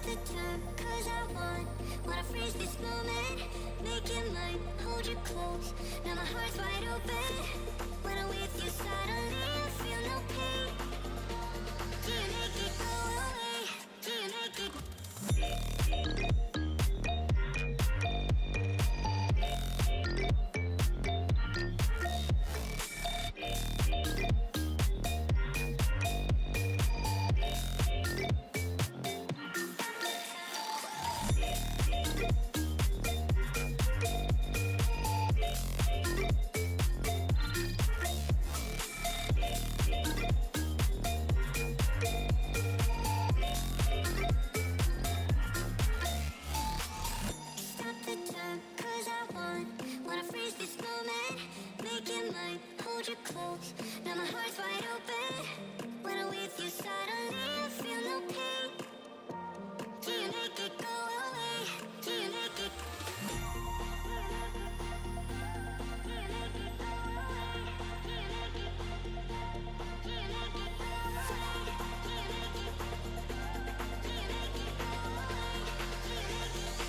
the time, 'cause I wanna freeze this moment. Make it mine, hold you close. Now my heart's wide open. When I'm with you, suddenly I feel no pain. Do you make it go away? Do you make it? Stop the time, 'cause I wanna freeze this moment. Make it mine, hold you close. Now my heart's wide open. When I'm with you, suddenly I feel no pain. Do you make it go away? Do you make it? Do you make it go away? Do you make it? Do you make it go away? Do you make it?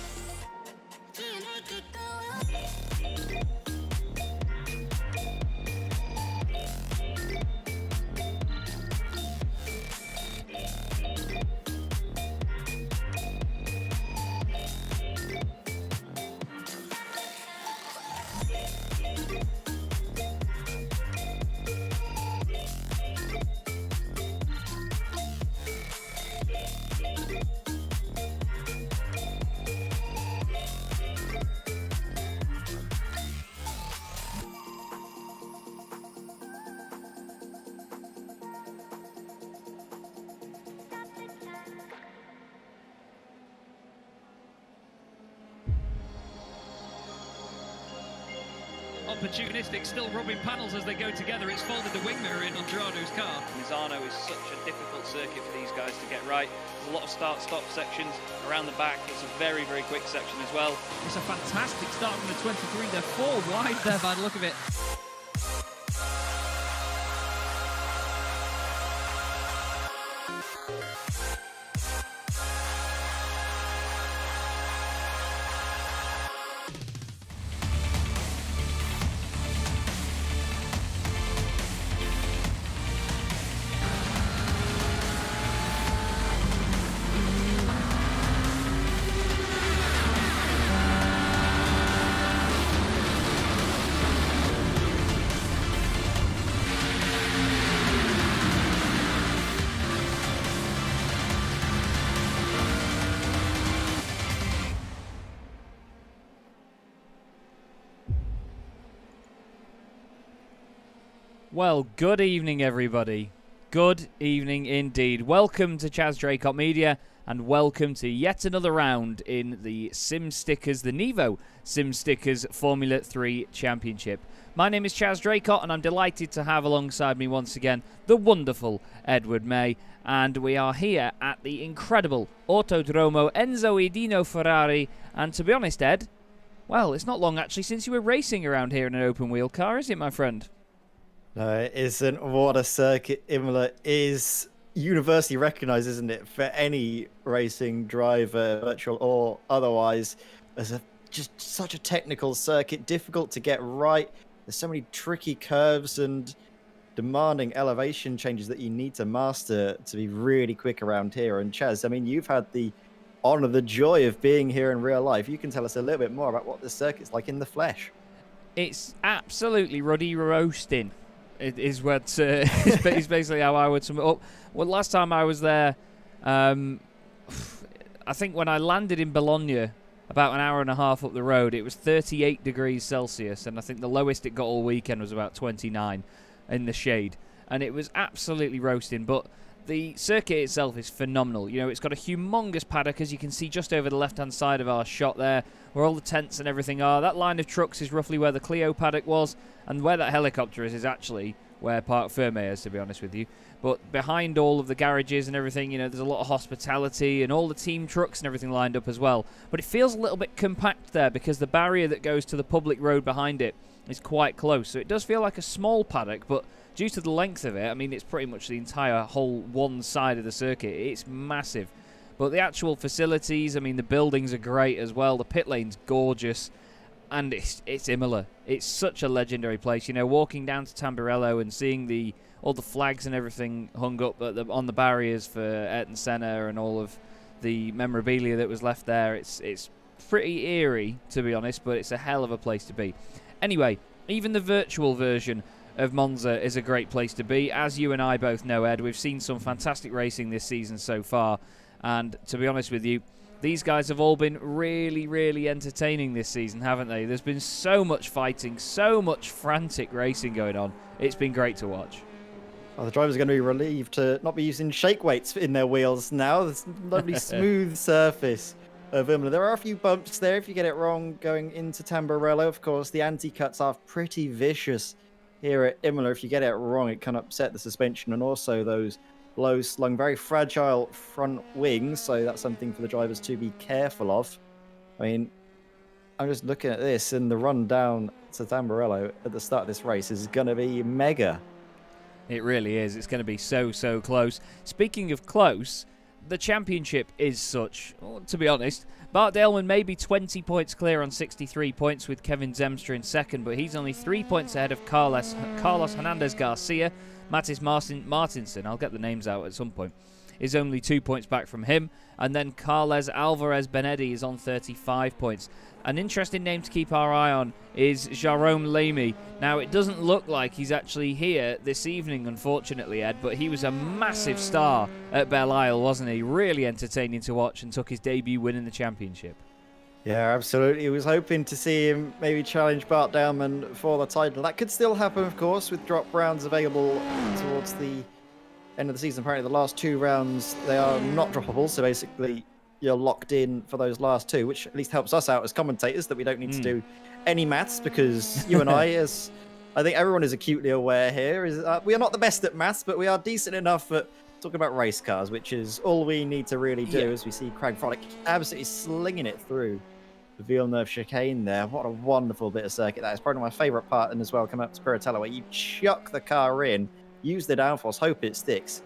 Do you make it go away? Do you make it go away? Opportunistic, still rubbing panels as they go together. It's folded the wing mirror in on Gerardo's car. Misano is such a difficult circuit for these guys to get right. There's a lot of start-stop sections around the back. It's a very, very quick section as well. It's a fantastic start from the 23. They're 4 wide there by the look of it. Well, good evening, everybody. Good evening indeed. Welcome to Chaz Draycott Media, and welcome to yet another round in the Sim Stickers, the NEVO Sim Stickers Formula 3 Championship. My name is Chaz Draycott, and I'm delighted to have alongside me once again the wonderful Edward May, and we are here at the incredible Autodromo Enzo Edino Ferrari. And to be honest, Ed, well, it's not long actually since you were racing around here in an open wheel car, is it, my friend? No, it isn't. What a circuit Imola is universally recognised, isn't it, for any racing driver, virtual or otherwise, as just such a technical circuit, difficult to get right. There's so many tricky curves and demanding elevation changes that you need to master to be really quick around here. And Chaz, I mean, you've had the honour, the joy of being here in real life. You can tell us a little bit more about what the circuit's like in the flesh. It's absolutely ruddy roasting. It is what is basically how I would sum it up. Well, last time I was there, I think when I landed in Bologna, about an hour and a half up the road, it was 38 degrees Celsius, and I think the lowest it got all weekend was about 29 in the shade, and it was absolutely roasting. But the circuit itself is phenomenal. You know, it's got a humongous paddock, as you can see just over the left-hand side of our shot there, where all the tents and everything are. That line of trucks is roughly where the Clio paddock was, and where that helicopter is actually where Parc Fermé is, to be honest with you. But behind all of the garages and everything, you know, there's a lot of hospitality and all the team trucks and everything lined up as well. But it feels a little bit compact there because the barrier that goes to the public road behind it is quite close. So it does feel like a small paddock, but due to the length of it, I mean, it's pretty much the entire whole one side of the circuit. It's massive. But the actual facilities, I mean, the buildings are great as well. The pit lane's gorgeous. And it's Imola. It's such a legendary place. You know, walking down to Tamburello and seeing all the flags and everything hung up on the barriers for Ayrton Senna and all of the memorabilia that was left there. It's pretty eerie, to be honest, but it's a hell of a place to be. Anyway, even the virtual version of Monza is a great place to be. As you and I both know, Ed, we've seen some fantastic racing this season so far. And to be honest with you, these guys have all been really, really entertaining this season, haven't they? There's been so much fighting, so much frantic racing going on. It's been great to watch. Oh, the drivers are going to be relieved to not be using shake weights in their wheels now. There's a lovely smooth surface of Imola. There are a few bumps there if you get it wrong going into Tamburello. Of course, the anti-cuts are pretty vicious here at Imola. If you get it wrong, it can upset the suspension and also those low-slung, very fragile front wings, so that's something for the drivers to be careful of. I mean, I'm just looking at this, and the run down to Tamburello at the start of this race is going to be mega. It really is. It's going to be so close. Speaking of close, the championship is such, well, to be honest, Bart Daleman may be 20 points clear on 63 points with Kevin Zemstra in second, but he's only 3 points ahead of Carlos Hernandez Garcia. Mattis Martinson, I'll get the names out at some point, is only 2 points back from him. And then Carles Alvarez Benetti is on 35 points. An interesting name to keep our eye on is Jérôme Lamy. Now, it doesn't look like he's actually here this evening, unfortunately, Ed, but he was a massive star at Belle Isle, wasn't he? Really entertaining to watch and took his debut win in the championship. Yeah, absolutely. He was hoping to see him maybe challenge Bart Daleman for the title. That could still happen, of course, with drop rounds available towards the end of the season. Apparently, the last 2 rounds, they are not droppable, so basically you're locked in for those last 2, which at least helps us out as commentators that we don't need to do any maths, because you and I, as I think everyone is acutely aware here, is we are not the best at maths, but we are decent enough at talking about race cars, which is all we need to really do, as we see Craig Frolic absolutely slinging it through the Villeneuve chicane there. What a wonderful bit of circuit that is. Probably my favourite part, and as well, coming up to Piratello, where you chuck the car in, use the downforce, hope it sticks.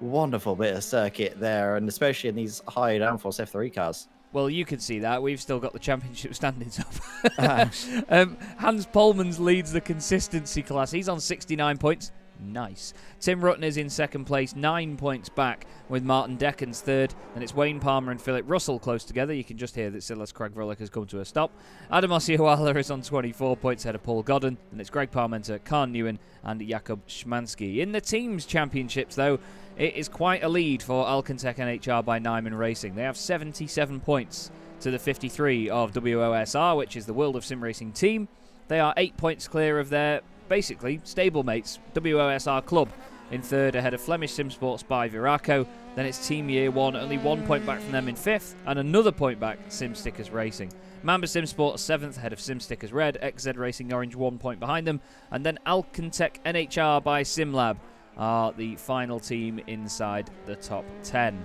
Wonderful bit of circuit there, and especially in these high downforce F3 cars. Well, you can see that. We've still got the championship standings up. Hans Polmans leads the consistency class. He's on 69 points. Nice. Tim Rutten is in second place, 9 points back, with Martin Deckens third. Then it's Wayne Palmer and Philip Russell close together. You can just hear that Silas Craig Frolic has come to a stop. Adam Ossioala is on 24 points ahead of Paul Godden. Then it's Greg Parmenter, Khan Newen and Jakub Szymanski. In the teams championships, though, it is quite a lead for Alcantech NHR by Nyman Racing. They have 77 points to the 53 of WOSR, which is the World of Sim Racing team. They are 8 points clear of their, basically, stablemates, WOSR Club, in third ahead of Flemish Sim Sports by Viraco. Then it's Team Year 1, only 1 point back from them in fifth, and another point back, Sim Stickers Racing. Mamba Sim Sports 7th ahead of Sim Stickers Red, XZ Racing Orange 1 point behind them, and then Alcantech NHR by SimLab are the final team inside the top 10.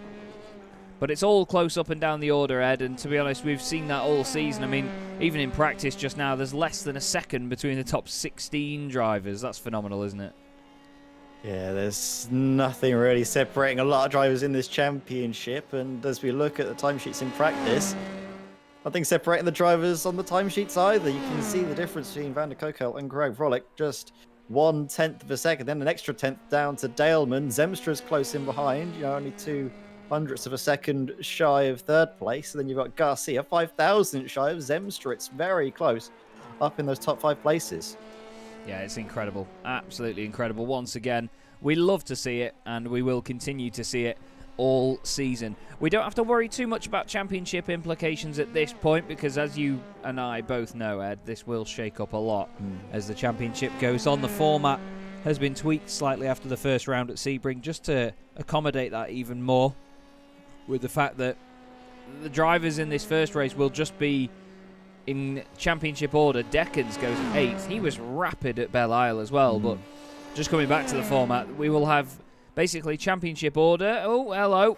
But it's all close up and down the order, Ed, and to be honest, we've seen that all season. I mean, even in practice just now, there's less than a second between the top 16 drivers. That's phenomenal, isn't it? Yeah, there's nothing really separating a lot of drivers in this championship, and as we look at the timesheets in practice, nothing separating the drivers on the timesheets either. You can see the difference between Van der Kokel and Greg Frolic, just 1/10 of a second, then an extra 10th down to Daleman. Zemstra's close in behind, only 2/100ths of a second shy of third place. And then you've got Garcia, 5,000 shy of Zemstra. It's very close up in those top 5 places. Yeah, it's incredible. Absolutely incredible. Once again, we love to see it, and we will continue to see it all season. We don't have to worry too much about championship implications at this point, because as you and I both know, Ed, this will shake up a lot as the championship goes on. The format has been tweaked slightly after the first round at Sebring, just to accommodate that even more, with the fact that the drivers in this first race will just be in championship order. Deckens goes 8th. He was rapid at Belle Isle as well, but just coming back to the format, we will have basically championship order. Oh, hello.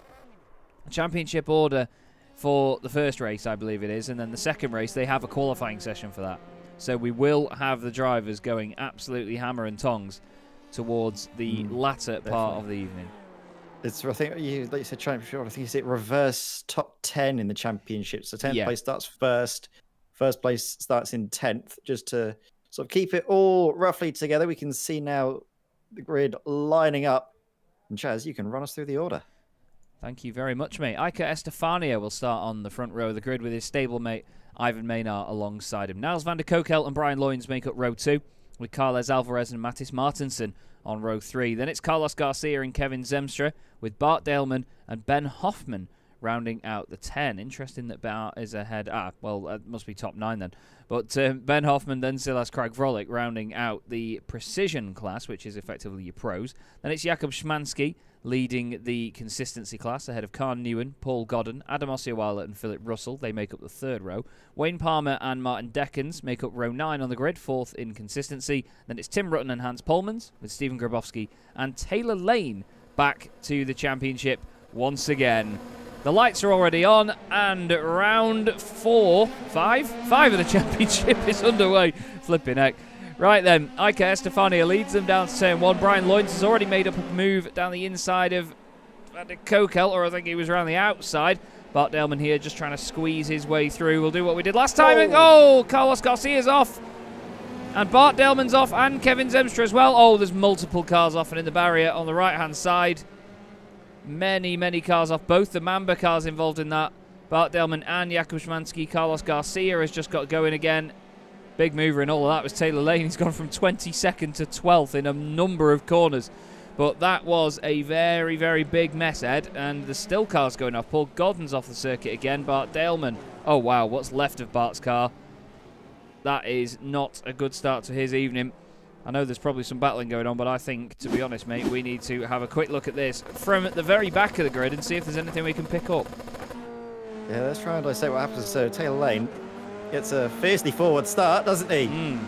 Championship order for the first race, I believe it is, and then the second race, they have a qualifying session for that. So we will have the drivers going absolutely hammer and tongs towards the latter part of the evening. It's, I think like you said, championship. I think it's reverse top 10 in the championship. So 10th Yeah. place starts first. First place starts in 10th. Just to sort of keep it all roughly together, we can see now the grid lining up. And Chaz, you can run us through the order. Thank you very much, mate. Iker Estefania will start on the front row of the grid with his stablemate Ivan Maynard alongside him. Niels van der Kokel and Brian Loynes make up row 2, with Carles Alvarez and Mattis Martensen on row 3. Then it's Carlos Garcia and Kevin Zemstra, with Bart Daleman and Ben Hoffman rounding out the 10. Interesting that Bart is ahead. Well, it must be top 9 then. But Ben Hoffman, then Silas Krag-Vrolik rounding out the precision class, which is effectively your pros. Then it's Jakub Szymanski leading the consistency class ahead of Khan Newen, Paul Godden, Adam Osiowala and Philip Russell. They make up the third row. Wayne Palmer and Martin Deckens make up row 9 on the grid, fourth in consistency. Then it's Tim Rutten and Hans Polmans, with Stephen Grabowski and Taylor Lane back to the championship once again. The lights are already on, and round 5 of the championship is underway. Flipping heck. Right then, Iker Estefania leads them down to turn 1. Brian Loynes has already made up a move down the inside of Van der Kokel, or I think he was around the outside. Bart Daleman here just trying to squeeze his way through. We'll do what we did last time. Carlos Garcia's off. And Bart Daleman's off, and Kevin Zemstra as well. Oh, there's multiple cars off and in the barrier on the right-hand side. Many cars off. Both the Mamba cars involved in that. Bart Daleman and Jakub Szymanski. Carlos Garcia has just got going again. Big mover in all of that was Taylor Lane. He's gone from 22nd to 12th in a number of corners. But that was a very big mess, Ed. And the still cars going off. Paul Godden's off the circuit again. Bart Daleman. Oh, wow. What's left of Bart's car? That is not a good start to his evening. I know there's probably some battling going on, but I think, to be honest, mate, we need to have a quick look at this from the very back of the grid and see if there's anything we can pick up. Yeah, let's try and dissect what happens. So Taylor Lane gets a fiercely forward start, doesn't he?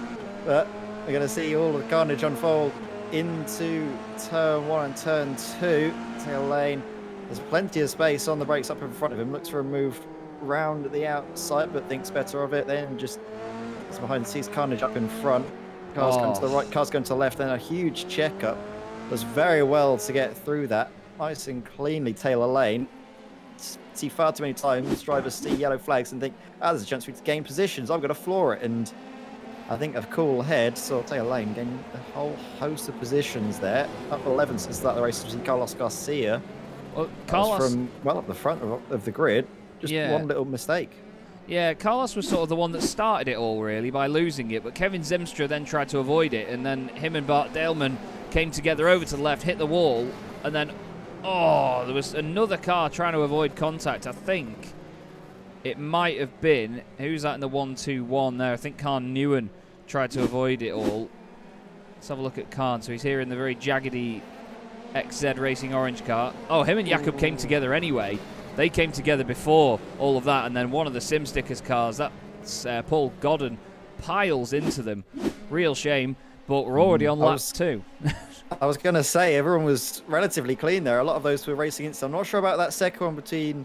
But we're going to see all of the carnage unfold into turn 1 and turn 2. Taylor Lane, there's plenty of space on the brakes up in front of him. Looks for a move round the outside, but thinks better of it. Then just gets behind, sees carnage up in front. Cars going to the right, cars going to the left, then a huge checkup. Does very well to get through that. Nice and cleanly, Taylor Lane. See far too many times drivers see yellow flags and think, there's a chance for me to gain positions. I've got to floor it. And I think a cool head saw Taylor Lane gain a whole host of positions there. Up 11 since the start of the race, we see Carlos Garcia. Well, Carlos from well up the front of the grid. Just one little mistake. Yeah, Carlos was sort of the one that started it all, really, by losing it. But Kevin Zemstra then tried to avoid it. And then him and Bart Daleman came together over to the left, hit the wall. And then, there was another car trying to avoid contact. I think it might have been, who's that in the 1-2-1 there? I think Khan Newen tried to avoid it all. Let's have a look at Khan. So he's here in the very jaggedy XZ Racing orange car. Oh, him and Jakub came together anyway. They came together before all of that, and then one of the Sim Stickers cars, that's Paul Godden, piles into them. Real shame, but we're already on lap 2. I was going to say, everyone was relatively clean there. A lot of those were racing against. I'm not sure about that second one between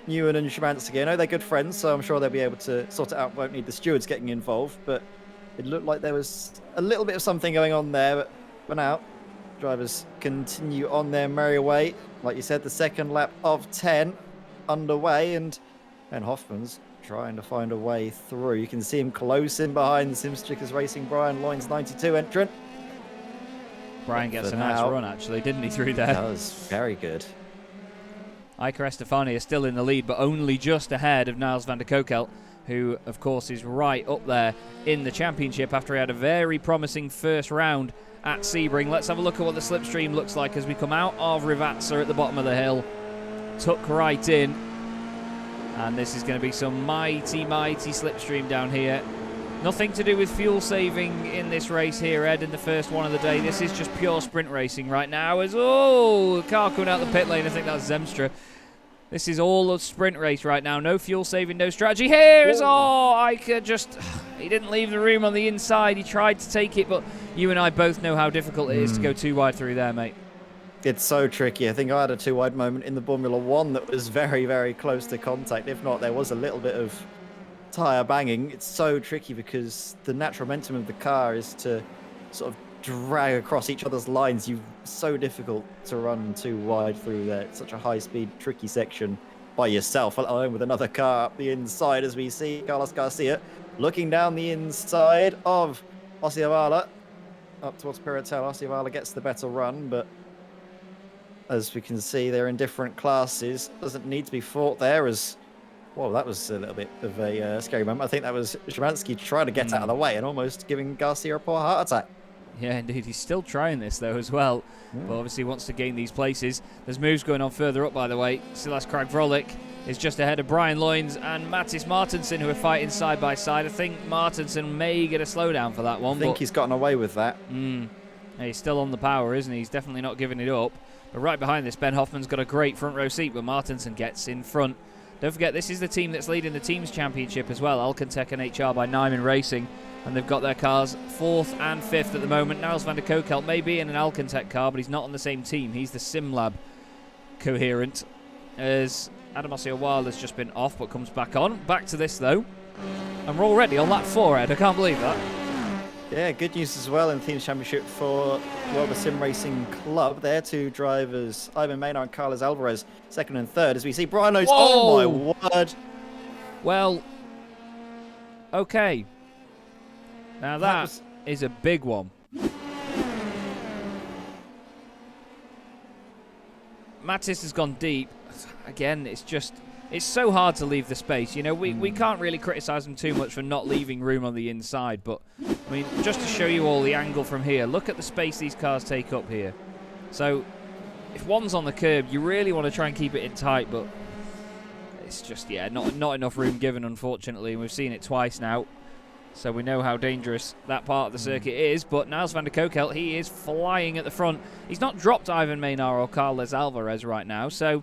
Newen and Szymanski. I know they're good friends, so I'm sure they'll be able to sort it out. Won't need the stewards getting involved, but it looked like there was a little bit of something going on there. But for now, drivers continue on their merry way. Like you said, the second lap of 10 underway, and Hoffman's trying to find a way through. You can see him close in behind the Simracersworld Racing Brian Loynes 92 entrant. Brian gets a nice run, actually, didn't he, through there? That was very good. Iker Estefania is still in the lead, but only just ahead of Niels van der Kokel, who, of course, is right up there in the championship after he had a very promising first round at Sebring. Let's have a look at what the slipstream looks like as we come out of Rivazza at the bottom of the hill. Tuck right in, and this is going to be some mighty slipstream down here. Nothing to do with fuel saving in this race here, Ed, in the first one of the day. This is just pure sprint racing right now. As the car coming out the pit lane, I think that's Zemstra. This is all a sprint race right now. No fuel saving, no strategy. Here's Iker just, he didn't leave the room on the inside. He tried to take it, but you and I both know how difficult it is to go too wide through there, mate. It's so tricky. I think I had a too wide moment in the Formula 1 that was very close to contact. If not, there was a little bit of tyre banging. It's so tricky because the natural momentum of the car is to sort of drag across each other's lines. So difficult to run too wide through there. It's such a high-speed, tricky section by yourself, alone with another car up the inside, as we see Carlos Garcia looking down the inside of Ossiovala up towards Piratel. Ossiovala gets the better run, but as we can see, they're in different classes. Doesn't need to be fought there as... Well, that was a little bit of a scary moment. I think that was Szymanski trying to get out of the way and almost giving Garcia a poor heart attack. Yeah, indeed. He's still trying this, though, as well. But obviously wants to gain these places. There's moves going on further up, by the way. Silas Krag-Vrolik is just ahead of Brian Loynes and Mattis Martensen, who are fighting side by side. I think Martensen may get a slowdown for that one. I think he's gotten away with that. He's still on the power, isn't he? He's definitely not giving it up. But right behind this, Ben Hoffman's got a great front row seat, but Martensen gets in front. Don't forget, this is the team that's leading the Teams Championship as well, Alcantech and HR by Nyman Racing. And they've got their cars 4th and 5th at the moment. Niels van der Kokelt may be in an Alcantech car, but he's not on the same team. He's the SimLab coherent, as Adam Ossiovala has just been off, but comes back on. Back to this, though. And we're already on lap 4, Ed. I can't believe that. Yeah, good news as well in the Teams Championship for the Sim Racing Club. Their two drivers, Ivan Maynard and Carlos Alvarez, 2nd and 3rd, as we see Brian Loynes. Oh, my word. Well, okay. Now that is a big one. Mattis has gone deep. Again, it's so hard to leave the space. You know, we can't really criticise them too much for not leaving room on the inside, but I mean, just to show you all the angle from here, look at the space these cars take up here. So if one's on the curb, you really want to try and keep it in tight, but it's just, yeah, not enough room given, unfortunately, and we've seen it twice now. So we know how dangerous that part of the circuit is. But Niels van der Kokelt, he is flying at the front. He's not dropped Ivan Maynard or Carlos Alvarez right now, so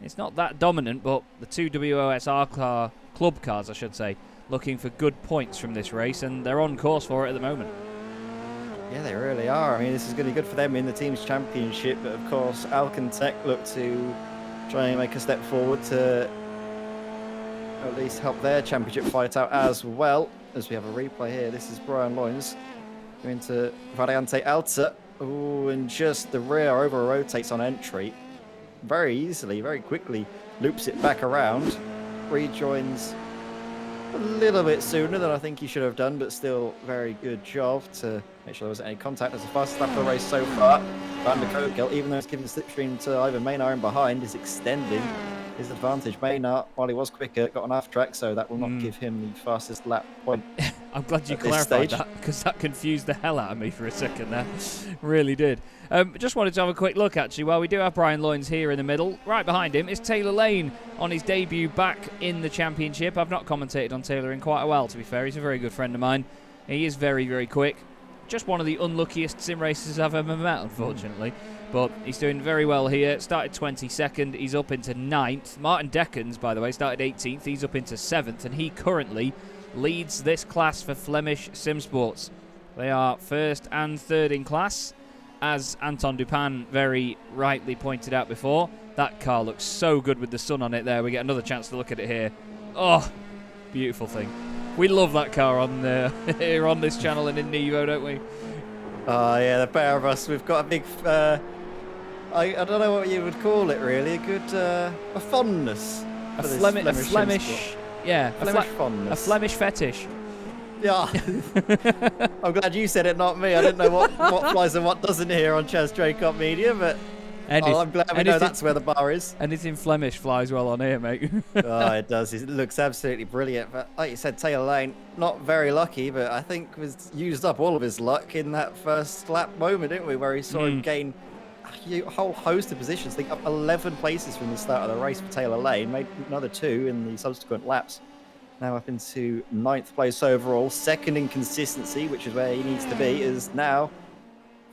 it's not that dominant. But the two WOSR club cars, I should say, looking for good points from this race, and they're on course for it at the moment. Yeah, they really are. I mean, this is going to be good for them in the Teams Championship. But, of course, Alcantech look to try and make a step forward to at least help their championship fight out as well. As we have a replay here, this is Brian Loynes going to Variante Alta. Oh, and just the rear over rotates on entry very easily, very quickly, loops it back around, rejoins a little bit sooner than I think he should have done, but still very good job to make sure there wasn't any contact. As the fastest lap of the race so far, Van der Kokelt, even though it's giving the slipstream to Ivan Maynard in behind, is extending his advantage. Maynard, while he was quicker, got an off track, so that will not give him the fastest lap point. I'm glad you clarified that, because that confused the hell out of me for a second there. Really did. Just wanted to have a quick look, actually, while we do have Brian Loynes here in the middle. Right behind him is Taylor Lane on his debut back in the championship. I've not commentated on Taylor in quite a while, to be fair. He's a very good friend of mine. He is very, very quick. Just one of the unluckiest sim racers I've ever met, unfortunately. But he's doing very well here. Started 22nd. He's up into 9th. Martin Deckens, by the way, started 18th. He's up into 7th. And he currently leads this class for Flemish Sim Sports. They are 1st and 3rd in class. As Anton Dupin very rightly pointed out before, that car looks so good with the sun on it there. We get another chance to look at it here. Oh, beautiful thing. We love that car on here on this channel and in NEVO, don't we? Oh, yeah, the pair of us. We've got a big... I don't know what you would call it, really. A good a fondness. A Flemish... Yeah, fondness. A Flemish fetish. Yeah. I'm glad you said it, not me. I didn't know what flies and what doesn't here on Chaz Draycott Media, but I'm glad we know that's where the bar is. Anything Flemish flies well on here, mate. Oh, it does. It looks absolutely brilliant. But like you said, Taylor Lane, not very lucky, but I think was used up all of his luck in that first lap moment, didn't we? Where he saw him gain a whole host of positions. I think up 11 places from the start of the race for Taylor Lane, made another 2 in the subsequent laps. Now up into 9th place overall, 2nd in consistency, which is where he needs to be, is now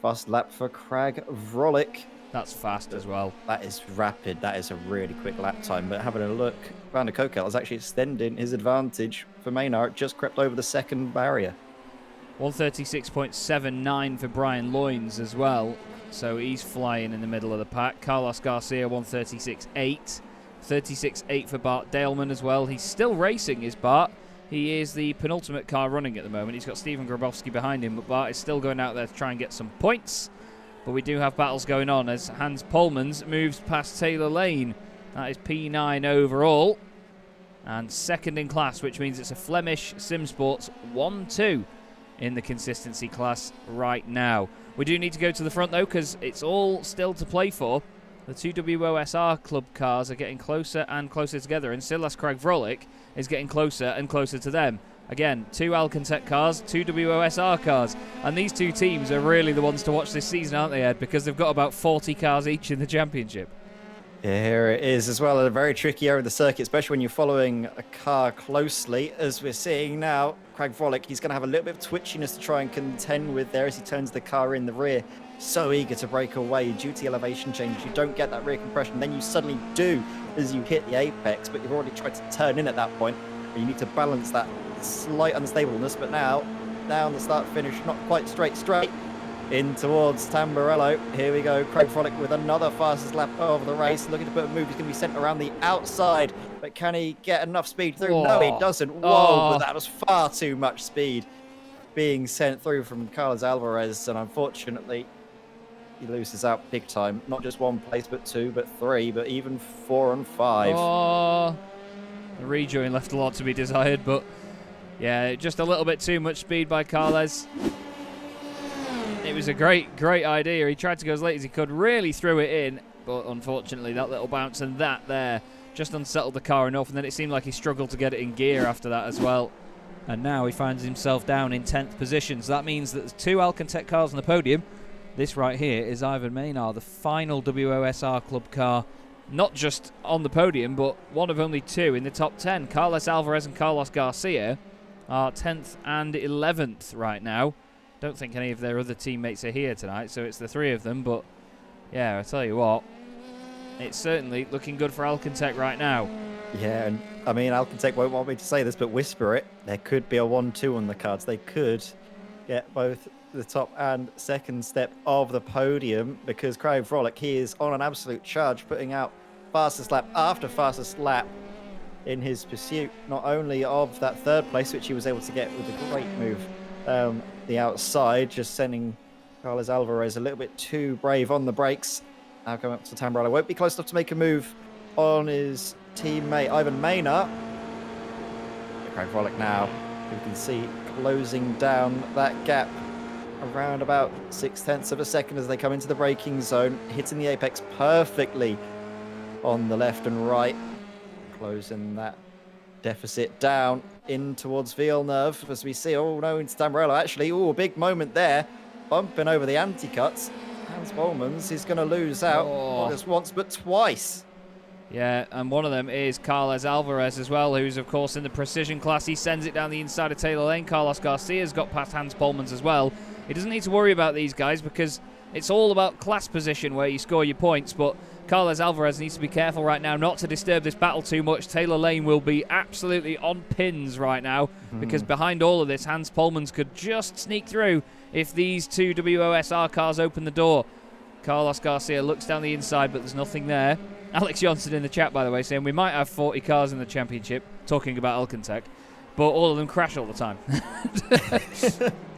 fast lap for Krag-Vrolik. That's fast as well. That is rapid. That is a really quick lap time. But having a look, Van der Kokelt is actually extending his advantage for Maynard. Just crept over the 2nd barrier. 136.79 for Brian Loynes as well. So he's flying in the middle of the pack. Carlos Garcia, 136.8. 36.8 for Bart Daleman as well. He's still racing, is Bart. He is the penultimate car running at the moment. He's got Stephen Grabowski behind him, but Bart is still going out there to try and get some points. But we do have battles going on as Hans Polmans moves past Taylor Lane. That is P9 overall. And second in class, which means it's a Flemish Sim Sports 1-2 in the consistency class right now. We do need to go to the front, though, because it's all still to play for. The two WOSR club cars are getting closer and closer together, and Silas Craig-Vrolic is getting closer and closer to them. Again, two Alcantech cars, two WOSR cars, and these two teams are really the ones to watch this season, aren't they, Ed? Because they've got about 40 cars each in the championship. Yeah, here it is as well. A very tricky area of the circuit, especially when you're following a car closely. As we're seeing now, Craig-Vrolic, he's going to have a little bit of twitchiness to try and contend with there as he turns the car in the rear. So eager to break away due to the elevation change. You don't get that rear compression. Then you suddenly do as you hit the apex, but you've already tried to turn in at that point. You need to balance that slight unstableness, but now down the start finish, not quite straight in towards Tamburello. Here we go, Craig-Vrolic with another fastest lap of the race, looking to put a move. He's going to be sent around the outside, but can he get enough speed through? No, he doesn't. Whoa, but that was far too much speed being sent through from Carlos Alvarez, and unfortunately he loses out big time. Not just one place, but two, but three, but even 4 and 5. Oh, the rejoin left a lot to be desired, but yeah, just a little bit too much speed by Carles. It was a great idea. He tried to go as late as he could, really threw it in, but unfortunately that little bounce and that there just unsettled the car enough, and then it seemed like he struggled to get it in gear after that as well. And now he finds himself down in 10th position, so that means that there's two Alcantech cars on the podium. This right here is Ivan Maynard, the final WOSR club car, not just on the podium, but one of only two in the top 10. Carlos Alvarez and Carlos Garcia are 10th and 11th right now. Don't think any of their other teammates are here tonight, so it's the three of them. But yeah, I tell you what, it's certainly looking good for Alcantech right now. Yeah, and I mean, Alcantech won't want me to say this, but whisper it. There could be a 1-2 on the cards. They could get both the top and second step of the podium, because Craig-Vrolic, he is on an absolute charge, putting out fastest lap after fastest lap in his pursuit, not only of that third place, which he was able to get with a great move the outside, just sending Carlos Alvarez a little bit too brave on the brakes. Now coming up to Tamburello, won't be close enough to make a move on his teammate Ivan Maynard. Craig-Vrolic now, you can see, closing down that gap around about 0.6 of a second as they come into the braking zone, hitting the apex perfectly on the left and right, closing that deficit down in towards Villeneuve as we see, oh no, into Tamburello actually, oh, a big moment there, bumping over the anti-cuts. Hans Polmans is going to lose out, not just once but twice. Yeah, and one of them is Carlos Alvarez as well, who's of course in the precision class. He sends it down the inside of Taylor Lane. Carlos Garcia's got past Hans Polmans as well. He doesn't need to worry about these guys because it's all about class position where you score your points, but Carlos Alvarez needs to be careful right now not to disturb this battle too much. Taylor Lane will be absolutely on pins right now because behind all of this, Hans Polmans could just sneak through if these two WOSR cars open the door. Carlos Garcia looks down the inside, but there's nothing there. Alex Johnson in the chat, by the way, saying we might have 40 cars in the championship, talking about Alcantech, but all of them crash all the time.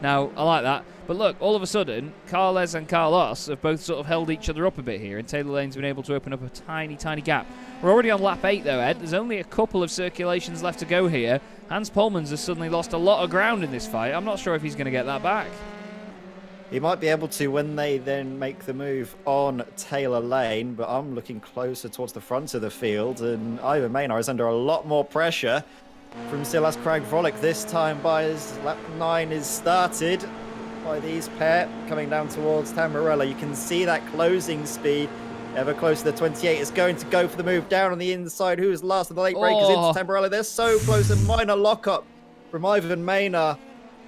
Now, I like that. But look, all of a sudden, Carles and Carlos have both sort of held each other up a bit here, and Taylor Lane's been able to open up a tiny, tiny gap. We're already on lap 8, though, Ed. There's only a couple of circulations left to go here. Hans Polmans has suddenly lost a lot of ground in this fight. I'm not sure if he's going to get that back. He might be able to when they then make the move on Taylor Lane, but I'm looking closer towards the front of the field, and Ivan Maynard is under a lot more pressure from Silas Craig-Vrolic this time by his lap 9 is started by these pair coming down towards Tamburello. You can see that closing speed ever closer to the 28 is going to go for the move down on the inside. Who is last of the late breakers into Tamburello? They're so close, a minor lockup from Ivan Maynard,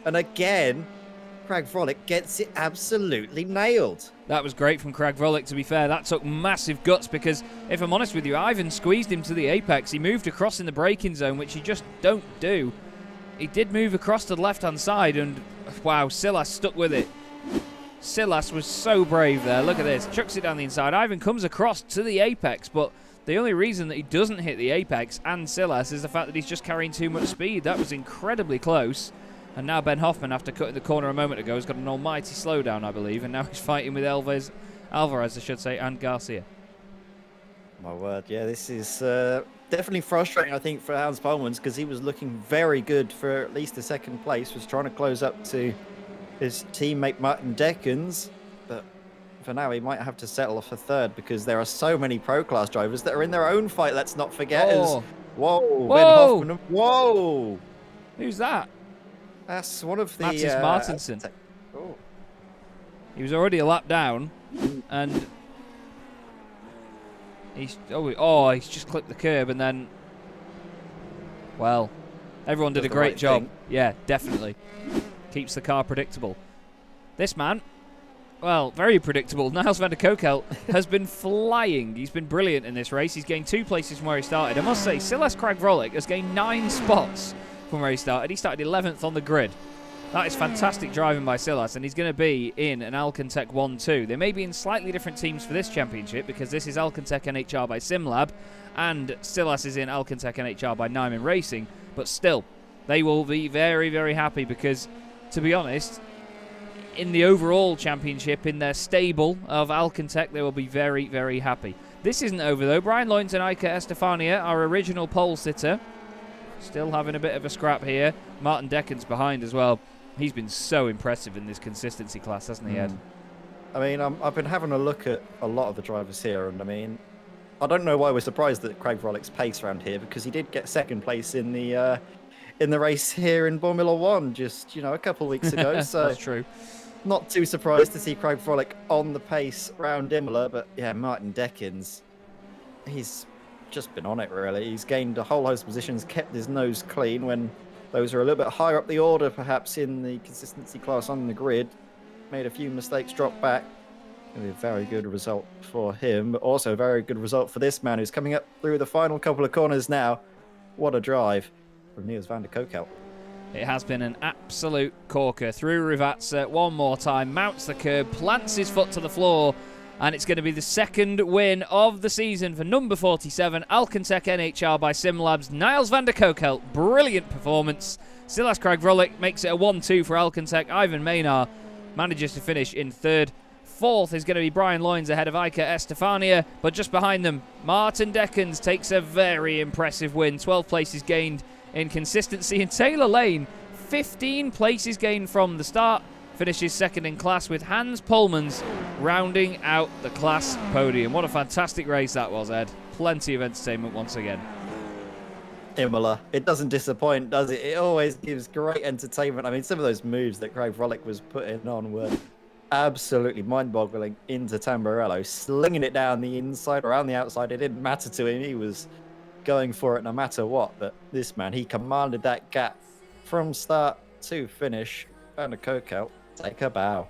and again Craig-Vrolic gets it absolutely nailed. That was great from Craig-Vrolic, to be fair. That took massive guts because, if I'm honest with you, Ivan squeezed him to the apex. He moved across in the braking zone, which you just don't do. He did move across to the left-hand side, and wow, Silas stuck with it. Silas was so brave there. Look at this. Chucks it down the inside. Ivan comes across to the apex, but The only reason that he doesn't hit the apex and Silas is the fact that he's just carrying too much speed. That was incredibly close. And now Ben Hoffman, after cutting the corner a moment ago, has got an almighty slowdown, I believe. And now he's fighting with Alvarez, I should say, and Garcia. My word, yeah, this is definitely frustrating, I think, for Hans Polmans, because he was looking very good for at least the second place, was trying to close up to his teammate Martin Deckens, but for now he might have to settle for third, because there are so many Pro Class drivers that are in their own fight, let's not forget. Oh. Whoa, Ben Whoa! Hoffman, whoa! Who's that? That's one of the... Mattis Martinsen. Oh. He was already a lap down, and... he's just clipped the curb, and then... well, everyone did a great job. Yeah, definitely. Keeps the car predictable. This man, well, very predictable. Niels van der Kokelt has been flying. He's been brilliant in this race. He's gained 2 places from where he started. I must say, Silas Kragvrolic has gained 9 spots from where he started. He started 11th on the grid. That is fantastic driving by Silas, and he's going to be in an Alcantech 1-2. They may be in slightly different teams for this championship, because this is Alcantech NHR by SimLab, and Silas is in Alcantech NHR by Nyman Racing, but still, they will be very, very happy, because, to be honest, in the overall championship, in their stable of Alcantech, they will be very, very happy. This isn't over, though. Brian Loynes and Iker Estefania, our original pole sitter, still having a bit of a scrap here. Martin Deckens behind as well. He's been so impressive in this consistency class, hasn't he, Ed? I mean, I've been having a look at a lot of the drivers here, and I mean, I don't know why we're surprised at Kragvrolic's pace around here, because he did get second place in the race here in Formula One just, a couple of weeks ago. So that's true. Not too surprised to see Kragvrolic on the pace around Imola, but yeah, Martin Deckens, he's just been on it, really. He's gained a whole host of positions, kept his nose clean when those are a little bit higher up the order, perhaps in the consistency class on the grid. Made a few mistakes, dropped back. Going to be a very good result for him, but also a very good result for this man who's coming up through the final couple of corners now. What a drive from Niels van der Kokelt. It has been an absolute corker through Rivatsa one more time, mounts the curb, plants his foot to the floor, and it's going to be the second win of the season for number 47, Alcantech NHR by SimLabs. Niels van der Kokelt, brilliant performance. Silas Kragvrolic makes it a 1-2 for Alcantech. Ivan Maynard manages to finish in third. Fourth is going to be Brian Loynes ahead of Iker Estefania, but just behind them, Martin Deckens takes a very impressive win. 12 places gained in consistency, and Taylor Lane, 15 places gained from the start, finishes second in class, with Hans Polmans rounding out the class podium. What a fantastic race that was, Ed. Plenty of entertainment once again. Imola, it doesn't disappoint, does it? It always gives great entertainment. I mean, some of those moves that Kragvrolic was putting on were absolutely mind-boggling into Tamburello, slinging it down the inside, around the outside. It didn't matter to him. He was going for it no matter what. But this man, he commanded that gap from start to finish. Van der Kokelt, take a bow.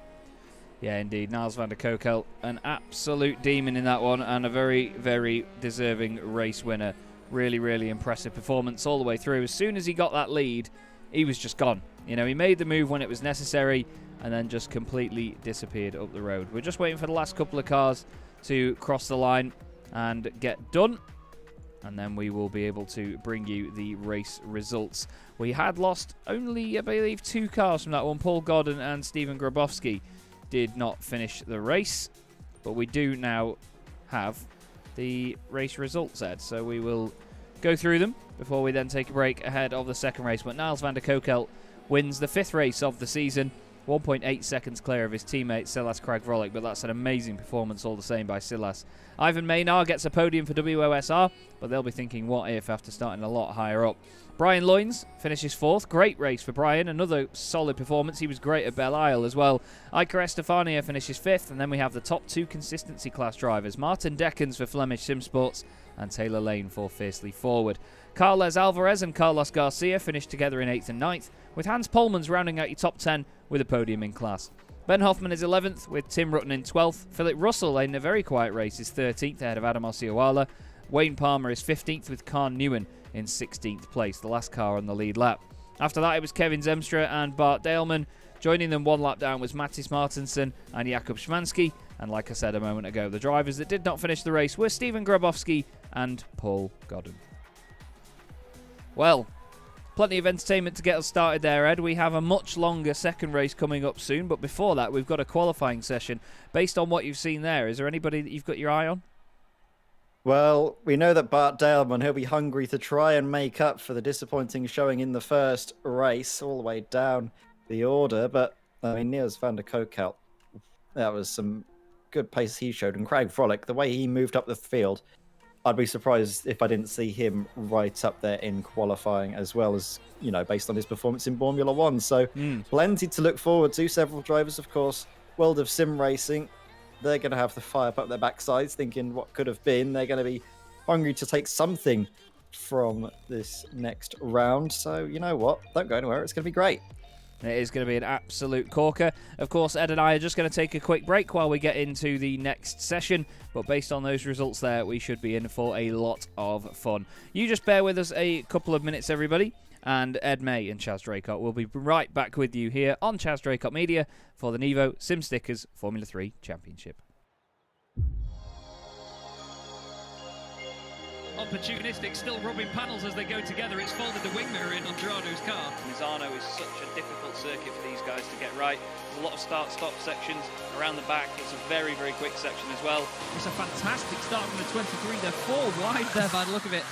Yeah, indeed. Niels van der Kokelt, an absolute demon in that one, and a very, very deserving race winner. Really, really impressive performance all the way through. As soon as he got that lead, he was just gone. He made the move when it was necessary, and then just completely disappeared up the road. We're just waiting for the last couple of cars to cross the line and get done, and then we will be able to bring you the race results. We had lost only, I believe, 2 cars from that one. Paul Godden and Stephen Grabowski did not finish the race, but we do now have the race results, Ed, so we will go through them before we then take a break ahead of the second race. But Niels van der Kokelt wins the 5th race of the season, 1.8 seconds clear of his teammate Silas Kragvrolic, but that's an amazing performance all the same by Silas. Ivan Maynard gets a podium for WOSR, but they'll be thinking what if after starting a lot higher up. Brian Loynes finishes 4th. Great race for Brian. Another solid performance. He was great at Belle Isle as well. Iker Estefania finishes 5th, and then we have the top 2 consistency class drivers. Martin Deckens for Flemish Sim Sports and Taylor Lane for Fiercely Forward. Carles Alvarez and Carlos Garcia finished together in 8th and 9th, with Hans Polmans rounding out your top 10 with a podium in class. Ben Hoffman is 11th, with Tim Rutten in 12th. Philip Russell, in a very quiet race, is 13th ahead of Adam Osceola. Wayne Palmer is 15th, with Khan Newen in 16th place, the last car on the lead lap. After that, it was Kevin Zemstra and Bart Daleman. Joining them one lap down was Mattis Martinsen and Jakub Szymanski. And like I said a moment ago, the drivers that did not finish the race were Stephen Grabowski and Paul Godden. Well, plenty of entertainment to get us started there, Ed. We have a much longer second race coming up soon, but before that, we've got a qualifying session. Based on what you've seen there, is there anybody that you've got your eye on? Well, we know that Bart Daleman, he'll be hungry to try and make up for the disappointing showing in the first race, all the way down the order. But, I mean, Niels van der Koekout, that was some good pace he showed. And Craig Frolic, the way he moved up the field, I'd be surprised if I didn't see him right up there in qualifying as well as, you know, based on his performance in Formula One. So plenty to look forward to. Several drivers, of course, World of Sim Racing, they're going to have the fire up their backsides thinking what could have been. They're going to be hungry to take something from this next round. So, you know what? Don't go anywhere. It's going to be great. It is going to be an absolute corker. Of course, Ed and I are just going to take a quick break while we get into the next session. But based on those results there, we should be in for a lot of fun. You just bear with us a couple of minutes, everybody. And Ed May and Chaz Draycott will be right back with you here on Chaz Draycott Media for the NEVO Sim Stickers Formula 3 Championship. Opportunistic, still rubbing panels as they go together. It's folded the wing mirror in on Gerardo's car. Misano is such a difficult circuit for these guys to get right. There's a lot of start-stop sections around the back. It's a very, very quick section as well. It's a fantastic start from the 23. They're 4 wide there by the look of it.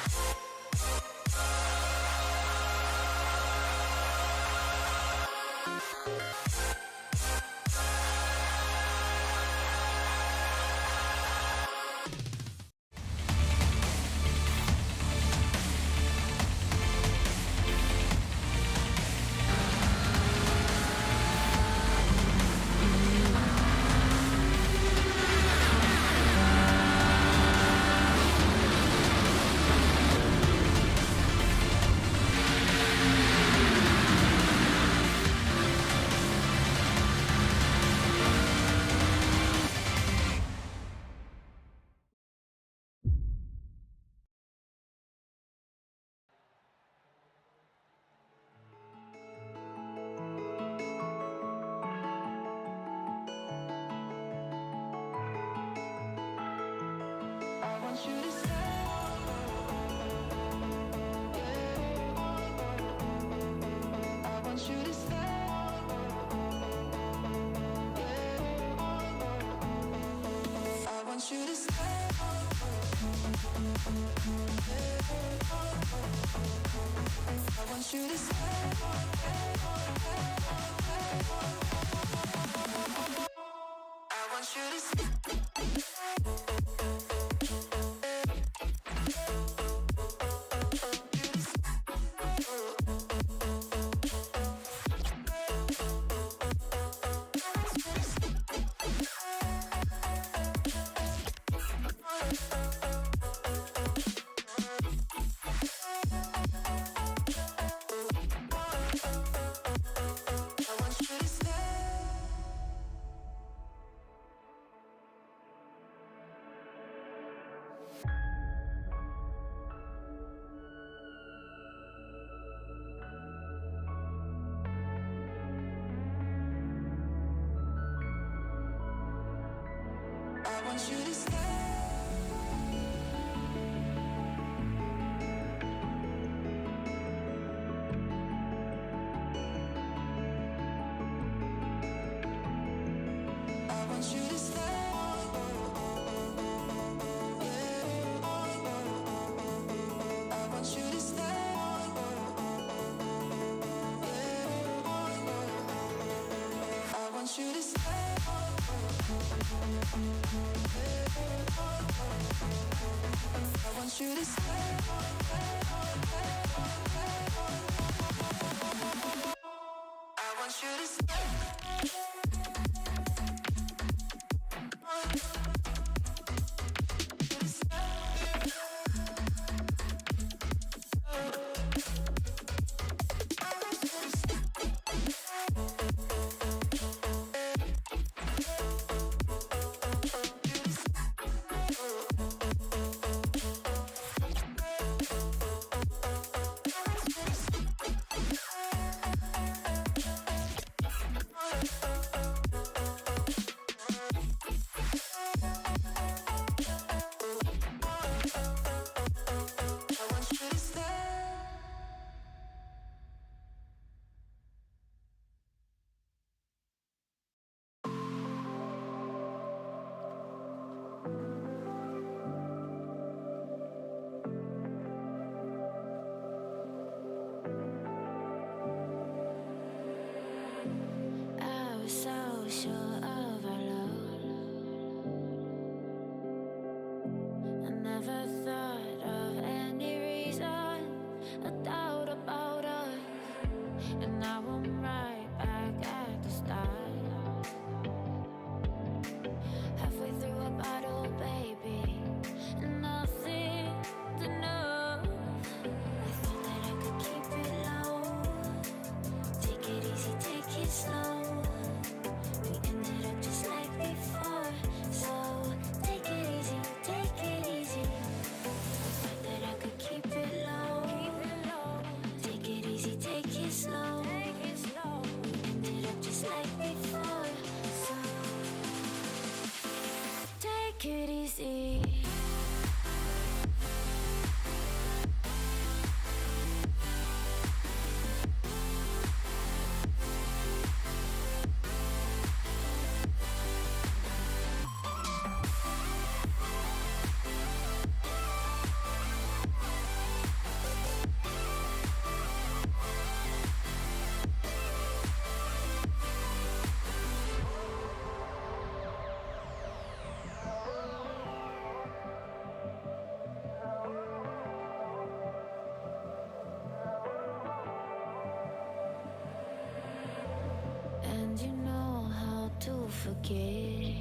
forget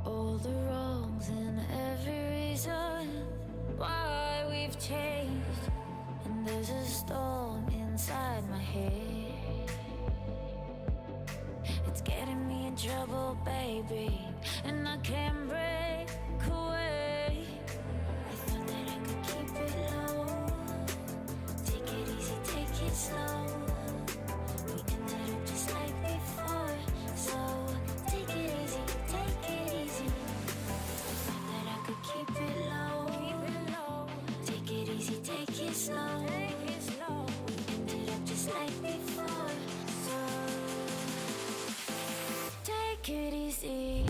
all the wrongs and every reason why we've changed. And there's a storm inside my head. It's getting me in trouble, baby, and I can't break away. I thought that I could keep it low. Take it easy, take it slow. We ended up just like before, so take it easy, take it easy. I thought that I could keep it low. Take it easy, take it slow. We ended up just like before, so take it easy.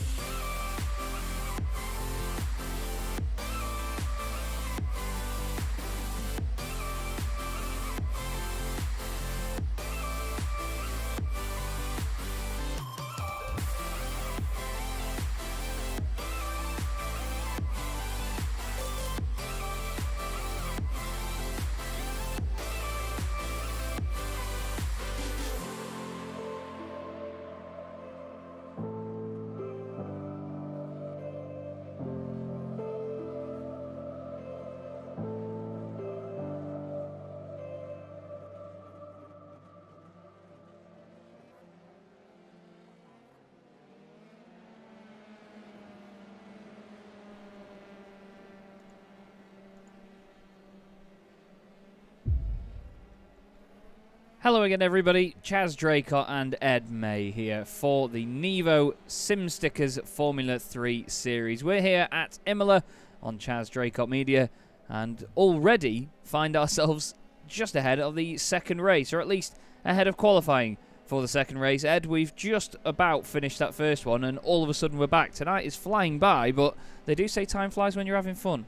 Hello again, everybody. Chaz, Draycott, and Ed May here for the NEVO Sim Stickers Formula 3 series. We're here at Imola on Chaz, Draycott Media, and already find ourselves just ahead of the second race, or at least ahead of qualifying for the second race. Ed, we've just about finished that first one, and all of a sudden we're back. Tonight is flying by, but they do say time flies when you're having fun.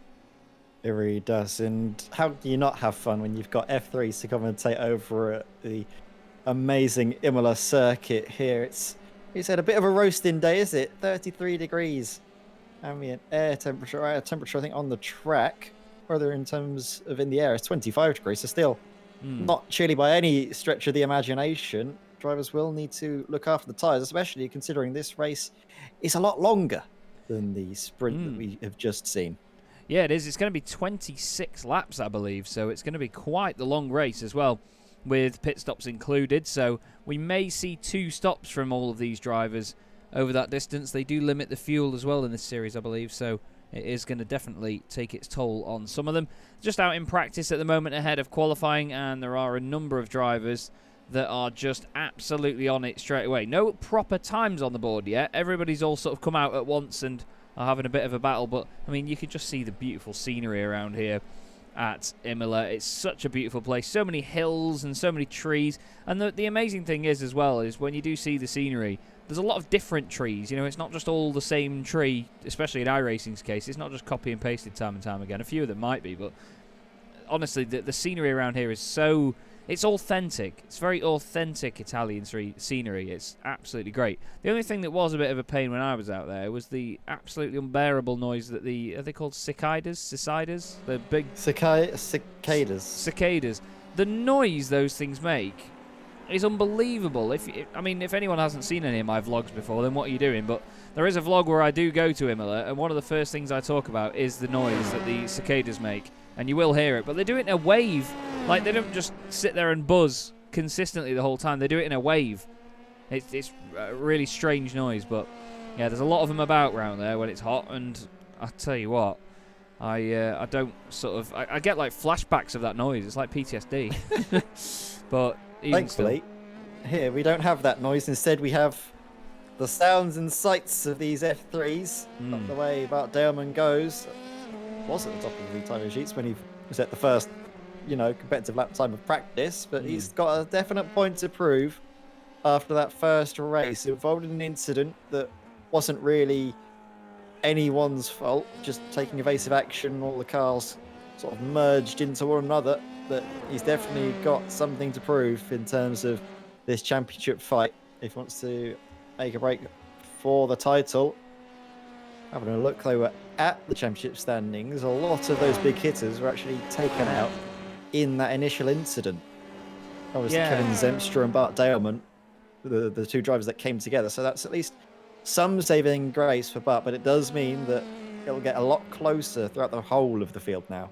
It really does. And how do you not have fun when you've got F3s to come and take over at the amazing Imola circuit here? It's had a bit of a roasting day, is it? 33 degrees ambient air temperature. Temperature, I think, on the track, rather in terms of in the air, it's 25 degrees. So still not chilly by any stretch of the imagination. Drivers will need to look after the tyres, especially considering this race is a lot longer than the sprint that we have just seen. Yeah, it is. It's going to be 26 laps, I believe, so it's going to be quite the long race as well, with pit stops included. So we may see 2 stops from all of these drivers over that distance. They do limit the fuel as well in this series, I believe, so it is going to definitely take its toll on some of them. Just out in practice at the moment ahead of qualifying, and there are a number of drivers that are just absolutely on it straight away. No proper times on the board yet. Everybody's all sort of come out at once and are having a bit of a battle, but I mean, you can just see the beautiful scenery around here at Imola. It's such a beautiful place, so many hills and so many trees, and the amazing thing is as well is when you do see the scenery, there's a lot of different trees. You know, it's not just all the same tree, especially in iRacing's case. It's not just copy and pasted time and time again. A few of them might be, but honestly, the scenery around here is so... It's authentic. It's very authentic Italian scenery. It's absolutely great. The only thing that was a bit of a pain when I was out there was the absolutely unbearable noise that are they called cicadas? Cicadas? The big... Cicadas. Cicadas. The noise those things make is unbelievable. If anyone hasn't seen any of my vlogs before, then what are you doing? But there is a vlog where I do go to Imola, and one of the first things I talk about is the noise that the cicadas make. And you will hear it, but they do it in a wave. Like, they don't just sit there and buzz consistently the whole time. They do it in a wave. It's a really strange noise, but yeah, there's a lot of them about around there when it's hot. And I tell you what, I don't sort of I get like flashbacks of that noise. It's like PTSD. But even thankfully, here we don't have that noise. Instead, we have the sounds and sights of these F3s. Not the way Bart Daleman goes. Was at the top of the timing sheets when he was at the first, competitive lap time of practice, but he's got a definite point to prove after that first race. It involved an incident that wasn't really anyone's fault, just taking evasive action, all the cars sort of merged into one another, that he's definitely got something to prove in terms of this championship fight if he wants to make a break for the title. Having a look though at the championship standings, a lot of those big hitters were actually taken out in that initial incident. Obviously, Kevin Zemstra and Bart Daleman the two drivers that came together. So that's at least some saving grace for Bart, but it does mean that it'll get a lot closer throughout the whole of the field now.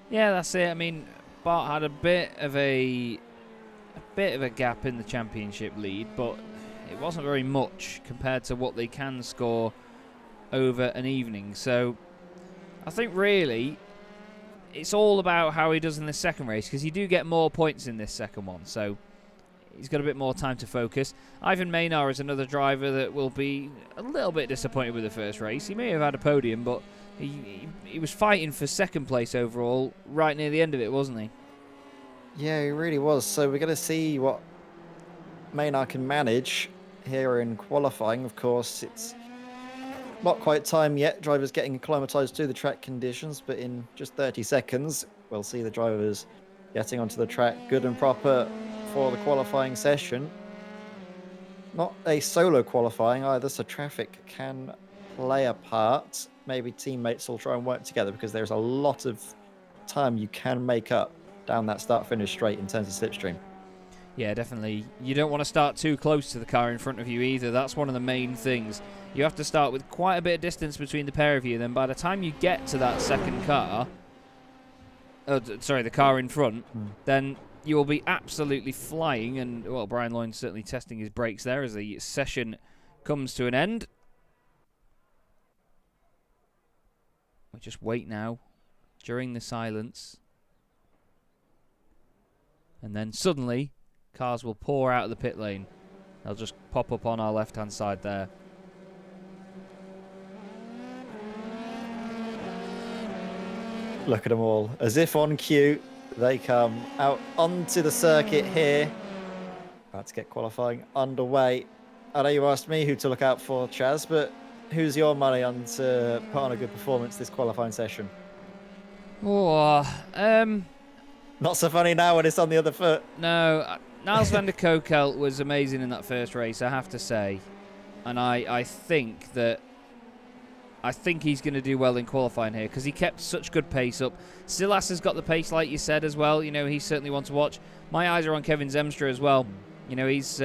Yeah, that's it. I mean, Bart had a bit of a gap in the championship lead, but it wasn't very much compared to what they can score over an evening. So I think really it's all about how he does in the second race, because you do get more points in this second one. So he's got a bit more time to focus. Ivan Maynar is another driver that will be a little bit disappointed with the first race. He may have had a podium, but he was fighting for second place overall right near the end of it, wasn't he? Yeah, he really was. So we're going to see what Maynar can manage here in qualifying. Of course, it's not quite time yet. Drivers getting acclimatized to the track conditions, but in just 30 seconds, we'll see the drivers getting onto the track good and proper for the qualifying session. Not a solo qualifying either, so traffic can play a part. Maybe teammates will try and work together, because there's a lot of time you can make up down that start-finish straight in terms of slipstream. Yeah, definitely. You don't want to start too close to the car in front of you either. That's one of the main things. You have to start with quite a bit of distance between the pair of you. Then by the time you get to that second car, the car in front, then you will be absolutely flying. And, well, Brian Loyne's certainly testing his brakes there as the session comes to an end. We just wait now during the silence. And then suddenly, cars will pour out of the pit lane. They'll just pop up on our left-hand side there. Look at them all. As if on cue, they come out onto the circuit here. About to get qualifying underway. I know you asked me who to look out for, Chaz, but who's your money on to put on a good performance this qualifying session? Not so funny now when it's on the other foot. No, Niels van der Kokel was amazing in that first race, I have to say. And I think he's going to do well in qualifying here, because he kept such good pace up. Silas has got the pace, like you said, as well. You know, he's certainly one to watch. My eyes are on Kevin Zemstra as well. You know, he's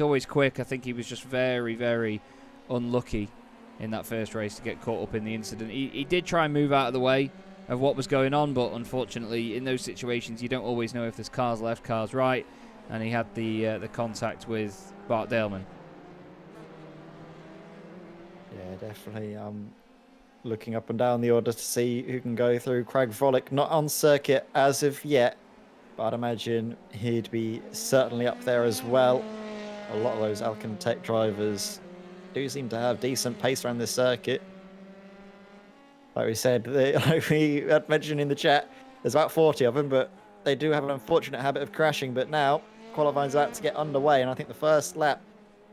always quick. I think he was just very, very unlucky in that first race to get caught up in the incident. He did try and move out of the way of what was going on, but unfortunately in those situations you don't always know if there's cars left, cars right, and he had the contact with Bart Daleman. Yeah, definitely. Looking up and down the order to see who can go through. Craig Frolick not on circuit as of yet, but I'd imagine he'd be certainly up there as well. A lot of those Alcon Tech drivers do seem to have decent pace around this circuit. Like we said, like we had mentioned in the chat, there's about 40 of them, but they do have an unfortunate habit of crashing. But now qualifying's about to get underway, and I think the first lap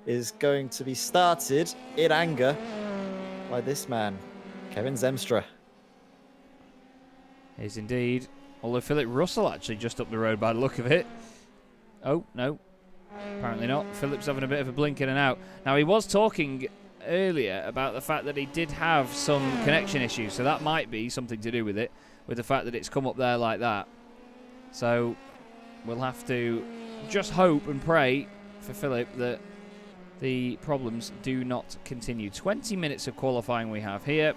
is going to be started in anger by this man, Kevin Zemstra. Is indeed. Although Philip Russell actually just up the road by the look of it. Oh, no. Apparently not. Philip's having a bit of a blink in and out. Now, he was talking earlier about the fact that he did have some connection issues, so that might be something to do with it, with the fact that it's come up there like that. So we'll have to just hope and pray for Philip that the problems do not continue. 20 minutes of qualifying we have here,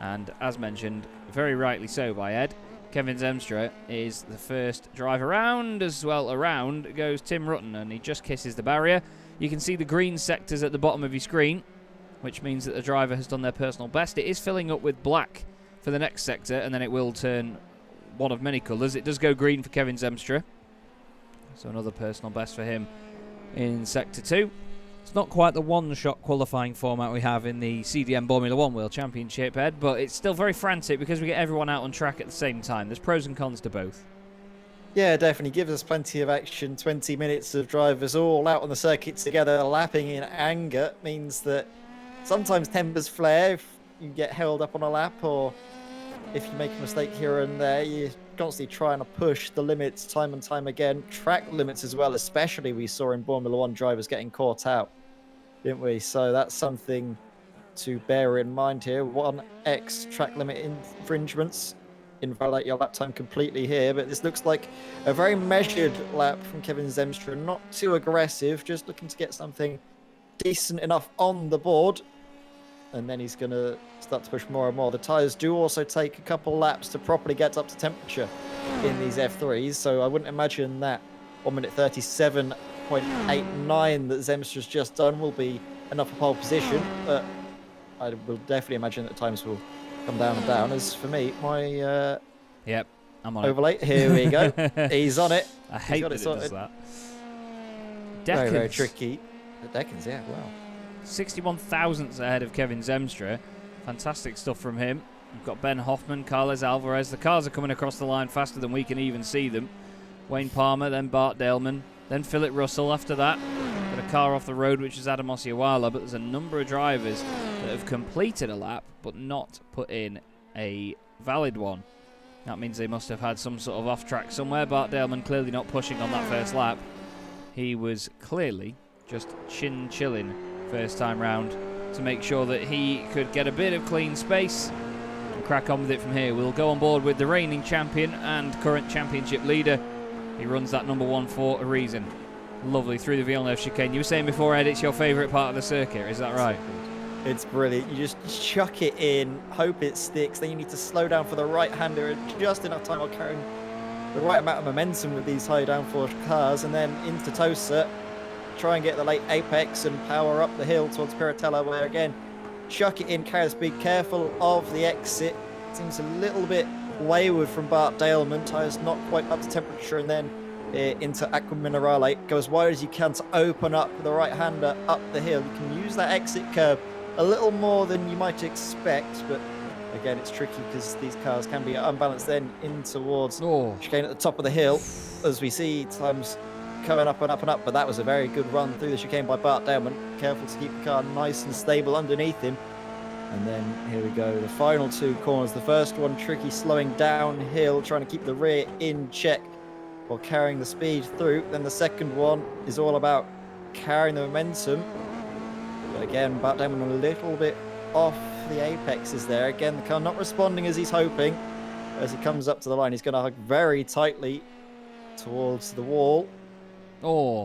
and as mentioned, very rightly so by Ed, Kevin Zemstra is the first drive around. As well, around goes Tim Rutten, and he just kisses the barrier. You can see the green sectors at the bottom of your screen, which means that the driver has done their personal best. It is filling up with black for the next sector, and then it will turn one of many colours. It does go green for Kevin Zemstra, so another personal best for him in Sector 2. It's not quite the one-shot qualifying format we have in the CDM Formula 1 World Championship, Ed, but it's still very frantic because we get everyone out on track at the same time. There's pros and cons to both. Yeah, definitely gives us plenty of action. 20 minutes of drivers all out on the circuit together, lapping in anger, means that sometimes tempers flare if you get held up on a lap, or if you make a mistake here and there. You're constantly trying to push the limits time and time again. Track limits as well, especially we saw in Formula 1 drivers getting caught out, didn't we? So that's something to bear in mind here. 1x track limit infringements invalidate your lap time completely here, but this looks like a very measured lap from Kevin Zemstra. Not too aggressive, just looking to get something decent enough on the board. And then he's going to start to push more and more. The tyres do also take a couple laps to properly get up to temperature in these F3s, so I wouldn't imagine that 1 minute 37.89 that Zemstra's just done will be enough for pole position, but I will definitely imagine that times will come down and down. As for me, my Yep, I'm on overlay, here we go. He's on it. I hate that it does that. Very, very Deckens. tricky. The Deckens, yeah, wow. 61 thousandths ahead of Kevin Zemstra. Fantastic stuff from him. We've got Ben Hoffman, Carles Alvarez. The cars are coming across the line faster than we can even see them. Wayne Palmer, then Bart Daleman, then Philip Russell after that. Got a car off the road, which is Adam Osiawala, but there's a number of drivers that have completed a lap but not put in a valid one. That means they must have had some sort of off-track somewhere. Bart Daleman clearly not pushing on that first lap. He was clearly just chilling first time round to make sure that he could get a bit of clean space and crack on with it from here. We'll go on board with the reigning champion and current championship leader. He runs that number 1 for a reason. Lovely through the Villeneuve chicane. You were saying before, Ed, it's your favourite part of the circuit, is that right? It's brilliant. You just chuck it in, hope it sticks, then you need to slow down for the right-hander just enough time while carrying the right amount of momentum with these high downforce cars, and then into Tosa, try and get the late apex and power up the hill towards Piratella, where again, chuck it in, carry the speed, careful of the exit. Seems a little bit wayward from Bart Daleman, tyres not quite up to temperature, and then into Aqua Minerale. Go as wide as you can to open up the right-hander up the hill. You can use that exit curb a little more than you might expect, but again, it's tricky because these cars can be unbalanced then in towards chicane at the top of the hill, as we see times coming up and up and up, but that was a very good run through the chicane by Bart Daleman. Careful to keep the car nice and stable underneath him. And then here we go, the final 2 corners. The first one tricky, slowing downhill, trying to keep the rear in check while carrying the speed through. Then the second one is all about carrying the momentum. But again, Bart Daleman a little bit off the apexes there. Again, the car not responding as he's hoping. As he comes up to the line, he's going to hug very tightly towards the wall.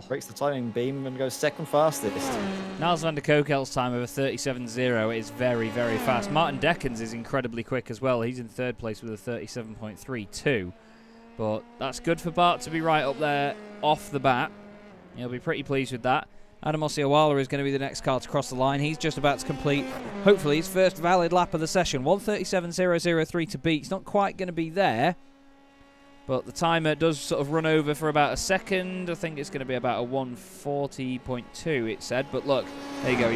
Breaks the timing beam and goes second fastest. Niels van der Kokel's time of a 37.0 is very, very fast. Martin Deckens is incredibly quick as well. He's in third place with a 37.32. But that's good for Bart to be right up there off the bat. He'll be pretty pleased with that. Adam Osiawala is going to be the next car to cross the line. He's just about to complete, hopefully, his first valid lap of the session. 1:37.003 to beat. It's not quite going to be there, but the timer does sort of run over for about a second. I think it's going to be about a 1:40.2, it said. But look, there you go.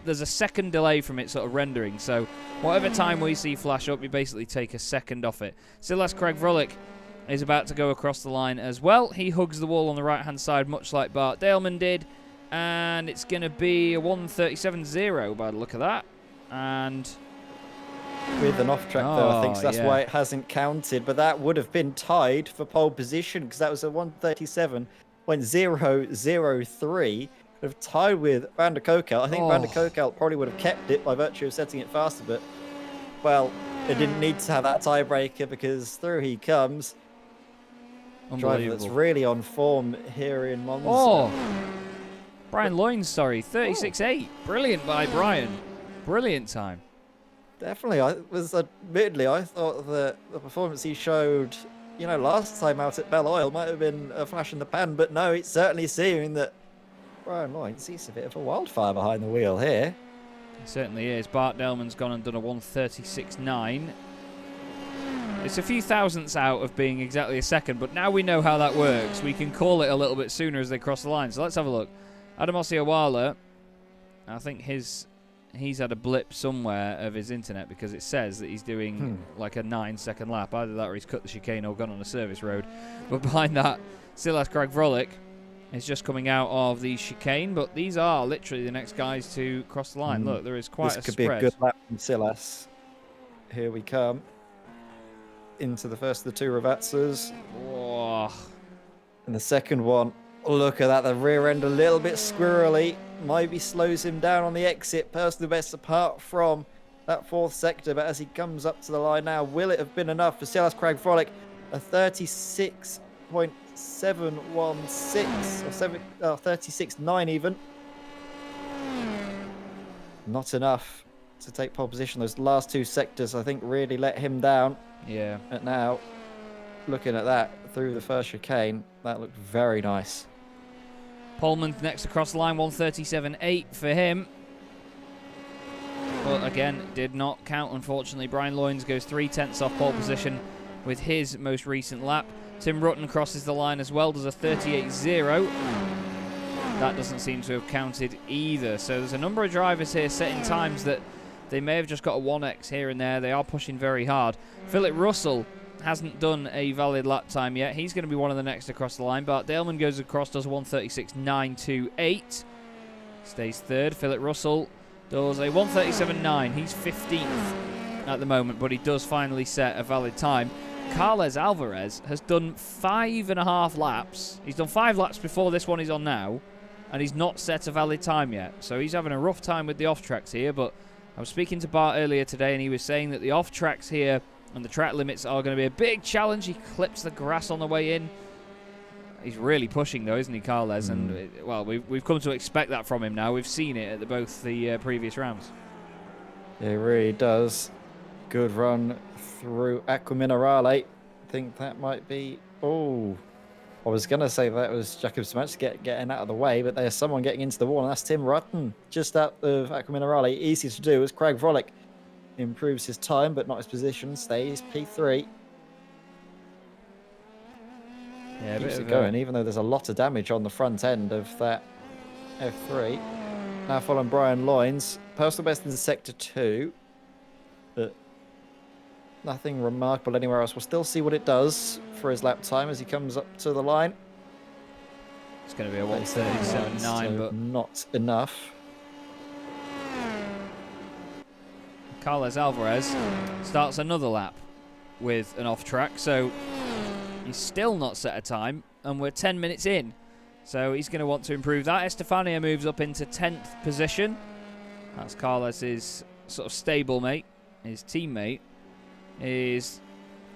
There's a second delay from it sort of rendering. So whatever time we see flash up, you basically take a second off it. Silas Craig Vrolik is about to go across the line as well. He hugs the wall on the right-hand side, much like Bart Daleman did. And it's going to be a 1:37.0 by the look of that. And with an off-track though, I think so that's why it hasn't counted. But that would have been tied for pole position because that was a 1:37.003. Would have tied with Van der Kokel. I think Van der Kokel probably would have kept it by virtue of setting it faster. But, well, it didn't need to have that tiebreaker because through he comes. Driver that's really on form here in Monza. Brian Loynes, sorry, 36.8. Brilliant by Brian. Brilliant time. Definitely. Admittedly, I thought that the performance he showed, last time out at Belle Oil might have been a flash in the pan, but no, it's certainly seeming that Brian Loynes, he's a bit of a wildfire behind the wheel here. He certainly is. Bart Daleman's gone and done a 1:36.9. It's a few thousandths out of being exactly a second, but now we know how that works. We can call it a little bit sooner as they cross the line. So let's have a look. Adam Osiawala, I think he's had a blip somewhere of his internet because it says that he's doing like a 9-second lap. Either that or he's cut the chicane or gone on a service road. But behind that, Silas Craig Vrolik is just coming out of the chicane. But these are literally the next guys to cross the line. Look, there is quite a spread. This could be a good lap from Silas. Here we come. Into the first of the 2 Ravazzas. And the second one. Look at that, the rear end a little bit squirrely. Maybe slows him down on the exit. Personally best apart from that fourth sector, but as he comes up to the line now, will it have been enough for Silas Craig Frolic? A 36.716 or 36.9 even. Not enough to take pole position. Those last two sectors, I think, really let him down. Yeah. And now, looking at that through the first chicane, that looked very nice. Pullman next across the line, 137.8 for him. But again, did not count, unfortunately. Brian Loynes goes 3/10 off pole position with his most recent lap. Tim Rutten crosses the line as well, does a 38.0. That doesn't seem to have counted either. So there's a number of drivers here setting times that they may have just got a 1x here and there. They are pushing very hard. Philip Russell hasn't done a valid lap time yet. He's going to be one of the next across the line. Bart Daleman goes across, does 136.928. Stays third. Philip Russell does a 137.9. He's 15th at the moment, but he does finally set a valid time. Carles Alvarez has done 5.5 laps. He's done 5 laps before this one he's on now, and he's not set a valid time yet. So he's having a rough time with the off-tracks here, but I was speaking to Bart earlier today, and he was saying that the off-tracks here and the track limits are going to be a big challenge. He clips the grass on the way in. He's really pushing, though, isn't he, Carles? And, well, we've come to expect that from him now. We've seen it at both the previous rounds. It really does. Good run through Aqua Minerale. I think that might be... Oh, I was going to say that was Jacob Smatch getting out of the way, but there's someone getting into the wall, and that's Tim Rutten, just out of Aqua Minerale. Easy to do as Craig Frolic improves his time, but not his position. Stays P3. Yeah, Keeps it going, even though there's a lot of damage on the front end of that F3. Now following Brian Loynes. Personal best in Sector 2. But nothing remarkable anywhere else. We'll still see what it does for his lap time as he comes up to the line. It's going to be a 137.9, but not enough. Carles Alvarez starts another lap with an off-track, so he's still not set a time, and we're 10 minutes in. So he's going to want to improve that. Estefania moves up into 10th position. That's Carlos's sort of stablemate. His teammate is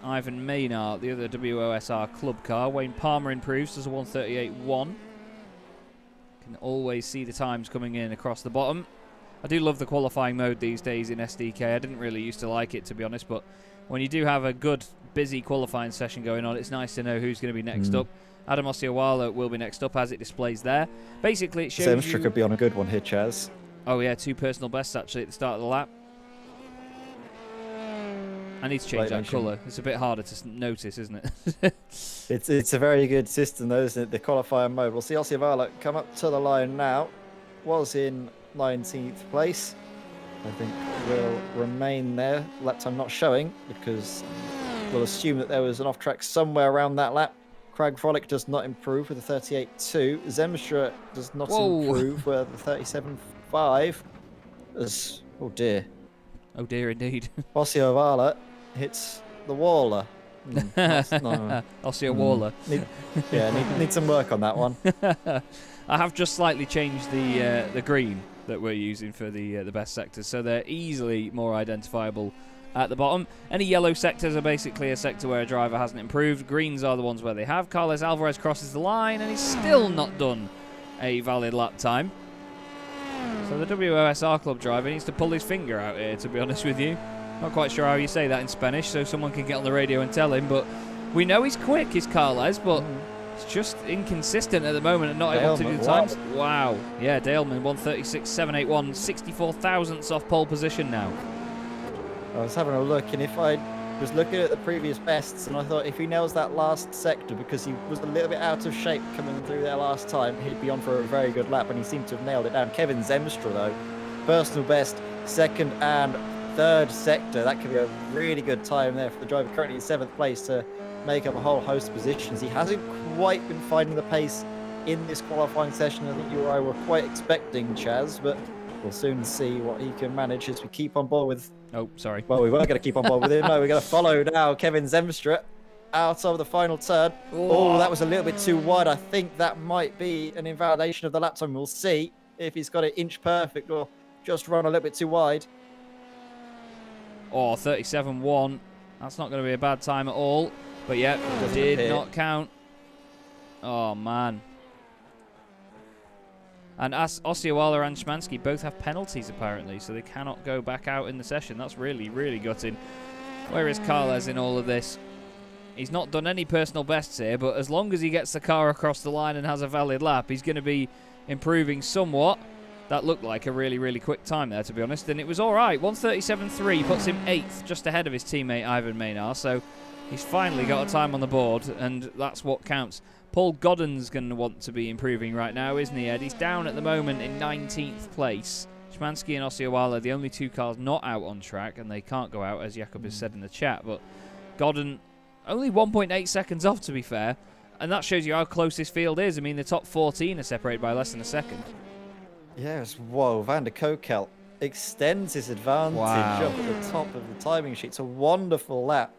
Ivan Maynard, the other WOSR club car. Wayne Palmer improves, does a 138.1. Can always see the times coming in across the bottom. I do love the qualifying mode these days in SDK. I didn't really used to like it, to be honest, but when you do have a good, busy qualifying session going on, it's nice to know who's going to be next up. Adam Osiawala will be next up, as it displays there. Basically, it shows Zemstra could be on a good one here, Chaz. Oh, yeah, 2 personal bests, actually, at the start of the lap. I need to change that colour. It's a bit harder to notice, isn't it? It's a very good system, though, isn't it? The qualifying mode. We'll see Osiawala come up to the line now. Was in 19th place. I think will remain there. Lap time not showing because we'll assume that there was an off-track somewhere around that lap. Craig Frolic does not improve with a 38.2. Zemstra does not improve with a 37.5. Oh dear. Oh dear indeed. Osiawala hits the waller. Osiawala. Need some work on that one. I have just slightly changed the green that we're using for the best sectors, so they're easily more identifiable at the bottom. Any yellow sectors are basically a sector where a driver hasn't improved. Greens are the ones where they have. Carles Alvarez crosses the line, and he's still not done a valid lap time. So the WOSR club driver needs to pull his finger out here, to be honest with you. Not quite sure how you say that in Spanish, so someone can get on the radio and tell him, but we know he's quick, is Carles, but it's just inconsistent at the moment and not able to do the times. Wow. Yeah, Daleman, 136.781, 64 thousandths off pole position now. I was having a look, and if I was looking at the previous bests, and I thought if he nails that last sector, because he was a little bit out of shape coming through there last time, he'd be on for a very good lap, and he seemed to have nailed it down. Kevin Zemstra, though, personal best, 2nd and 3rd sector. That could be a really good time there for the driver currently in 7th place to make up a whole host of positions. He hasn't quite been finding the pace in this qualifying session. I think you and I were quite expecting, Chaz, but we'll soon see what he can manage as we keep on board with... Oh, sorry. Well, we weren't going to keep on board with him. No, we're going to follow now Kevin Zemstra out of the final turn. Oh, that was a little bit too wide. I think that might be an invalidation of the lap time. We'll see if he's got it inch perfect or just run a little bit too wide. Oh, 37.1. That's not going to be a bad time at all. But yeah, did not count. Oh, man. And Osceola and Szymanski both have penalties, apparently, so they cannot go back out in the session. That's really, really gutting. Where is Carles in all of this? He's not done any personal bests here, but as long as he gets the car across the line and has a valid lap, he's going to be improving somewhat. That looked like a really, really quick time there, to be honest, and it was all right. 1:37.3 puts him 8th, just ahead of his teammate Ivan Maynard, so he's finally got a time on the board, and that's what counts. Paul Godden's going to want to be improving right now, isn't he, Ed? He's down at the moment in 19th place. Szymanski and Osceola, the only two cars not out on track, and they can't go out, as Jakob has said in the chat, but Godden only 1.8 seconds off, to be fair, and that shows you how close this field is. I mean, the top 14 are separated by less than a second. Yes, whoa, Van der Kokel extends his advantage up at the top of the timing sheet. It's a wonderful lap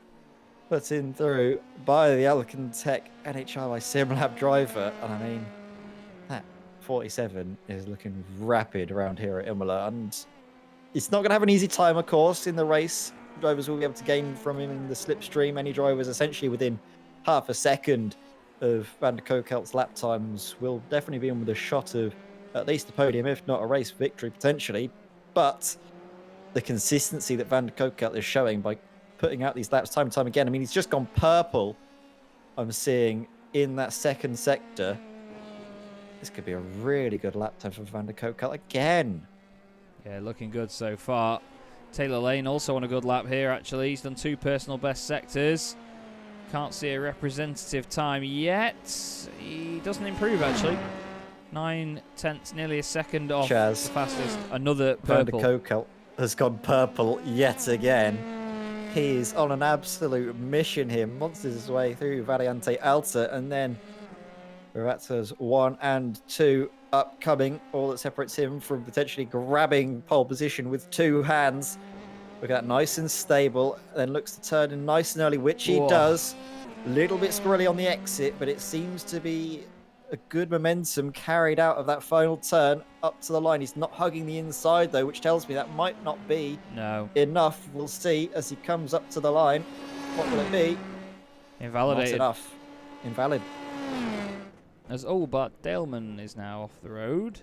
put in through by the Alcantech NHRI SimLab driver. And I mean, that 47 is looking rapid around here at Imola. And it's not going to have an easy time, of course, in the race. Drivers will be able to gain from him in the slipstream. Any drivers essentially within half a second of Van der Kokel's lap times will definitely be in with a shot of at least a podium, if not a race victory potentially. But the consistency that Van der Kokel is showing by putting out these laps time and time again. I mean, he's just gone purple, I'm seeing, in that second sector. This could be a really good lap time for Van der Kokel again. Yeah, looking good so far. Taylor Lane also on a good lap here, actually. He's done 2 personal best sectors. Can't see a representative time yet. He doesn't improve, actually. 9/10, nearly a second off Chaz. the fastest. Another purple. Van der Kokel has gone purple yet again. He's on an absolute mission here. Monsters his way through Variante Alta, and then Rarazza's 1 and 2 upcoming. All that separates him from potentially grabbing pole position with 2 hands. Look at that, nice and stable. Then looks to turn in nice and early, which he does. A little bit squirrely on the exit, but it seems to be a good momentum carried out of that final turn up to the line. He's not hugging the inside though, which tells me that might not be enough. We'll see as he comes up to the line. What will it be? Invalidated. Not enough. Invalid. As Bart Daleman is now off the road.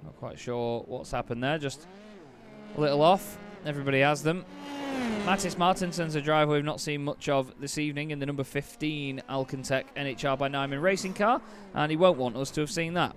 Not quite sure what's happened there. Just a little off. Everybody has them. Mattis Martinson's a driver we've not seen much of this evening in the number 15 Alcantech NHR by Nyman racing car, and he won't want us to have seen that.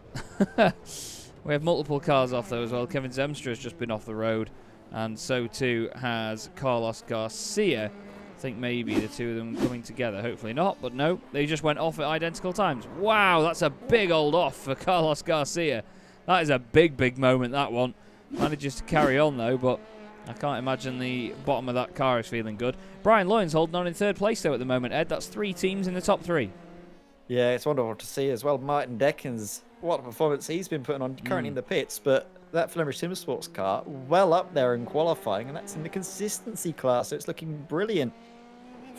We have multiple cars off though as well. Kevin Zemstra has just been off the road, and so too has Carlos Garcia. I think maybe the two of them coming together. Hopefully not, but no, they just went off at identical times. Wow, that's a big old off for Carlos Garcia. That is a big, big moment, that one. Manages to carry on though, but I can't imagine the bottom of that car is feeling good. Brian Loyne's holding on in 3rd place though at the moment, Ed. That's 3 teams in the top 3. Yeah, it's wonderful to see as well. Martin Deckens, what a performance he's been putting on currently in the pits, but that Flemish Simsports car well up there in qualifying, and that's in the consistency class, so it's looking brilliant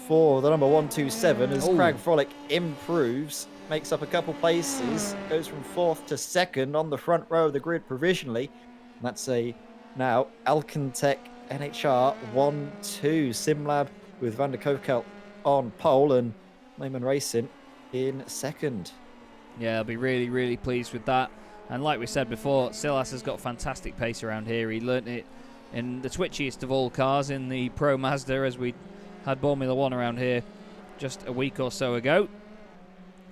for the number 127 as Craig Frolic improves, makes up a couple places, goes from 4th to 2nd on the front row of the grid provisionally. And that's a now Alcantech NHR 1-2 SimLab with Van der Kokel on pole and Lehman Racing in 2nd. Yeah, I'll be really, really pleased with that. And like we said before, Silas has got fantastic pace around here. He learnt it in the twitchiest of all cars in the Pro Mazda as we had Formula 1 around here just a week or so ago.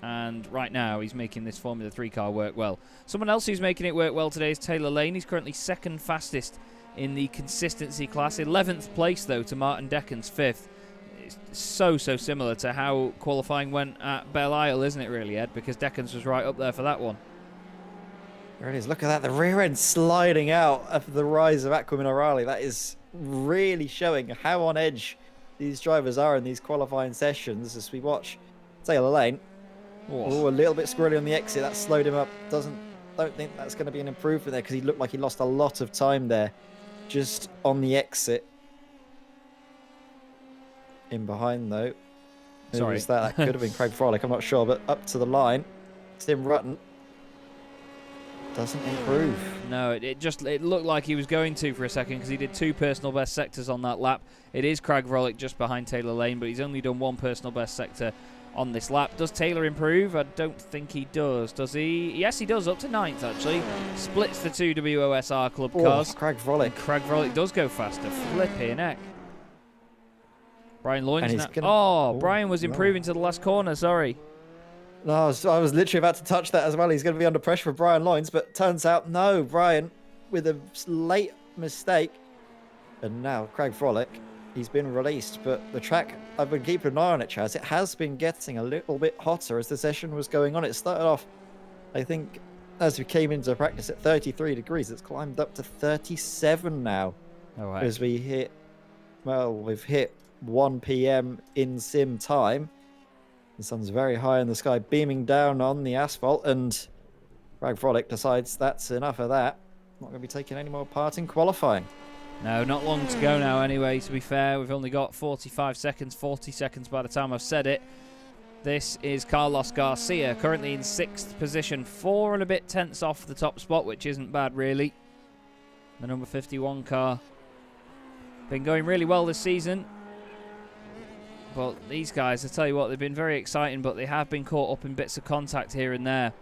And right now he's making this Formula 3 car work well. Someone else who's making it work well today is Taylor Lane. He's currently 2nd fastest in the consistency class. 11th place though to Martin Deckens 5th. It's so similar to how qualifying went at Belle Isle, isn't it really, Ed? Because Deckens was right up there for that one. There it is. Look at that. The rear end sliding out after the rise of Aquaman O'Reilly. That is really showing how on edge these drivers are in these qualifying sessions as we watch Taylor Lane. Oh, a little bit squirrely on the exit. That slowed him up. Don't think that's going to be an improvement there because he looked like he lost a lot of time there just on the exit. In behind though. Who was that? That could have been Craig Frolic. I'm not sure, but up to the line. Tim Rutten. doesn't improve. No, it looked like he was going to for a second because he did 2 personal best sectors on that lap. It is Craig Vrolick just behind Taylor Lane, but he's only done 1 personal best sector on this lap. Does Taylor improve? I don't think he does. Does he? Yes, he does, up to 9th actually. Splits the 2 WOSR Club cars. Craig Vrolick. And Craig Vrolick does go faster. Flipping heck. Brian Loynes now. Brian was improving to the last corner, sorry. No, I was literally about to touch that as well. He's going to be under pressure for Brian Loynes, but turns out, no, Brian with a late mistake. And now Craig Vrolick, he's been released, but the track, I've been keeping an eye on it, Chaz. It has been getting a little bit hotter as the session was going on. It started off, I think, as we came into practice at 33 degrees. It's climbed up to 37 now. Oh, right. As we hit, well, we've hit 1 p.m. in sim time. The sun's very high in the sky, beaming down on the asphalt, and Craig Vrolick decides that's enough of that. Not going to be taking any more part in qualifying. No, not long to go now anyway, to be fair. We've only got 45 seconds, 40 seconds by the time I've said it. This is Carlos Garcia, currently in 6th position, 4 and a bit tenths off the top spot, which isn't bad really. The number 51 car. Been going really well this season. But these guys, I tell you what, they've been very exciting, but they have been caught up in bits of contact here and there.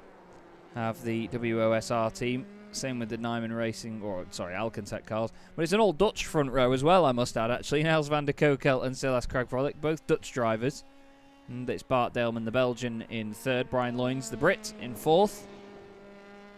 Have the WOSR team. Same with the Nyman Racing, or sorry, Alcantech cars. But it's an all Dutch front row as well, I must add, actually. Nels van der Kokelt and Silas Craig Vrolick, both Dutch drivers. And it's Bart Daleman, the Belgian, in 3rd. Brian Loynes, the Brit, in 4th.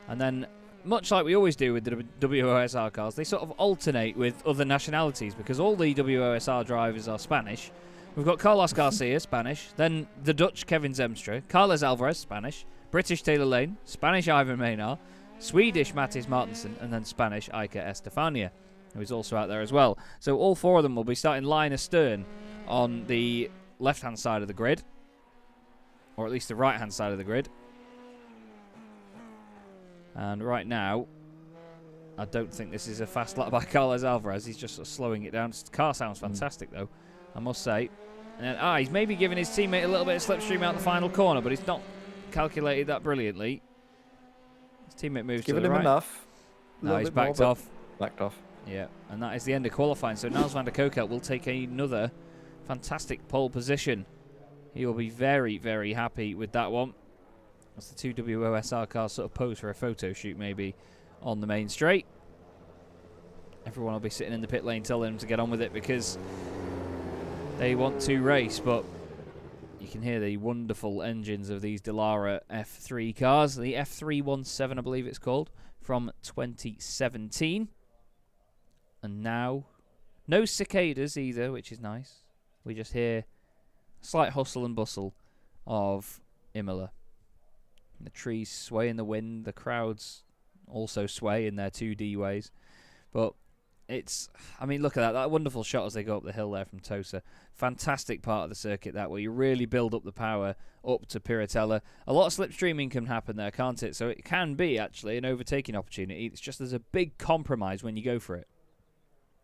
And then, much like we always do with the WOSR cars, they sort of alternate with other nationalities, because all the WOSR drivers are Spanish. We've got Carlos Garcia, Spanish. Then the Dutch Kevin Zemstra. Carlos Alvarez, Spanish. British Taylor Lane. Spanish Ivan Maynard. Swedish Mattis Martinsen. And then Spanish Iker Estefania, who is also out there as well. So all 4 of them will be starting line astern on the left-hand side of the grid. Or at least the right-hand side of the grid. And right now, I don't think this is a fast lap by Carlos Alvarez. He's just sort of slowing it down. The car sounds fantastic, though, I must say. And he's maybe giving his teammate a little bit of slipstream out the final corner, but he's not calculated that brilliantly. His teammate moves to the right. Giving him enough. No, he's backed off. Backed off. Yeah, and that is the end of qualifying. So Nels van der Kokelt will take another fantastic pole position. He will be very, very happy with that one. As the 2 WOSR cars sort of pose for a photo shoot maybe on the main straight. Everyone will be sitting in the pit lane telling them to get on with it because they want to race, but you can hear the wonderful engines of these Dallara F3 cars. The F317, I believe it's called, from 2017. And now, no cicadas either, which is nice. We just hear a slight hustle and bustle of Imola. The trees sway in the wind, the crowds also sway in their 2D ways. But it's, I mean, look at that wonderful shot as they go up the hill there from Tosa. Fantastic part of the circuit, that, where you really build up the power up to Piratella. A lot of slipstreaming can happen there, can't it? So it can be, actually, an overtaking opportunity. It's just there's a big compromise when you go for it.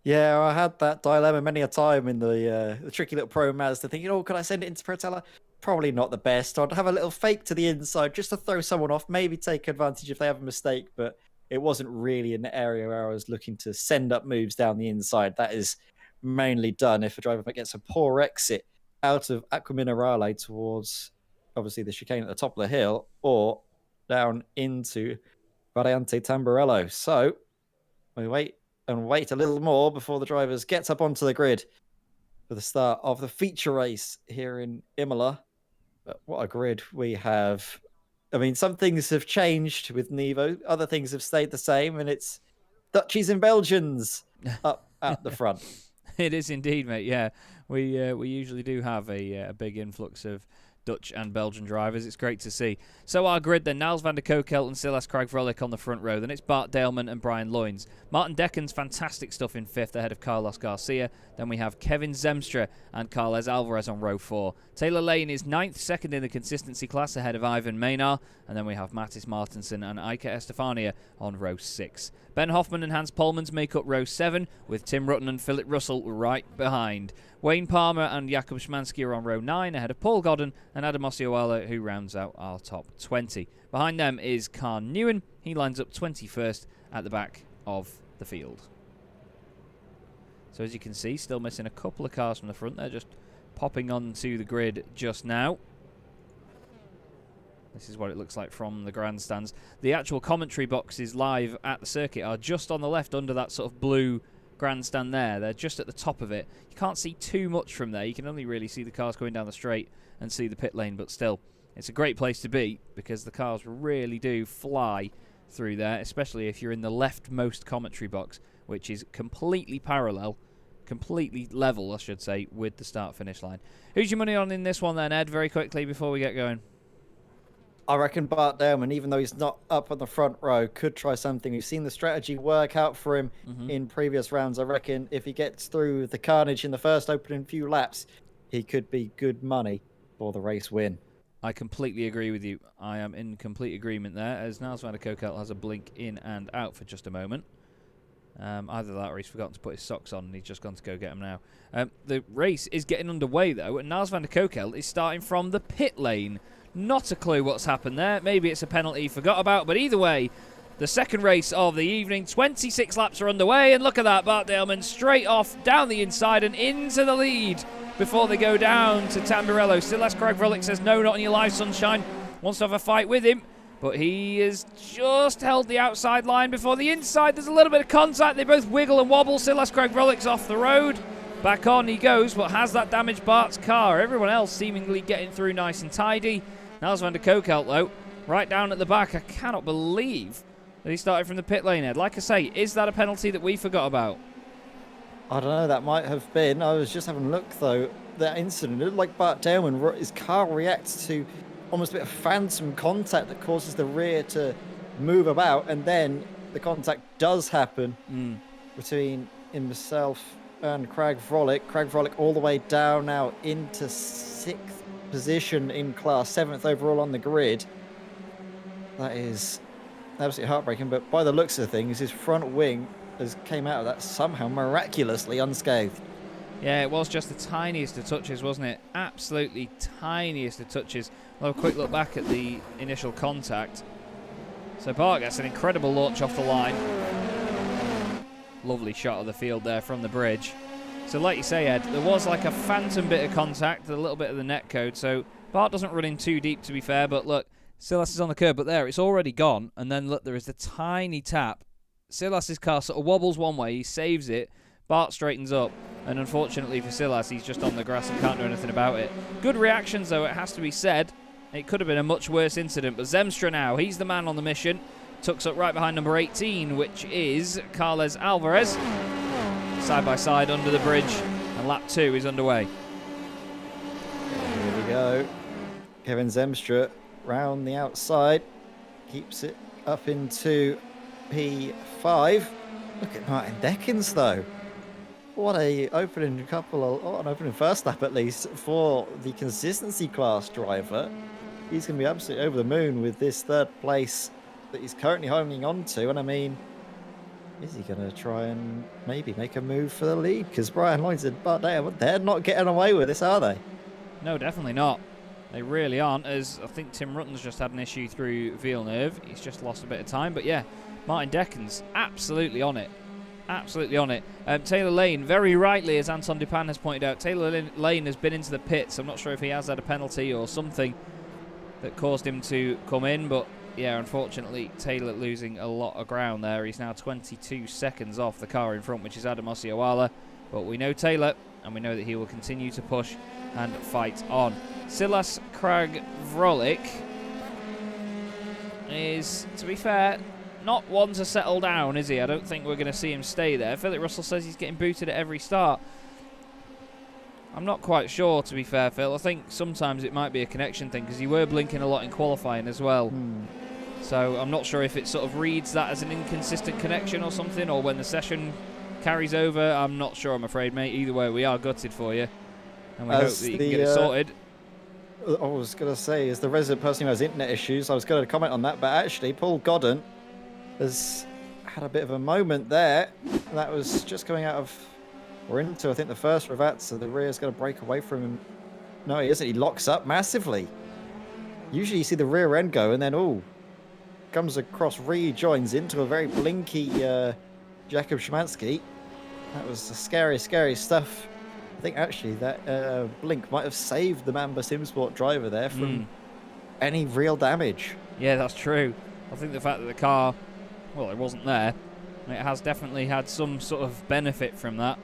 Yeah, I had that dilemma many a time in the tricky little Pro Mazda, thinking, oh, could I send it into Piratella? Probably not the best. I'd have a little fake to the inside just to throw someone off, maybe take advantage if they have a mistake, but it wasn't really an area where I was looking to send up moves down the inside. That is mainly done if a driver gets a poor exit out of Acqua Minerale towards, obviously, the chicane at the top of the hill, or down into Variante Tamburello. So we wait and wait a little more before the drivers get up onto the grid for the start of the feature race here in Imola. But what a grid we have. I mean, some things have changed with NEVO, other things have stayed the same, and it's Dutchies and Belgians up at the front. It is indeed, mate. Yeah, we usually do have a big influx of Dutch and Belgian drivers. It's great to see. So our grid then, Nels van der Kokelt and Silas Craig Vrolick on the front row. Then it's Bart Daleman and Brian Loynes. Martin Decken's fantastic stuff in 5th ahead of Carlos Garcia. Then we have Kevin Zemstra and Carles Alvarez on row 4. Taylor Lane is 9th, second in the consistency class ahead of Ivan Maynard. And then we have Mattis Martinsen and Iker Estefania on row 6. Ben Hoffman and Hans Polmans make up row 7, with Tim Rutten and Philip Russell right behind. Wayne Palmer and Jakub Szymanski are on row 9, ahead of Paul Godden and Adam Osceola, who rounds out our top 20. Behind them is Khan Newen. He lines up 21st at the back of the field. So as you can see, still missing a couple of cars from the front. They're just popping onto the grid just now. This is what it looks like from the grandstands. The actual commentary boxes live at the circuit are just on the left under that sort of blue grandstand there. They're just at the top of it. You can't see too much from there. You can only really see the cars going down the straight and see the pit lane, but still, it's a great place to be because the cars really do fly through there, especially if you're in the leftmost commentary box, which is completely parallel, completely level, I should say, with the start-finish line. Who's your money on in this one then, Ed, very quickly before we get going? I reckon Bart Delman, even though he's not up on the front row, could try something. We've seen the strategy work out for him in previous rounds. I reckon if he gets through the carnage in the first opening few laps, he could be good money for the race win. I completely agree with you. I am in complete agreement there, as Niels van der Kokel has a blink in and out for just a moment. Either that or he's forgotten to put his socks on and he's just gone to go get them now. The race is getting underway, though, and Niels van der Kokel is starting from the pit lane. Not a clue what's happened there. Maybe it's a penalty he forgot about, but either way, the second race of the evening, 26 laps are underway, and look at that, Bart Delman straight off down the inside and into the lead before they go down to Tamburello. Silas Craig-Vrolic says, no, not in your life, sunshine. Wants to have a fight with him, but he has just held the outside line before the inside. There's a little bit of contact. They both wiggle and wobble. Silas Craig-Vrolic's off the road. Back on he goes, but has that damaged Bart's car? Everyone else seemingly getting through nice and tidy. Niels van der Kokel, though, right down at the back. I cannot believe that he started from the pit lane, Ed. Like I say, is that a penalty that we forgot about? I don't know, that might have been. I was just having a look, though. That incident, it looked like Bart Delman, his car reacts to almost a bit of phantom contact that causes the rear to move about, and then the contact does happen between himself and Craig-Vrolic. Craig-Vrolic all the way down now into 6th position in class, 7th overall on the grid. That is absolutely heartbreaking, but by the looks of things, his front wing has came out of that somehow miraculously unscathed. Yeah, it was just the tiniest of touches, wasn't it? Absolutely tiniest of touches. We'll have a quick look back at the initial contact. So Bart gets an incredible launch off the line. Lovely shot of the field there from the bridge. So like you say, Ed, there was like a phantom bit of contact, a little bit of the net code. So Bart doesn't run in too deep, to be fair. But look, Silas is on the curb, but there, it's already gone. And then look, there is a tiny tap. Silas's car sort of wobbles one way, he saves it. Bart straightens up. And unfortunately for Silas, he's just on the grass and can't do anything about it. Good reactions, though, it has to be said. It could have been a much worse incident. But Zemstra now, he's the man on the mission. Tucks up right behind number 18, which is Carles Alvarez. Side by side under the bridge, and lap 2 is underway. Here we go. Kevin Zemstra round the outside, keeps it up into P5. Look at Martin Deckens, though. What a opening first lap at least for the consistency class driver. He's going to be absolutely over the moon with this 3rd place that he's currently holding on to, and I mean, is he going to try and maybe make a move for the lead? Because Brian Lloyd said, but they're not getting away with this, are they? No, definitely not. They really aren't, as I think Tim Rutten's just had an issue through Villeneuve. He's just lost a bit of time. But yeah, Martin Deckens, absolutely on it. Absolutely on it. Taylor Lane, very rightly, as Anton Dupin has pointed out, Taylor Lane has been into the pits. I'm not sure if he has had a penalty or something that caused him to come in, but yeah, unfortunately, Taylor losing a lot of ground there. He's now 22 seconds off the car in front, which is Adam Osceola. But we know Taylor, and we know that he will continue to push and fight on. Silas Craig-Vrolic is, to be fair, not one to settle down, is he? I don't think we're going to see him stay there. Philip Russell says he's getting booted at every start. I'm not quite sure, to be fair, Phil. I think sometimes it might be a connection thing, because you were blinking a lot in qualifying as well. So I'm not sure if it sort of reads that as an inconsistent connection or something, or when the session carries over. I'm not sure, I'm afraid, mate. Either way, we are gutted for you, and we hope that you can get it sorted. I was going to say, as the resident person who has internet issues, I was going to comment on that, but actually, Paul Godden has had a bit of a moment there. That was just coming out of We're into, I think, the first revat, so the rear's going to break away from him. No, he isn't. He locks up massively. Usually you see the rear end go, and then, comes across, rejoins into a very blinky Jakub Szymanski. That was scary, scary stuff. I think, actually, that blink might have saved the Mamba Simsport driver there from any real damage. Yeah, that's true. I think the fact that the car, well, it wasn't there, it has definitely had some sort of benefit from that.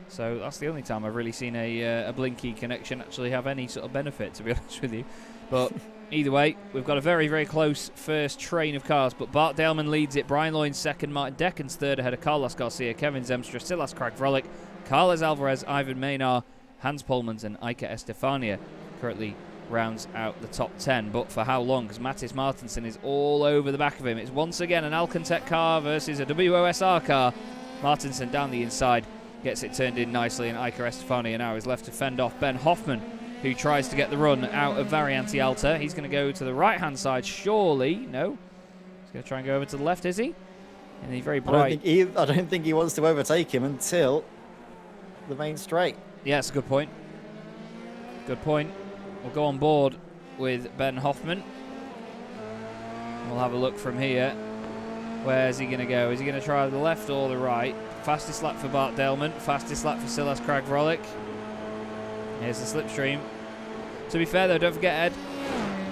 So that's the only time I've really seen a blinky connection actually have any sort of benefit, to be honest with you. But either way, we've got a very, very close first train of cars. But Bart Daleman leads it. Brian Loynes second. Martin Deckens third ahead of Carlos Garcia, Kevin Zemstra, Silas Krag-Vrolik, Carlos Alvarez, Ivan Maynard, Hans Polmans and Iker Estefania currently rounds out the top 10. But for how long? Because Mattis Martinsen is all over the back of him. It's once again an Alcantec car versus a WOSR car. Martinsen down the inside. Gets it turned in nicely, and Iker Estefania now is left to fend off Ben Hoffman, who tries to get the run out of Variante Alta. He's going to go to the right-hand side, surely. No. He's going to try and go over to the left, is he? And he's very bright. I don't think he wants to overtake him until the main straight. Yeah, that's a good point. Good point. We'll go on board with Ben Hoffman. We'll have a look from here. Where's he going to go? Is he going to try the left or the right? Fastest lap for Bart Daleman. Fastest lap for Silas Krag-Vrolik. Here's the slipstream. To be fair, though, don't forget, Ed.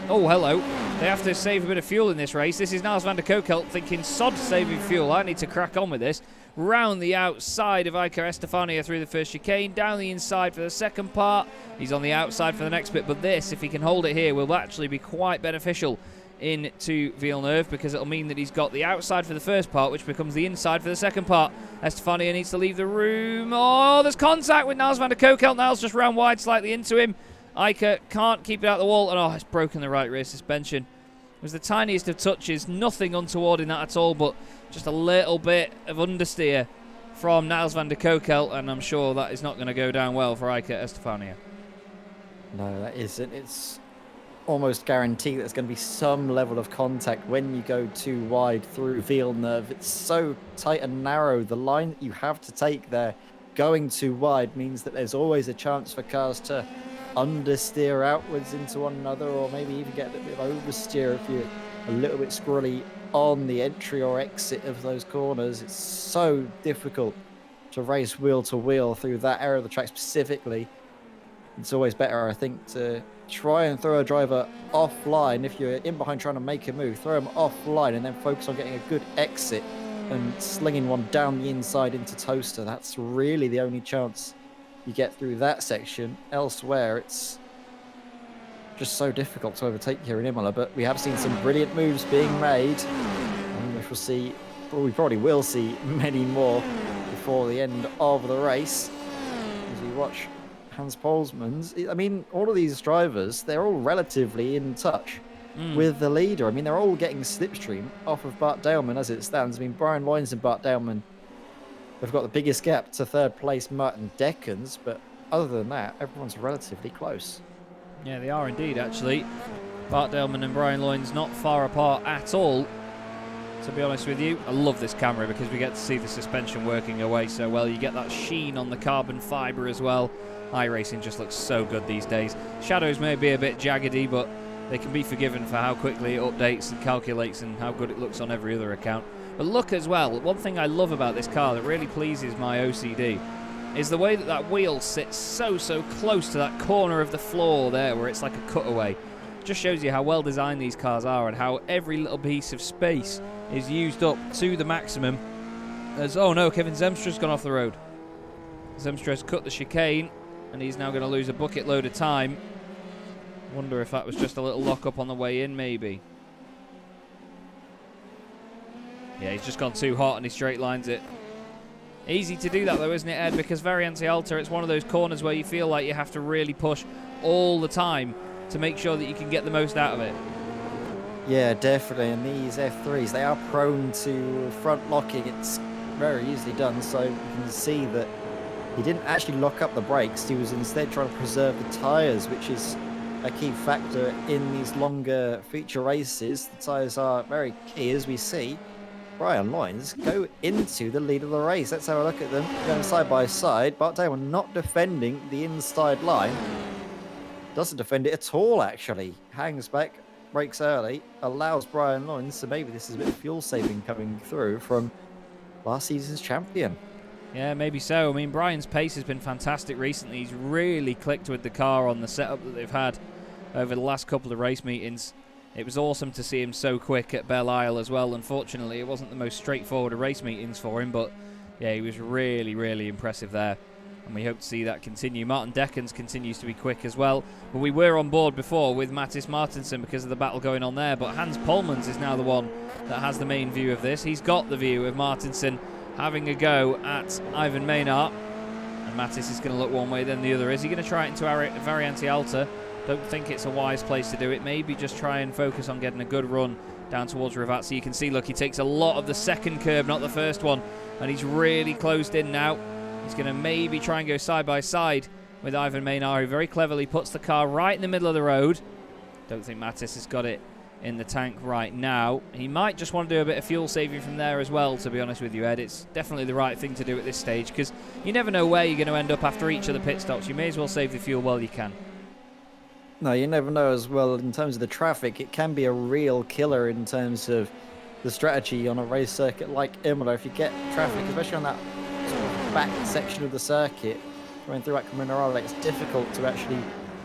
Oh, hello. They have to save a bit of fuel in this race. This is Niels van der Kokelt thinking, sod saving fuel. I need to crack on with this. Round the outside of Iker Estefania through the first chicane. Down the inside for the second part. He's on the outside for the next bit. But this, if he can hold it here, will actually be quite beneficial into Villeneuve, because it'll mean that he's got the outside for the first part, which becomes the inside for the second part. Estefania needs to leave the room. Oh, there's contact with Niels van der Kokelt. Niels just round wide slightly into him. Iker can't keep it out the wall, and it's broken the right rear suspension. It was the tiniest of touches, nothing untoward in that at all, but just a little bit of understeer from Niels van der Kokelt, and I'm sure that is not going to go down well for Iker Estefania. No, that isn't. It's almost guaranteed there's going to be some level of contact when you go too wide through Villeneuve. It's so tight and narrow. The line that you have to take there, going too wide, means that there's always a chance for cars to understeer outwards into one another, or maybe even get a little bit of oversteer if you're a little bit squirrely on the entry or exit of those corners. It's so difficult to race wheel to wheel through that area of the track specifically. It's always better, I think, to try and throw a driver offline. If you're in behind trying to make a move, throw him offline and then focus on getting a good exit and slinging one down the inside into Toaster. That's really the only chance you get through that section. Elsewhere, it's just so difficult to overtake here in Imola. But we have seen some brilliant moves being made, and which we'll see, well, we probably will see many more before the end of the race as we watch Hans Polmans. I mean, all of these drivers, they're all relatively in touch with the leader. I mean, they're all getting slipstream off of Bart Daleman as it stands. I mean, Brian Loynes and Bart Daleman have got the biggest gap to third place Martin Deckens, but other than that, everyone's relatively close. Yeah, they are indeed, actually. Bart Daleman and Brian Loynes not far apart at all, to be honest with you. I love this camera because we get to see the suspension working away so well. You get that sheen on the carbon fibre as well. iRacing just looks so good these days. Shadows may be a bit jaggedy, but they can be forgiven for how quickly it updates and calculates and how good it looks on every other account. But look as well, one thing I love about this car that really pleases my OCD is the way that that wheel sits so close to that corner of the floor there where it's like a cutaway. Just shows you how well designed these cars are and how every little piece of space is used up to the maximum. As, oh no, Kevin Zemstra's gone off the road. Zemstra's cut the chicane and he's now going to lose a bucket load of time. Wonder if that was just a little lock-up on the way in, maybe. Yeah, he's just gone too hot and he straight lines it. Easy to do that though, isn't it, Ed? Because Variante Alta, it's one of those corners where you feel like you have to really push all the time to make sure that you can get the most out of it. Yeah, definitely. And these F3s, they are prone to front locking. It's very easily done. So you can see that he didn't actually lock up the brakes. He was instead trying to preserve the tyres, which is a key factor in these longer feature races. The tyres are very key, as we see. Brian Loynes go into the lead of the race. Let's have a look at them going side by side. Bart Damon not defending the inside line. Doesn't defend it at all, actually. Hangs back, brakes early, allows Brian Loynes, so maybe this is a bit of fuel saving coming through from last season's champion. Yeah, maybe so. I mean, Brian's pace has been fantastic recently. He's really clicked with the car on the setup that they've had over the last couple of race meetings. It was awesome to see him so quick at Belle Isle as well. Unfortunately, it wasn't the most straightforward of race meetings for him, but yeah, he was really, really impressive there. And we hope to see that continue. Martin Deckens continues to be quick as well. But we were on board before with Mattis Martinsen because of the battle going on there. But Hans Polmans is now the one that has the main view of this. He's got the view of Martinsen having a go at Ivan Maynard. And Mattis is going to look one way, then the other. Is he going to try it into Variante Alta? Don't think it's a wise place to do it. Maybe just try and focus on getting a good run down towards Ravazzi. You can see, look, he takes a lot of the second curb, not the first one. And he's really closed in now. He's going to maybe try and go side by side with Ivan Maynard, who very cleverly puts the car right in the middle of the road. Don't think Mattis has got it in the tank right now. He might just want to do a bit of fuel saving from there as well, to be honest with you, Ed. It's definitely the right thing to do at this stage because you never know where you're going to end up after each of the pit stops. You may as well save the fuel while you can. No, you never know as well in terms of the traffic. It can be a real killer in terms of the strategy on a race circuit like Imola. If you get traffic, especially on that sort of back section of the circuit, going through like Minerale, it's difficult to actually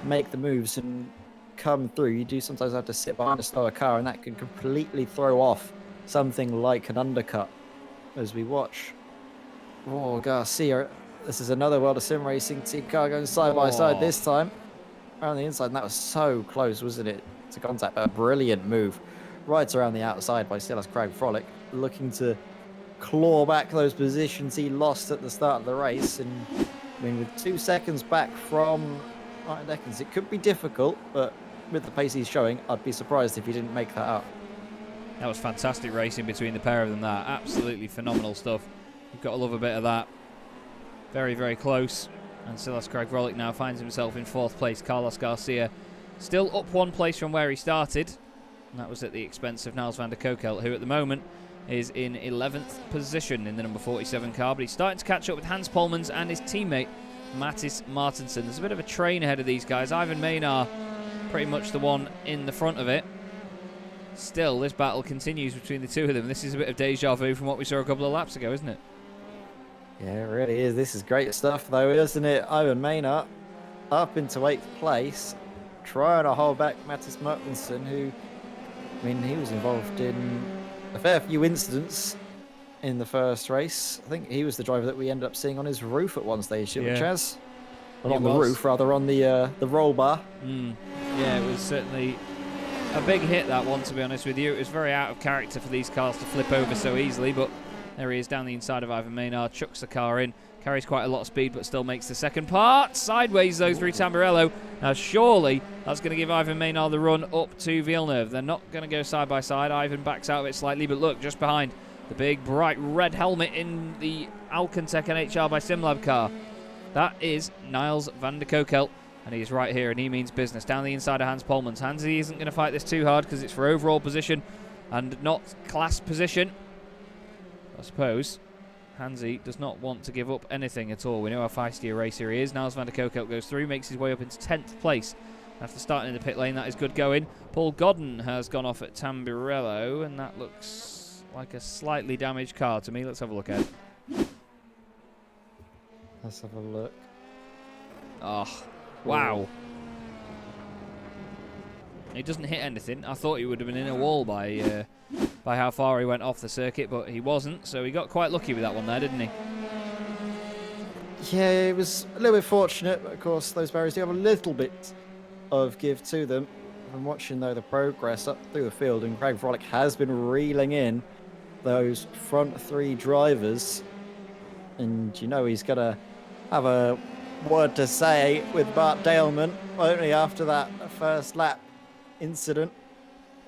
make the moves and come through. You do sometimes have to sit behind a slower car, and that can completely throw off something like an undercut. As we watch, oh, Garcia, this is another World of Sim Racing team car going side by side this time around the inside, and that was so close, wasn't it, to contact. A brilliant move right around the outside by Silas Craig Frolic, looking to claw back those positions he lost at the start of the race. And I mean, with 2 seconds back from Martin Deckens, it could be difficult, but with the pace he's showing, I'd be surprised if he didn't make that up. That was fantastic racing between the pair of them. That absolutely phenomenal stuff. You've got to love a bit of that. Very, very close. And Silas Craig Frolic now finds himself in 4th place. Carlos Garcia still up 1 place from where he started. And that was at the expense of Niels van der Kokelt, who at the moment is in 11th position in the number 47 car. But he's starting to catch up with Hans Polmans and his teammate Mattis Martinsen. There's a bit of a train ahead of these guys. Ivan Maynard pretty much the one in the front of it. Still, this battle continues between the two of them. This is a bit of deja vu from what we saw a couple of laps ago, isn't it? Yeah, it really is. This is great stuff, though, isn't it? Ivan Maynard up into 8th place, trying to hold back Mattis Martinsen, who, I mean, he was involved in a fair few incidents in the first race. I think he was the driver that we ended up seeing on his roof at one stage, didn't we, Chaz? Well, on the roof, rather, on the roll bar. Yeah, it was certainly a big hit, that one, to be honest with you. It was very out of character for these cars to flip over so easily, but there he is down the inside of Ivan Maynard, chucks the car in, carries quite a lot of speed, but still makes the second part. Sideways, though, through Tamburello. Now, surely that's going to give Ivan Maynard the run up to Villeneuve. They're not going to go side by side. Ivan backs out of it slightly, but look, just behind the big, bright red helmet in the Alcantec NHR by SimLab car. That is Niels van der Kokelt, and he's right here, and he means business. Down the inside of Hans Polmans. Hansi isn't going to fight this too hard because it's for overall position and not class position. I suppose Hansi does not want to give up anything at all. We know how feisty a racer he is. Niels van der Kokelt goes through, makes his way up into 10th place. After starting in the pit lane, that is good going. Paul Godden has gone off at Tamburello, and that looks like a slightly damaged car to me. Let's have a look at it. Let's have a look. Oh, wow. He doesn't hit anything. I thought he would have been in a wall by how far he went off the circuit, but he wasn't. So he got quite lucky with that one there, didn't he? Yeah, it was a little bit fortunate, but of course those barriers do have a little bit of give to them. I'm watching, though, the progress up through the field, and Craig Frolic has been reeling in those front 3 drivers. And you know he's going to have a word to say with Bart Daleman, only after that first lap incident.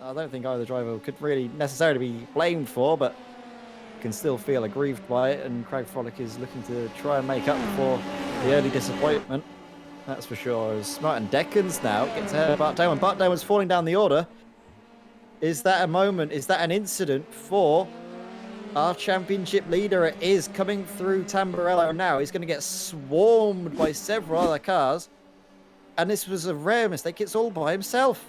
I don't think either driver could really necessarily be blamed for, but can still feel aggrieved by it, and Craig Frolic is looking to try and make up for the early disappointment. That's for sure. As Martin Deckens now gets ahead of Bart Daleman. Bart Daleman's falling down the order. Is that a moment? Is that an incident for our championship leader is coming through Tamburello now. He's going to get swarmed by several other cars. And this was a rare mistake. It's all by himself.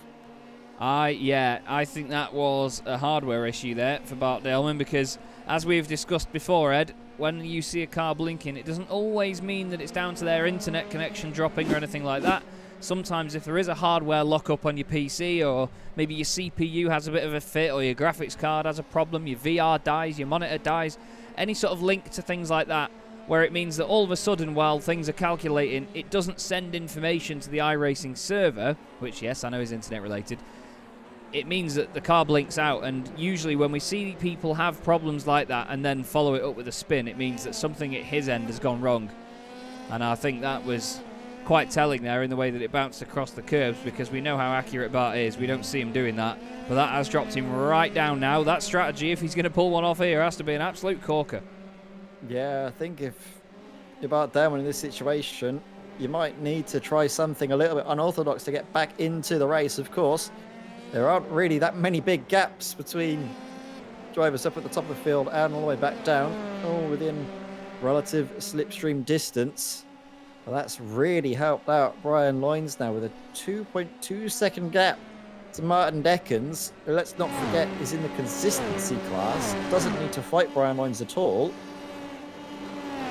Yeah, I think that was a hardware issue there for Bart Delman, because as we've discussed before, Ed, when you see a car blinking, it doesn't always mean that it's down to their internet connection dropping or anything like that. Sometimes if there is a hardware lockup on your PC, or maybe your CPU has a bit of a fit, or your graphics card has a problem, your VR dies, your monitor dies, any sort of link to things like that, where it means that all of a sudden, while things are calculating, it doesn't send information to the iRacing server, which, yes, I know is internet related. It means that the car blinks out, and usually when we see people have problems like that and then follow it up with a spin, it means that something at his end has gone wrong. And I think that was quite telling there in the way that it bounced across the curbs, because we know how accurate Bart is. We don't see him doing that, but that has dropped him right down now. That strategy, if he's going to pull one off here, has to be an absolute corker. Yeah, I think if you're Bart Delman in this situation, you might need to try something a little bit unorthodox to get back into the race, of course. There aren't really that many big gaps between drivers up at the top of the field and all the way back down, all within relative slipstream distance. Well, that's really helped out Brian Loynes now with a 2.2 second gap to Martin Deckens, who, let's not forget, is in the consistency class. Doesn't need to fight Brian Loynes at all.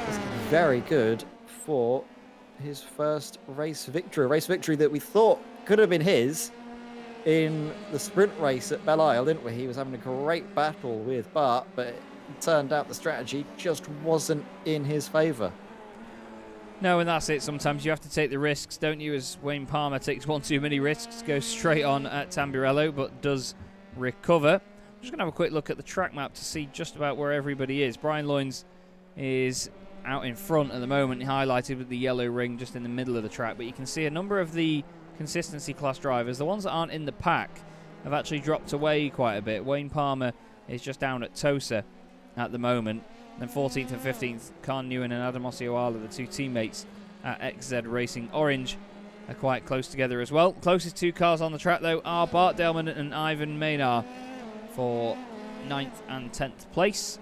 It's very good for his first race victory. A race victory that we thought could have been his in the sprint race at Belle Isle, didn't we? He was having a great battle with Bart, but it turned out the strategy just wasn't in his favour. No, and that's it. Sometimes you have to take the risks, don't you? As Wayne Palmer takes one too many risks, goes straight on at Tamburello, but does recover. I'm just going to have a quick look at the track map to see just about where everybody is. Brian Loynes is out in front at the moment, highlighted with the yellow ring just in the middle of the track, but you can see a number of the consistency class drivers, the ones that aren't in the pack, have actually dropped away quite a bit. Wayne Palmer is just down at Tosa at the moment. Then 14th and 15th, Khan Newen and Adam Ossioala, the two teammates at XZ Racing Orange, are quite close together as well. Closest two cars on the track, though, are Bart Delman and Ivan Maynard for 9th and 10th place.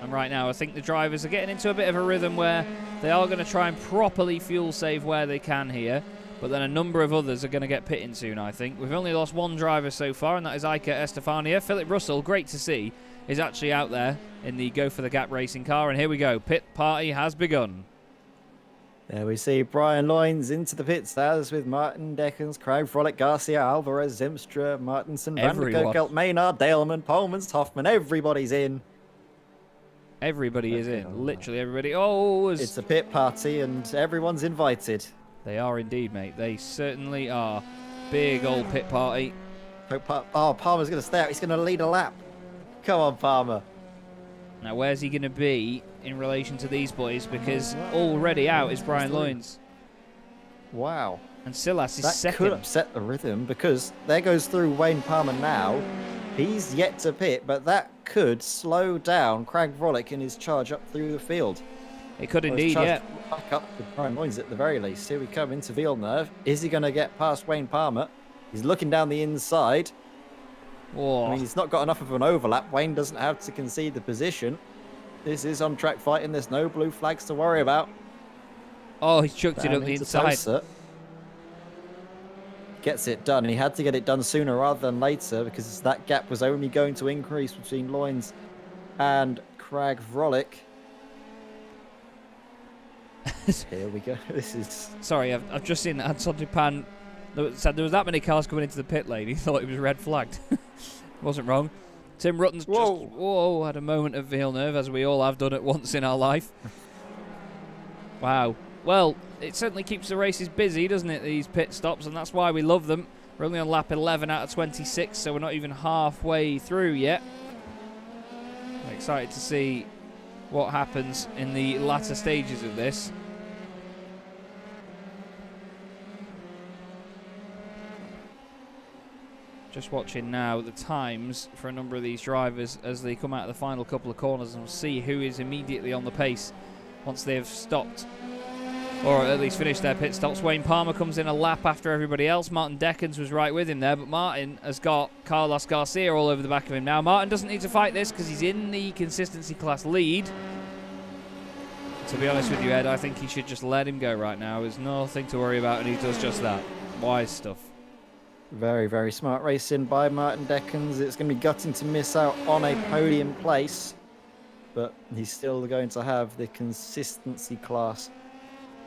And right now, I think the drivers are getting into a bit of a rhythm where they are going to try and properly fuel save where they can here. But then a number of others are going to get pitting soon, I think. We've only lost one driver so far, and that is Iker Estefania. Philip Russell, great to see, is actually out there in the Go for the Gap racing car. And here we go. Pit party has begun. There we see Brian Loynes into the pits, as with Martin Deckens, Craig Frolic, Garcia, Alvarez, Zimstra, Martinson, Van der Kerkelt, Maynard, Daleman, Polmans, Hoffman. Everybody's in. Everybody is in. Literally everybody. Oh, it's a pit party and everyone's invited. They are indeed, mate. They certainly are. Big old pit party. Oh, Palmer's going to stay out. He's going to lead a lap. Come on, Palmer. Now, where's he going to be in relation to these boys? Because already out is Brian Loynes. Wow. And Silas is second. That could upset the rhythm, because there goes through Wayne Palmer now. He's yet to pit, but that could slow down Craig Frolic in his charge up through the field. It could indeed, yeah. Back up with Brian Loynes at the very least. Here we come into Villeneuve. Is he going to get past Wayne Palmer? He's looking down the inside. Whoa. I mean, he's not got enough of an overlap. Wayne doesn't have to concede the position. This is on track fighting. There's no blue flags to worry about. Oh, he's chucked it up the inside. Gets it done. He had to get it done sooner rather than later, because that gap was only going to increase between Loynes and Craig Frolic. Here we go. This is... Sorry, I've just seen that Anton Dupin said there was that many cars coming into the pit lane. He thought it was red flagged. Wasn't wrong. Tim Rutten's just had a moment of Villeneuve, as we all have done at once in our life. Wow. Well, it certainly keeps the races busy, doesn't it, these pit stops, and that's why we love them. We're only on lap 11 out of 26, so we're not even halfway through yet. I'm excited to see what happens in the latter stages of this. Just watching now the times for a number of these drivers as they come out of the final couple of corners, and we'll see who is immediately on the pace once they've stopped or at least finished their pit stops. Wayne Palmer comes in a lap after everybody else. Martin Deckens was right with him there, but Martin has got Carlos Garcia all over the back of him now. Martin doesn't need to fight this because he's in the consistency class lead. To be honest with you, Ed, I think he should just let him go right now. There's nothing to worry about, and he does just that. Wise stuff. Very, very smart racing by Martin Deckens. It's going to be gutting to miss out on a podium place, but he's still going to have the consistency class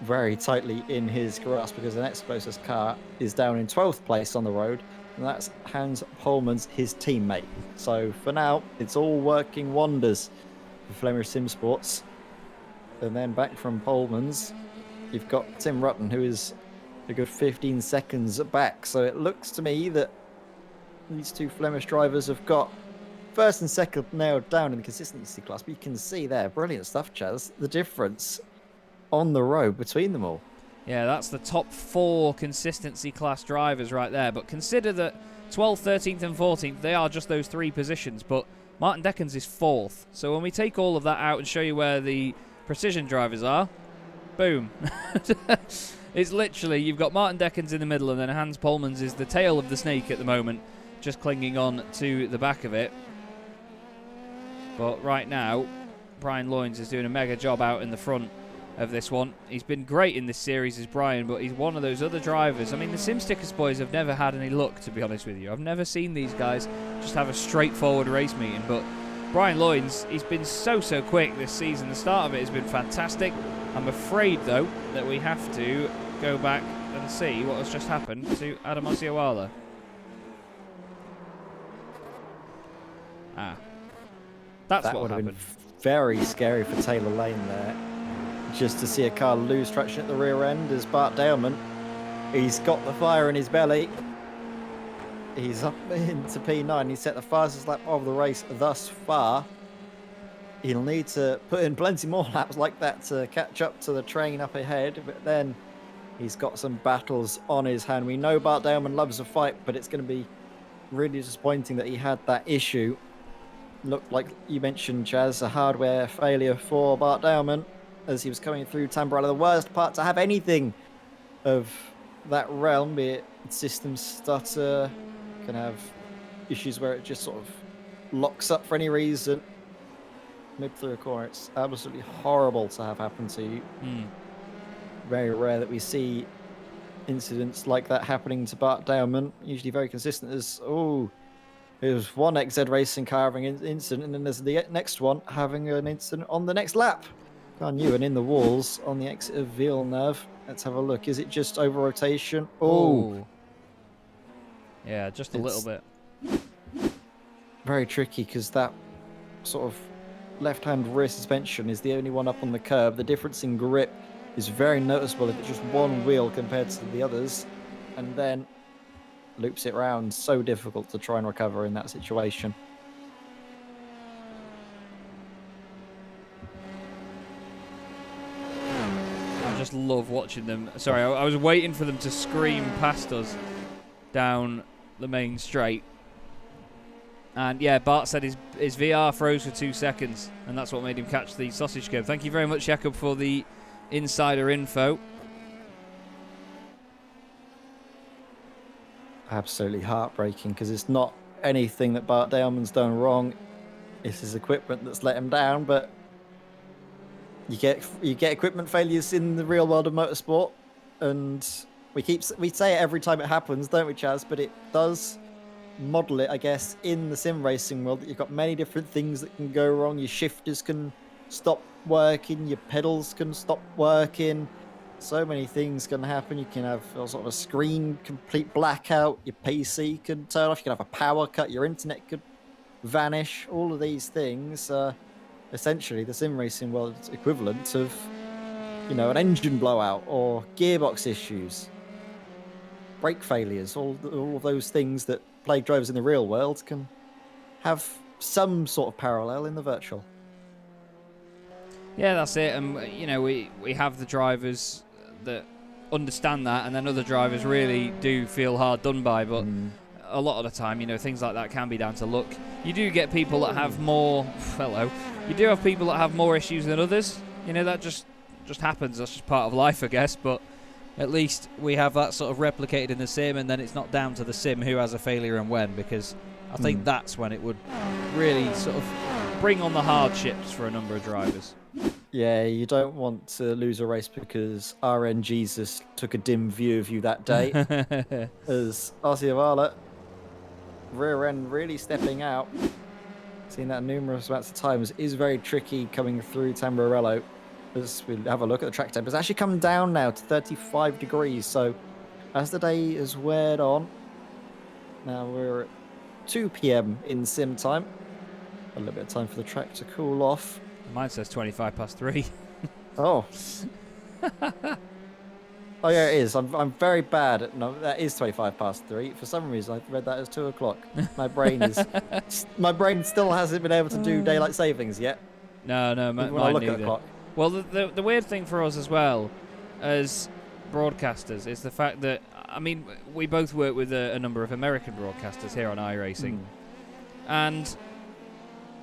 very tightly in his grasp because the next closest car is down in 12th place on the road, and that's Hans Polman's, his teammate. So for now, it's all working wonders for Flemish Sim Sports. And then back from Polman's, you've got Tim Rutten, who is a good 15 seconds back. So it looks to me that these two Flemish drivers have got first and second nailed down in the consistency class. But you can see there, brilliant stuff, Chaz, the difference on the road between them all. Yeah, that's the top 4 consistency class drivers right there. But consider that 12th, 13th and 14th, they are just those 3 positions. But Martin Deckens is 4th. So when we take all of that out and show you where the precision drivers are, boom. It's literally, you've got Martin Deckens in the middle, and then Hans Polman's is the tail of the snake at the moment, just clinging on to the back of it. But right now, Brian Loynes is doing a mega job out in the front of this one. He's been great in this series as Brian, but he's one of those other drivers. I mean, the SimStickers boys have never had any luck, to be honest with you. I've never seen these guys just have a straightforward race meeting, but Brian Loynes, he's been so quick this season. The start of it has been fantastic. I'm afraid, though, that we have to go back and see what has just happened to Adam Osceola. That's that what would have happened. been very scary for Taylor Lane there. Just to see a car lose traction at the rear end as Bart Daleman, he's got the fire in his belly. He's up into P9. He's set the fastest lap of the race thus far. He'll need to put in plenty more laps like that to catch up to the train up ahead, but then he's got some battles on his hand. We know Bart Daleman loves a fight, but it's going to be really disappointing that he had that issue. Looked like you mentioned, Chaz, a hardware failure for Bart Daleman as he was coming through Tamburello. The worst part to have anything of that realm, be it system stutter, can have issues where it just sort of locks up for any reason. Mid through a corner, it's absolutely horrible to have happen to you. Very rare that we see incidents like that happening to Bart Daleman. Usually very consistent as, there's one XZ Racing car having an incident, and then there's the next one having an incident on the next lap. Car new and in the walls on the exit of Villeneuve. Let's have a look. Is it just over rotation? Yeah, just a little bit. Very tricky because that sort of left-hand rear suspension is the only one up on the curb. The difference in grip is very noticeable if it's just one wheel compared to the others, and then loops it round. So difficult to try and recover in that situation. I just love watching them. Sorry, I was waiting for them to scream past us down the main straight. And yeah, Bart said his VR froze for 2 seconds, and that's what made him catch the sausage curve. Thank you very much, Jakob, for the insider info. Absolutely heartbreaking because it's not anything that Bart Daleman's done wrong. It's his equipment that's let him down, but you get equipment failures in the real world of motorsport, and we say it every time it happens, don't we, Chaz? But it does model it, I guess, in the sim racing world, that you've got many different things that can go wrong. Your shifters can stop working, your pedals can stop working. So many things can happen. You can have sort of a screen complete blackout, your PC can turn off, you can have a power cut, your internet could vanish. All of these things are essentially the sim racing world's equivalent of, an engine blowout or gearbox issues, brake failures, all of those things that plague drivers in the real world can have some sort of parallel in the virtual. Yeah, that's it. And we have the drivers that understand that, and then other drivers really do feel hard done by. But a lot of the time, things like that can be down to luck. You do get people that have more. You do have people that have more issues than others. That just just happens. That's just part of life, I guess. But at least we have that sort of replicated in the sim, and then it's not down to the sim who has a failure and when, because I think that's when it would really sort of bring on the hardships for a number of drivers. Yeah, you don't want to lose a race because RN Jesus took a dim view of you that day. As Imola, rear end really stepping out. Seen that numerous amounts of times. It is very tricky coming through Tamburello. As we have a look at the track temp, it's actually come down now to 35 degrees. So as the day has weared on, now we're at 2 p.m. in sim time. A little bit of time for the track to cool off. Mine says 3. Oh. Oh yeah, it is. I'm very bad at no. That is 3. For some reason, I read that as 2 o'clock. My brain still hasn't been able to do daylight savings yet. No, When I mine look at the neither. clock. Well, the weird thing for us as well, as broadcasters, is the fact that, I mean, we both work with a number of American broadcasters here on iRacing, and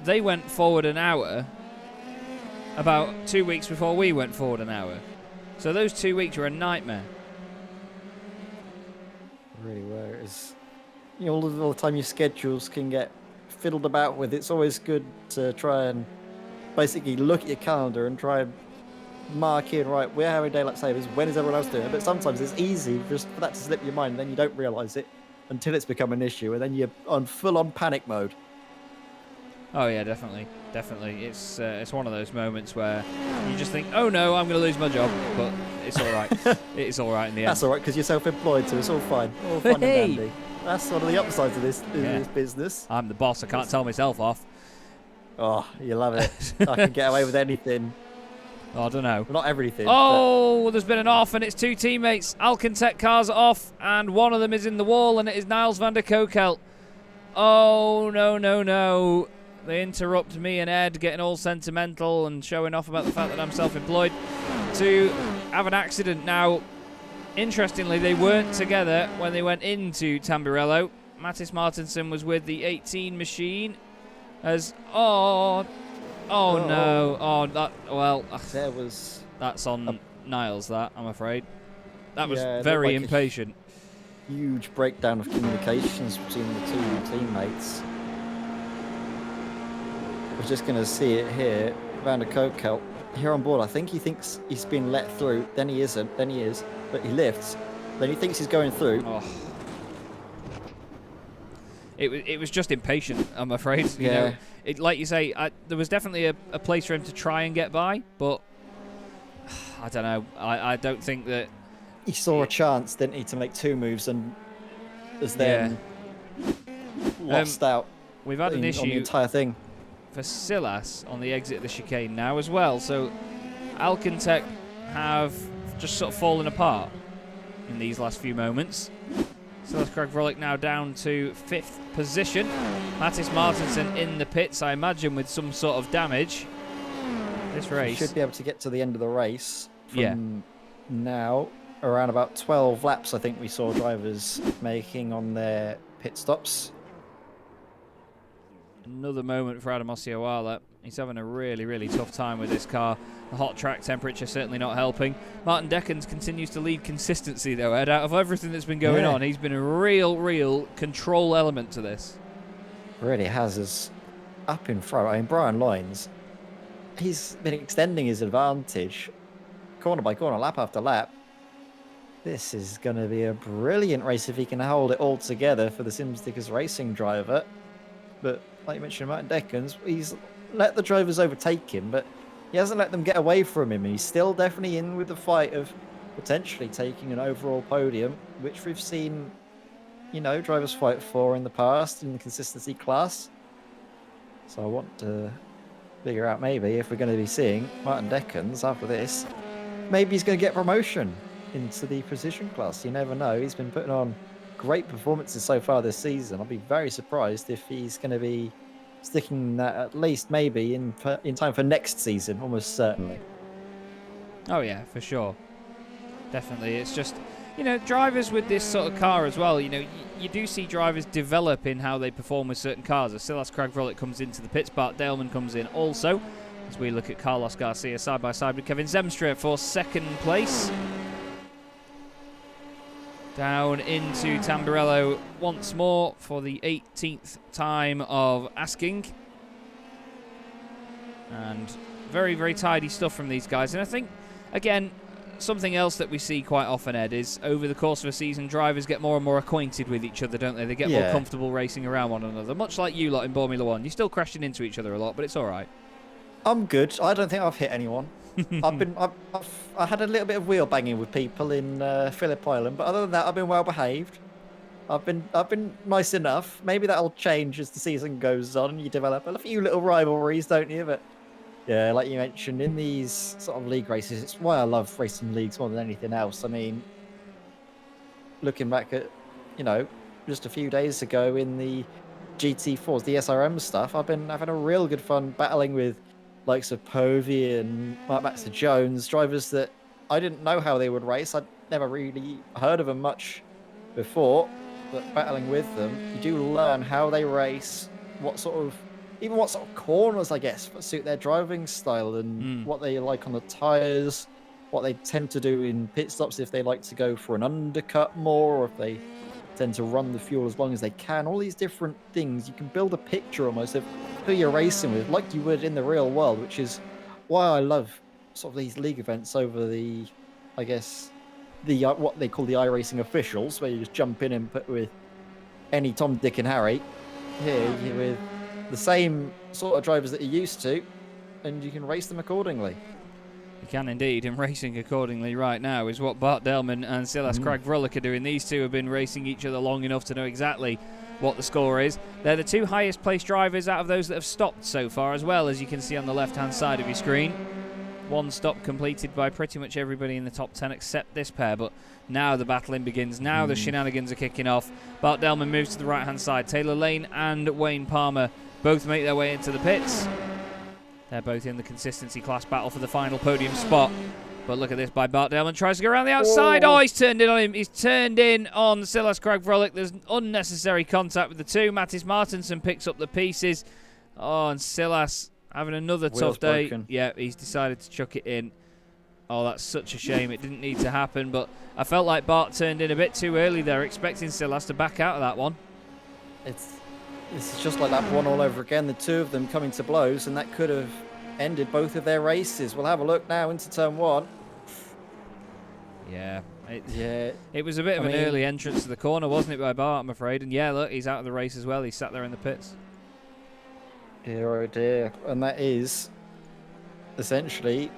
they went forward an hour about 2 weeks before we went forward an hour. So those 2 weeks were a nightmare. Really, where it is, you know, all the time your schedules can get fiddled about with. It's always good to try and basically look at your calendar and try and mark in, right, we're having daylight savings, when is everyone else doing it? But sometimes it's easy just for that to slip your mind, and then you don't realise it until it's become an issue, and then you're on full-on panic mode. Oh yeah, definitely. It's one of those moments where you just think, oh no, I'm going to lose my job, but it's all right. It's all right in the end. That's all right, because you're self-employed, so it's all fine. All fun and dandy. That's one of the upsides of this business. I'm the boss. I can't tell myself off. Oh, you love it. I can get away with anything. Oh, I don't know. Well, not everything. Oh, there's been an off, and it's 2 teammates. Alcantech cars are off, and one of them is in the wall, and it is Niles van der Kokelt. Oh, no. They interrupt me and Ed getting all sentimental and showing off about the fact that I'm self-employed to have an accident. Now, interestingly, they weren't together when they went into Tamburello. Mattis Martinson was with the 18 machine as... no. That's on Niles, that, I'm afraid. That was very like impatient. Huge breakdown of communications between the two teammates. We're just going to see it here. Van der Kokelt here on board. I think he thinks he's been let through. Then he isn't. Then he is. But he lifts. Then he thinks he's going through. Oh. It was just impatient, I'm afraid. Yeah. You know, like you say, there was definitely a place for him to try and get by, but I don't know. I don't think that... He saw a chance, didn't he, to make 2 moves and has then lost out. We've had an issue on the entire thing. for Silas on the exit of the chicane now as well. So Alcantech have just sort of fallen apart in these last few moments. Silas Kragvrolic now down to 5th position. Mattis Martinson in the pits, I imagine, with some sort of damage. This race should be able to get to the end of the race from now. Around about 12 laps, I think we saw drivers making on their pit stops. Another moment for Adam Ossioala. He's having a really, really tough time with this car. The hot track temperature certainly not helping. Martin Deckens continues to lead consistency, though, Ed. Out of everything that's been going on, he's been a real control element to this. Really has us up in front. I mean, Brian Loynes, he's been extending his advantage corner by corner, lap after lap. This is going to be a brilliant race if he can hold it all together for the SimStickers racing driver. But like you mentioned, Martin Deckens, he's let the drivers overtake him, but he hasn't let them get away from him. He's still definitely in with the fight of potentially taking an overall podium, which we've seen, you know, drivers fight for in the past in the consistency class. So I want to figure out maybe if we're going to be seeing Martin Deckens after this, maybe he's going to get promotion into the precision class. You never know. He's been putting on great performances so far this season. I'll be very surprised if he's going to be sticking that at least maybe in time for next season, almost certainly. Oh yeah, for sure. Definitely. It's just, you know, drivers with this sort of car as well, you know, you do see drivers develop in how they perform with certain cars. As Silas Kragvrolic comes into the pits, Bart Daleman comes in also. as we look at Carlos Garcia side by side with Kevin Zemstra for second place. Down into Tamburello once more for the 18th time of asking. And very, very tidy stuff from these guys. And I think, again, something else that we see quite often, Ed, is over the course of a season, drivers get more and more acquainted with each other, don't they? They get more comfortable racing around one another. Much like you lot in Formula 1. You're still crashing into each other a lot, but it's all right. I'm good. I don't think I've hit anyone. I had a little bit of wheel banging with people in Phillip Island, but other than that, I've been well behaved. I've been nice enough. Maybe that'll change as the season goes on and you develop a few little rivalries, don't you? But yeah, like you mentioned, in these sort of league races, it's why I love racing leagues more than anything else. I mean, looking back at, just a few days ago in the GT4s, the SRM stuff, I've been having a real good fun battling with likes of Povey and Mark Baxter Jones, drivers that I didn't know how they would race. I'd never really heard of them much before, but battling with them, you do learn how they race, what sort of corners, I guess, suit their driving style and what they like on the tyres, what they tend to do in pit stops, if they like to go for an undercut more, or if they tend to run the fuel as long as they can. All these different things, you can build a picture almost of who you're racing with, like you would in the real world, which is why I love sort of these league events over the, I guess, the what they call the iRacing officials, where you just jump in and put with any Tom, Dick and Harry. Here you're with the same sort of drivers that you're used to, and you can race them accordingly. You can indeed, and racing accordingly right now is what Bart Delman and Silas Kragvrolic are doing. These two have been racing each other long enough to know exactly what the score is. They're the two highest placed drivers out of those that have stopped so far as well, as you can see on the left-hand side of your screen. One stop completed by pretty much everybody in the top 10 except this pair, but now the battling begins. Now the shenanigans are kicking off. Bart Delman moves to the right-hand side. Taylor Lane and Wayne Palmer both make their way into the pits. They're both in the consistency class battle for the final podium spot. But look at this by Bart Delman. Tries to go around the outside. Oh, he's turned in on him. He's turned in on Silas Kragvrolic. There's unnecessary contact with the two. Mattis Martinson picks up the pieces. Oh, and Silas having another tough day. Broken. Yeah, he's decided to chuck it in. Oh, that's such a shame. It didn't need to happen, but I felt like Bart turned in a bit too early there, expecting Silas to back out of that one. It's just like that one all over again. The two of them coming to blows, and that could have ended both of their races. We'll have a look now into turn one. Yeah. It was a bit of an early entrance to the corner, wasn't it, by Bart, I'm afraid. And yeah, look, he's out of the race as well. He's sat there in the pits. Dear, oh dear. And that is essentially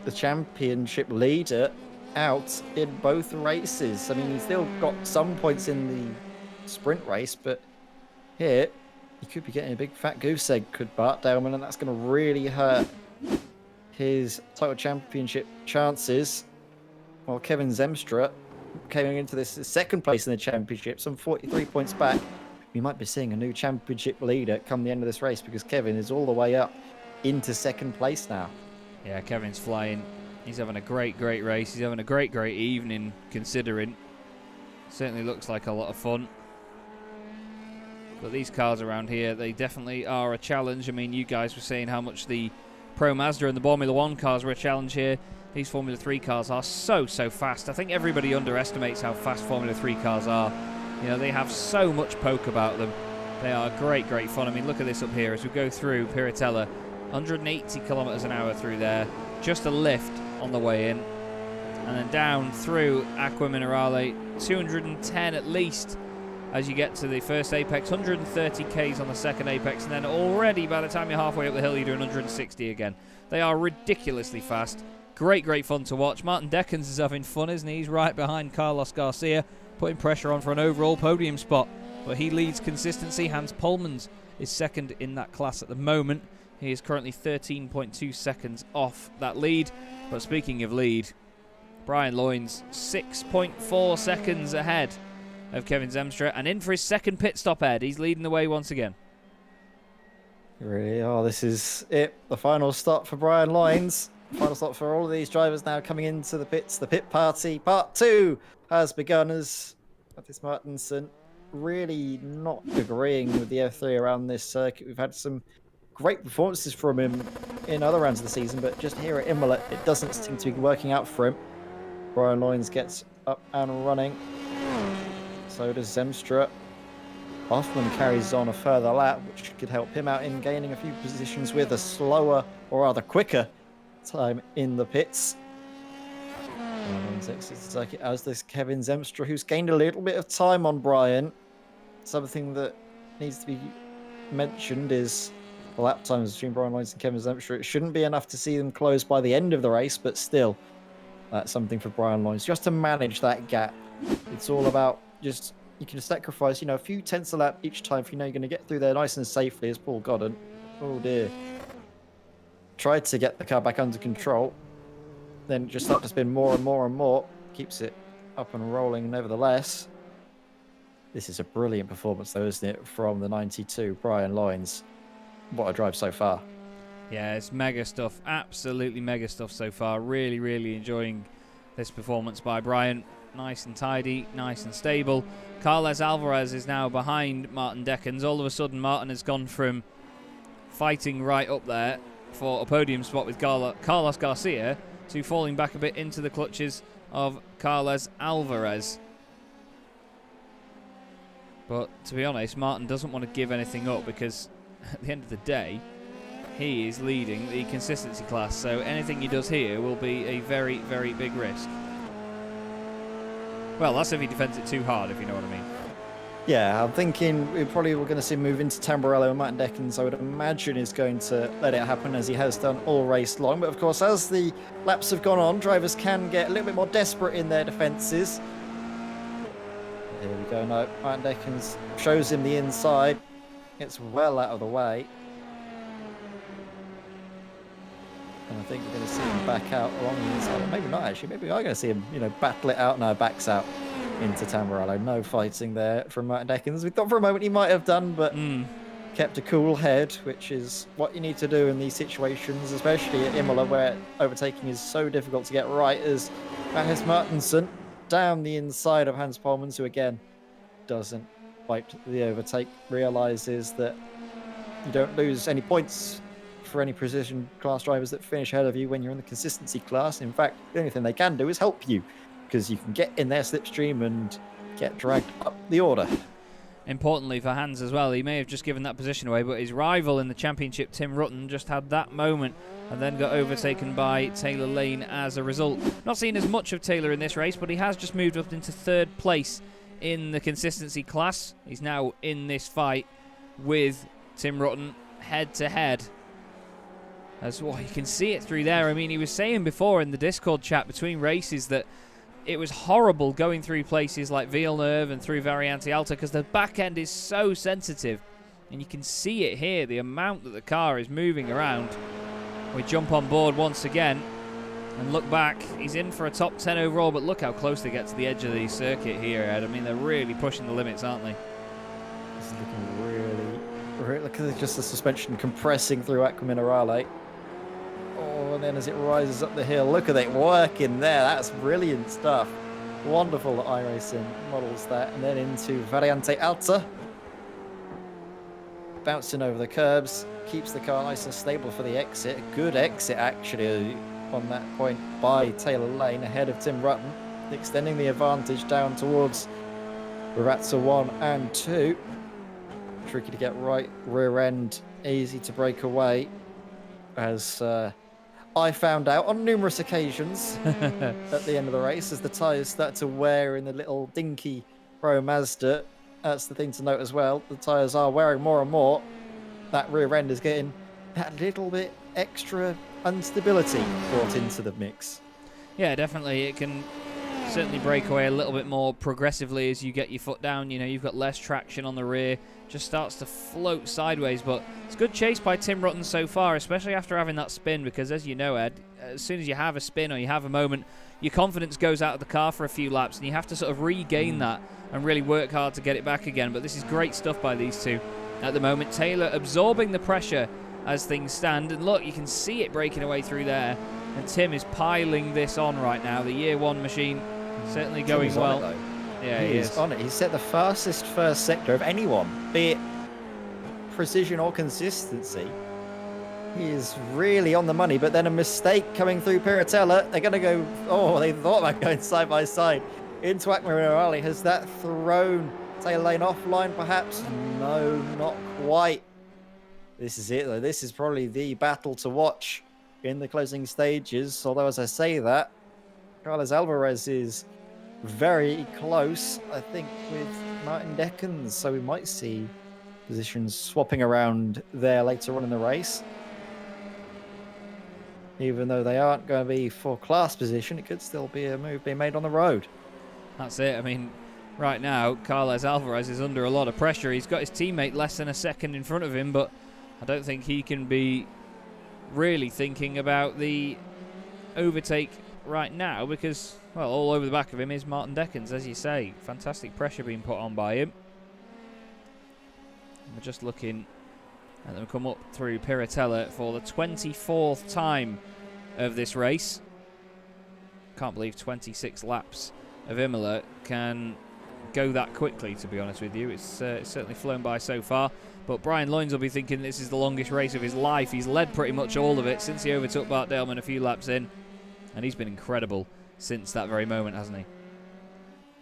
the championship leader out in both races. I mean, he's still got some points in the sprint race, but here he could be getting a big fat goose egg, could Bart Delman, and that's going to really hurt his title championship chances. While Kevin Zemstra came into this second place in the championship, some 43 points back. We might be seeing a new championship leader come the end of this race, because Kevin is all the way up into second place now. Yeah, Kevin's flying. He's having a great race. He's having a great evening, considering. Certainly looks like a lot of fun. But these cars around here, they definitely are a challenge. I mean, you guys were saying how much the Pro Mazda and the Formula 1 cars were a challenge here. These Formula 3 cars are so fast. I think everybody underestimates how fast Formula 3 cars are. You know, they have so much poke about them. They are great fun. I mean, look at this up here as we go through Piratella. 180 kilometers an hour through there. Just a lift on the way in. And then down through Aqua Minerale. 210 at least as you get to the first apex. 130 Ks on the second apex. And then already by the time you're halfway up the hill, you're doing 160 again. They are ridiculously fast. Great fun to watch. Martin Deckens is having fun, isn't he? He's right behind Carlos Garcia, putting pressure on for an overall podium spot. But he leads consistency. Hans Polmans is second in that class at the moment. He is currently 13.2 seconds off that lead. But speaking of lead, Brian Loynes 6.4 seconds ahead of Kevin Zemstra, and in for his second pit stop, Ed. He's leading the way once again. Really? Oh, this is it. The final stop for Brian Loynes. Final stop for all of these drivers now coming into the pits. The pit party part 2 has begun, as Mattis Martinson really not agreeing with the F3 around this circuit. We've had some great performances from him in other rounds of the season, but just here at Imola, it doesn't seem to be working out for him. Brian Loynes gets up and running. So does Zemstra. Hoffman carries on a further lap, which could help him out in gaining a few positions with a slower, or rather quicker, time in the pits. Loynes exits the circuit, as does Kevin Zemstra, who's gained a little bit of time on Brian. Something that needs to be mentioned is the lap times between Brian Loynes and Kevin Zemstra. It shouldn't be enough to see them close by the end of the race, but still, that's something for Brian Loynes, just to manage that gap. It's all about just, you can sacrifice, a few tenths a lap each time if you know you're going to get through there nice and safely, as Paul Godden, oh dear, tried to get the car back under control, then just started to spin more and more and more, keeps it up and rolling nevertheless. This is a brilliant performance though, isn't it, from the 92, Brian Loynes. What a drive so far. Yeah, it's mega stuff. Absolutely mega stuff so far. Really, really enjoying this performance by Brian. Nice and tidy, nice and stable. Carlos Alvarez is now behind Martin Deckens. All of a sudden, Martin has gone from fighting right up there for a podium spot with Carlos Garcia to falling back a bit into the clutches of Carlos Alvarez. But to be honest, Martin doesn't want to give anything up because at the end of the day, he is leading the consistency class. So anything he does here will be a very, very big risk. Well, that's if he defends it too hard, if you know what I mean. Yeah, I'm thinking we're going to see him move into Tamburello, and Martin Deckens, I would imagine, is going to let it happen as he has done all race long. But of course, as the laps have gone on, drivers can get a little bit more desperate in their defences. Here we go now. Martin Deckens shows him the inside. Gets well out of the way. And I think we're going to see him back out along the inside. Or maybe not, actually. Maybe we are going to see him, battle it out. No, backs out into Tamburello. No fighting there from Martin Deckens. We thought for a moment he might have done, but kept a cool head, which is what you need to do in these situations, especially at Imola, where overtaking is so difficult to get right, as Magnus Martinsson down the inside of Hans Polmans, who again doesn't fight the overtake, realizes that you don't lose any points for any precision class drivers that finish ahead of you when you're in the consistency class. In fact, the only thing they can do is help you, because you can get in their slipstream and get dragged up the order. Importantly for Hans as well, he may have just given that position away, but his rival in the championship, Tim Rutten, just had that moment and then got overtaken by Taylor Lane as a result. Not seen as much of Taylor in this race, but he has just moved up into third place in the consistency class. He's now in this fight with Tim Rutten head to head. As well, you can see it through there. I mean, he was saying before in the Discord chat between races that it was horrible going through places like Villeneuve and through Variante Alta because the back end is so sensitive. And you can see it here, the amount that the car is moving around. We jump on board once again and look back. He's in for a top 10 overall, but look how close they get to the edge of the circuit here, Ed. I mean, they're really pushing the limits, aren't they? This is looking really... Look at just the suspension compressing through Aqua Minerale. Oh, and then as it rises up the hill, look at it working there. That's brilliant stuff. Wonderful that iRacing models that. And then into Variante Alta. Bouncing over the curbs. Keeps the car nice and stable for the exit. A good exit, actually, on that point by Taylor Lane ahead of Tim Rutten. Extending the advantage down towards Razza 1 and 2. Tricky to get right. Rear end easy to break away. As I found out on numerous occasions at the end of the race, as the tyres start to wear in the little dinky Pro Mazda. That's the thing to note as well. The tyres are wearing more and more. That rear end is getting that little bit extra instability brought into the mix. Yeah, definitely. It can certainly break away a little bit more progressively as you get your foot down. You've got less traction on the rear. Just starts to float sideways, but it's good chase by Tim Rutten so far, especially after having that spin, because as you know, Ed, as soon as you have a spin or you have a moment, your confidence goes out of the car for a few laps and you have to sort of regain that and really work hard to get it back again. But this is great stuff by these two at the moment. Taylor absorbing the pressure as things stand, and look, you can see it breaking away through there, and Tim is piling this on right now. The year one machine certainly going well. Yeah, he is on it. He's set the fastest first sector of anyone, be it precision or consistency. He is really on the money, but then a mistake coming through Piratella. They're going to go... Oh, they thought about going side by side into Akmarali. Has that thrown Taylor Lane offline, perhaps? No, not quite. This is it, though. This is probably the battle to watch in the closing stages. Although, as I say that, Carlos Alvarez is very close, I think, with Martin Deckens. So we might see positions swapping around there later on in the race. Even though they aren't going to be for class position, it could still be a move being made on the road. That's it. I mean, right now, Carlos Alvarez is under a lot of pressure. He's got his teammate less than a second in front of him, but I don't think he can be really thinking about the overtake right now because, well, all over the back of him is Martin Deckens, as you say. Fantastic pressure being put on by him. We're just looking at them come up through Piratella for the 24th time of this race. Can't believe 26 laps of Imola can go that quickly, to be honest with you. It's certainly flown by so far. But Brian Loynes will be thinking this is the longest race of his life. He's led pretty much all of it since he overtook Bart Daleman a few laps in. And he's been incredible since that very moment, hasn't he?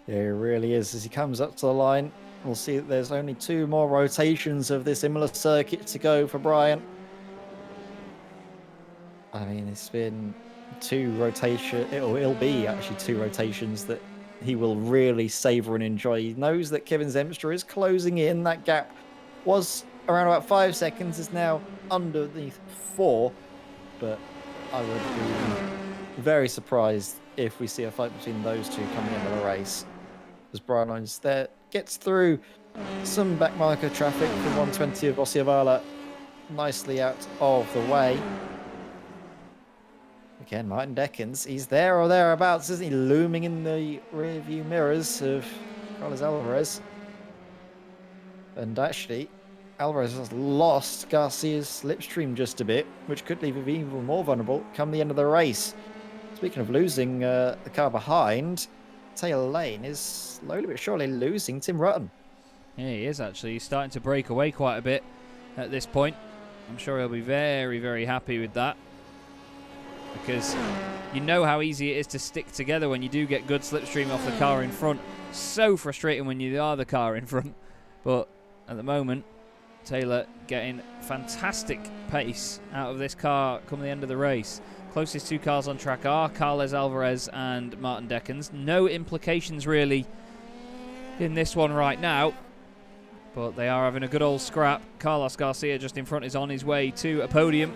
Yeah, he really is. As he comes up to the line, we'll see that there's only 2 more rotations of this Imola circuit to go for Brian. I mean, it's been 2 rotations. It'll be actually 2 rotations that he will really savour and enjoy. He knows that Kevin Zemstra is closing in. That gap was around about 5 seconds, is now underneath 4. But I would be very surprised if we see a fight between those two coming into the race. As Brian Loynes there gets through some backmarker traffic from 120 of Ossiovala nicely out of the way. Again, Martin Deckens, he's there or thereabouts, isn't he? Looming in the rear view mirrors of Carlos Alvarez. And actually, Alvarez has lost Garcia's slipstream just a bit, which could leave him even more vulnerable come the end of the race. Speaking of losing the car behind, Taylor Lane is slowly but surely losing Tim Rutten. Yeah, he is actually. He's starting to break away quite a bit at this point. I'm sure he'll be very, very happy with that. Because you know how easy it is to stick together when you do get good slipstream off the car in front. So frustrating when you are the car in front. But at the moment, Taylor getting fantastic pace out of this car come the end of the race. Closest 2 cars on track are Carlos Alvarez and Martin Deckens. No implications really in this one right now, but they are having a good old scrap. Carlos Garcia just in front is on his way to a podium.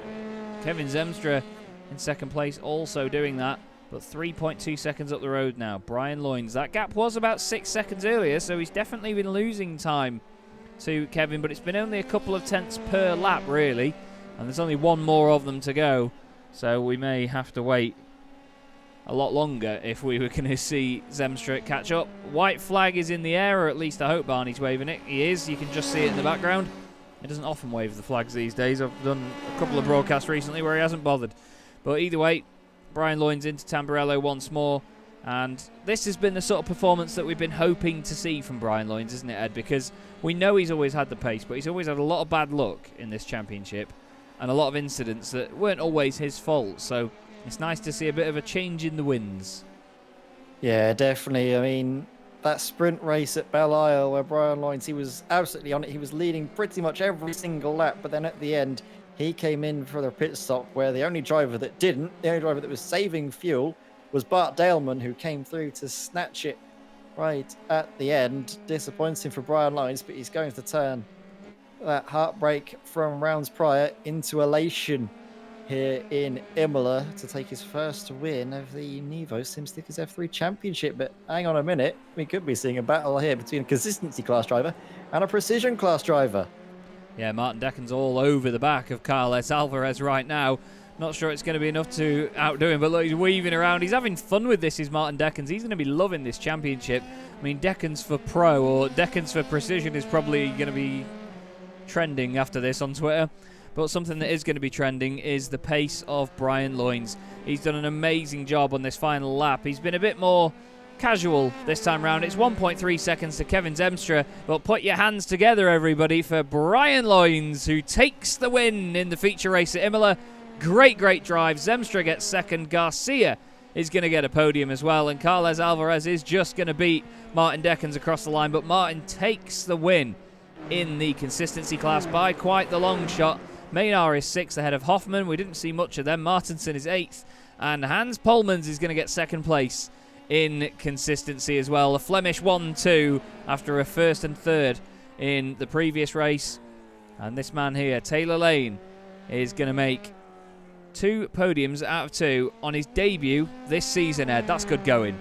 Kevin Zemstra in second place also doing that, but 3.2 seconds up the road now. Brian Loynes, that gap was about 6 seconds earlier, so he's definitely been losing time to Kevin, but it's been only a couple of tenths per lap really, and there's only 1 more of them to go. So we may have to wait a lot longer if we were going to see Zemstra catch up. White flag is in the air, or at least I hope Barney's waving it. He is. You can just see it in the background. He doesn't often wave the flags these days. I've done a couple of broadcasts recently where he hasn't bothered. But either way, Brian Loynes into Tamburello once more. And this has been the sort of performance that we've been hoping to see from Brian Loynes, isn't it, Ed? Because we know he's always had the pace, but he's always had a lot of bad luck in this championship. And a lot of incidents that weren't always his fault. So it's nice to see a bit of a change in the winds. Yeah, definitely. I mean, that sprint race at Belle Isle where Brian Loynes, he was absolutely on it. He was leading pretty much every single lap. But then at the end, he came in for the pit stop where the only driver that didn't, the only driver that was saving fuel was Bart Daleman, who came through to snatch it right at the end. Disappointing for Brian Loynes, but he's going to turn that heartbreak from rounds prior into elation here in Imola to take his first win of the NEVO SimStickers F3 Championship. But hang on a minute, we could be seeing a battle here between a consistency class driver and a precision class driver. Yeah, Martin Deckens all over the back of Carlos Alvarez right now. Not sure it's going to be enough to outdo him, but look, he's weaving around. He's having fun with this, is Martin Deckens. He's going to be loving this championship. I mean, Deckens for Pro or Deckens for Precision is probably going to be trending after this on Twitter. But something that is going to be trending is the pace of Brian Loynes. He's done an amazing job on this final lap. He's been a bit more casual this time round. It's 1.3 seconds to Kevin Zemstra, but put your hands together, everybody, for Brian Loynes, who takes the win in the feature race at Imola. Great drive. Zemstra gets second. Garcia is going to get a podium as well, and Carles Alvarez is just going to beat Martin Deckens across the line, but Martin takes the win in the consistency class by quite the long shot. Maynard is 6th ahead of Hoffman. We didn't see much of them. Martinson is 8th, and Hans Polmans is going to get second place in consistency as well. The Flemish 1-2 after a first and third in the previous race. And this man here, Taylor Lane, is going to make 2 podiums out of 2 on his debut this season, Ed. That's good going.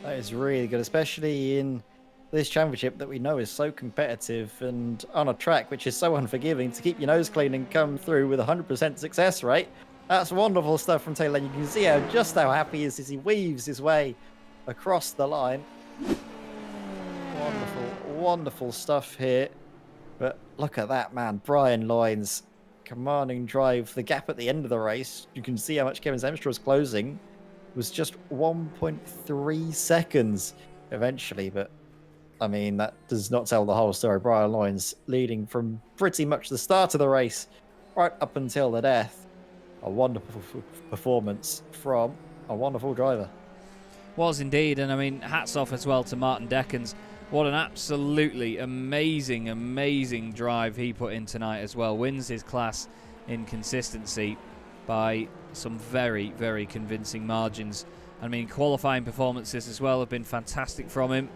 That is really good, especially in this championship that we know is so competitive and on a track which is so unforgiving. To keep your nose clean and come through with 100% success rate. That's wonderful stuff from Taylor. You can see just how happy he is as he weaves his way across the line. Wonderful stuff here. But look at that, man. Brian Loynes, commanding drive. The gap at the end of the race, you can see how much Kevin Zemstra was closing. It was just 1.3 seconds eventually. But, I mean, that does not tell the whole story. Brian Loynes leading from pretty much the start of the race right up until the death. A wonderful performance from a wonderful driver. Was indeed, and I mean, hats off as well to Martin Deckens. What an absolutely amazing drive he put in tonight as well. Wins his class in consistency by some very convincing margins. I mean, qualifying performances as well have been fantastic from him.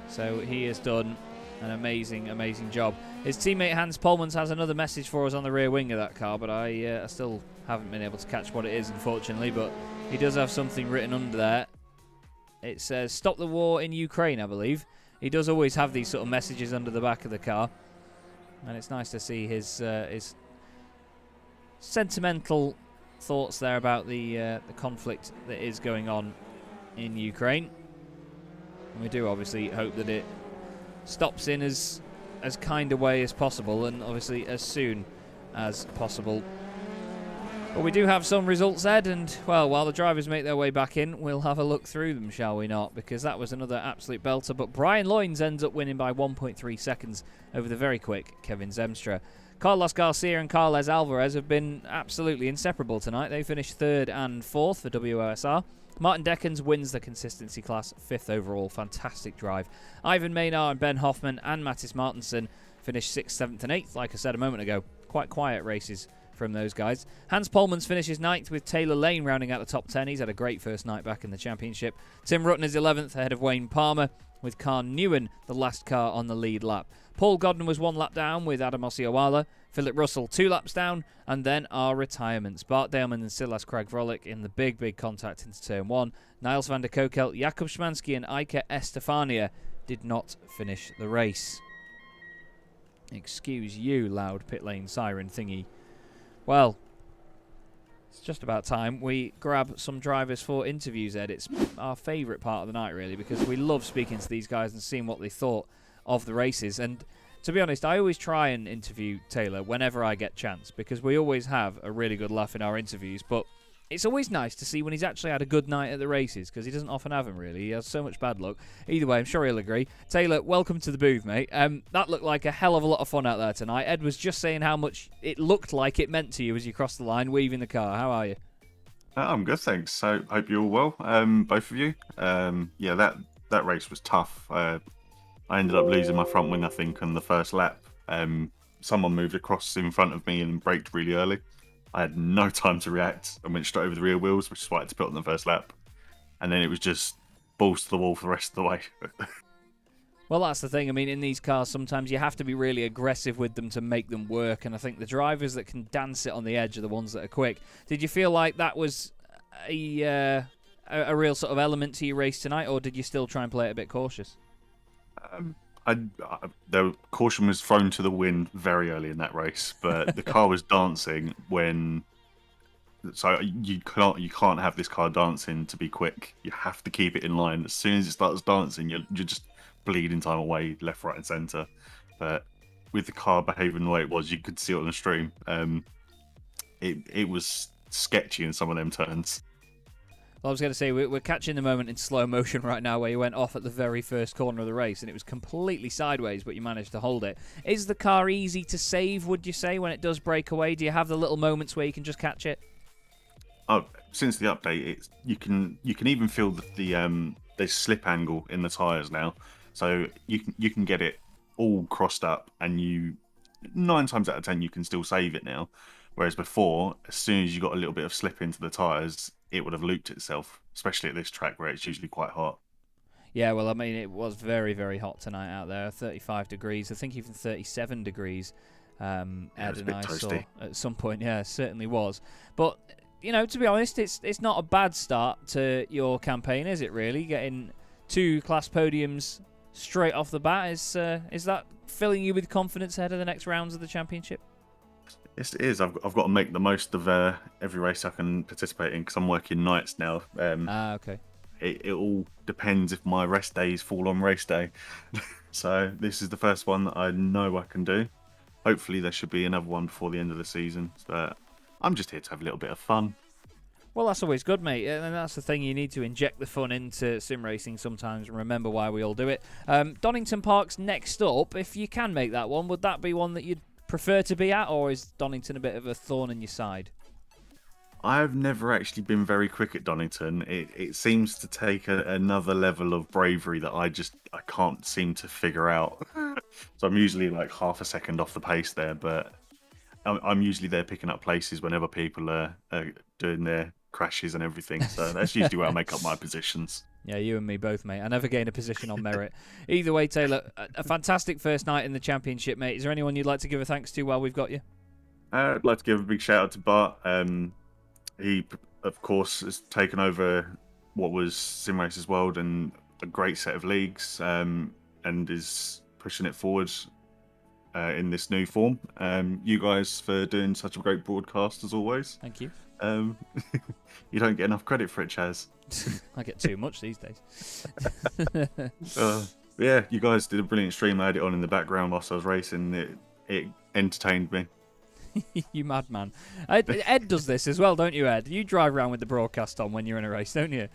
So he has done an amazing job. His teammate Hans Polmans has another message for us on the rear wing of that car, but I still haven't been able to catch what it is, unfortunately. But he does have something written under there. It says, "Stop the war in Ukraine," I believe. He does always have these sort of messages under the back of the car. And it's nice to see his sentimental thoughts there about the conflict that is going on in Ukraine. And we do obviously hope that it stops in as kind a way as possible, and obviously as soon as possible. But we do have some results, Ed, and, well, while the drivers make their way back in, we'll have a look through them, shall we not? Because that was another absolute belter. But Brian Loynes ends up winning by 1.3 seconds over the very quick Kevin Zemstra. Carlos Garcia and Carles Alvarez have been absolutely inseparable tonight. They finished 3rd and 4th for WOSR. Martin Deckens wins the consistency class, 5th overall. Fantastic drive. Ivan Maynard and Ben Hoffman and Mattis Martinson finished 6th, 7th and 8th, like I said a moment ago. Quite quiet races from those guys. Hans Polmans finishes 9th with Taylor Lane rounding out the top 10. He's had a great first night back in the championship. Tim Rutten is 11th ahead of Wayne Palmer, with Khan Newen the last car on the lead lap. Paul Godden was 1 lap down with Adam Ossioala. Philip Russell 2 laps down, and then our retirements. Bart Daleman and Silas Craig Vrolic in the big contact into turn 1. Niels van der Kokelt, Jakub Szymanski and Iker Estefania did not finish the race. Excuse you, loud pit lane siren thingy. Well, it's just about time we grab some drivers for interviews, Ed. It's our favourite part of the night, really, because we love speaking to these guys and seeing what they thought of the races. And to be honest, I always try and interview Taylor whenever I get chance, because we always have a really good laugh in our interviews. But it's always nice to see when he's actually had a good night at the races, because he doesn't often have them, really. He has so much bad luck. Either way, I'm sure he'll agree. Taylor, welcome to the booth, mate. That looked like a hell of a lot of fun out there tonight. Ed was just saying how much it looked like it meant to you as you crossed the line, weaving the car. How are you? I'm good, thanks. So, hope you're all well, both of you. Yeah, that race was tough. I ended up losing my front wing, I think, on the first lap. Someone moved across in front of me and braked really early. I had no time to react and went straight over the rear wheels, which is why I had to put on the first lap. And then it was just balls to the wall for the rest of the way. Well, that's the thing. I mean, in these cars, sometimes you have to be really aggressive with them to make them work. And I think the drivers that can dance it on the edge are the ones that are quick. Did you feel like that was a real sort of element to your race tonight, or did you still try and play it a bit cautious? The caution was thrown to the wind very early in that race, but the car was dancing when. So you can't have this car dancing to be quick. You have to keep it in line. As soon as it starts dancing, you're just bleeding time away, left, right, and centre. But with the car behaving the way it was, you could see it on the stream. It was sketchy in some of them turns. Well, I was going to say, we're catching the moment in slow motion right now where you went off at the very first corner of the race and it was completely sideways, but you managed to hold it. Is the car easy to save, would you say, when it does break away? Do you have the little moments where you can just catch it? Oh, since the update, you can even feel there's slip angle in the tyres now, so you can get it all crossed up, and 9 times out of 10 you can still save it now. Whereas before, as soon as you got a little bit of slip into the tyres, it would have looped itself, especially at this track where it's usually quite hot. Yeah, well, I mean, it was very, very hot tonight out there. 35 degrees, I think even 37 degrees. Ed and I saw at some point. Yeah, it certainly was. But, you know, to be honest, it's not a bad start to your campaign, is it really? Getting 2 class podiums straight off the bat, is that filling you with confidence ahead of the next rounds of the championship? Yes, it is. I've got to make the most of every race I can participate in because I'm working nights now. Okay. It all depends if my rest days fall on race day. So this is the first one that I know I can do. Hopefully there should be another one before the end of the season. But I'm just here to have a little bit of fun. Well, that's always good, mate. And that's the thing. You need to inject the fun into sim racing sometimes and remember why we all do it. Donington Park's next up. If you can make that one, would that be one that you'd prefer to be at, or is Donington a bit of a thorn in your side? I've never actually been very quick at Donington. It seems to take another level of bravery that I can't seem to figure out. So I'm usually like half a second off the pace there, but I'm usually there picking up places whenever people are doing their crashes and everything. So that's usually where I make up my positions. Yeah, you and me both, mate. I never gain a position on merit. Either way, Taylor, a fantastic first night in the championship, mate. Is there anyone you'd like to give a thanks to while we've got you? I'd like to give a big shout out to Bart. He, of course, has taken over what was Simracersworld and a great set of leagues, and is pushing it forward in this new form. You guys for doing such a great broadcast as always. Thank you. You don't get enough credit for it, Chaz. I get too much these days. Yeah, you guys did a brilliant stream. I had it on in the background whilst I was racing. It entertained me. You madman. Ed does this as well, don't you, Ed? You drive around with the broadcast on when you're in a race, don't you?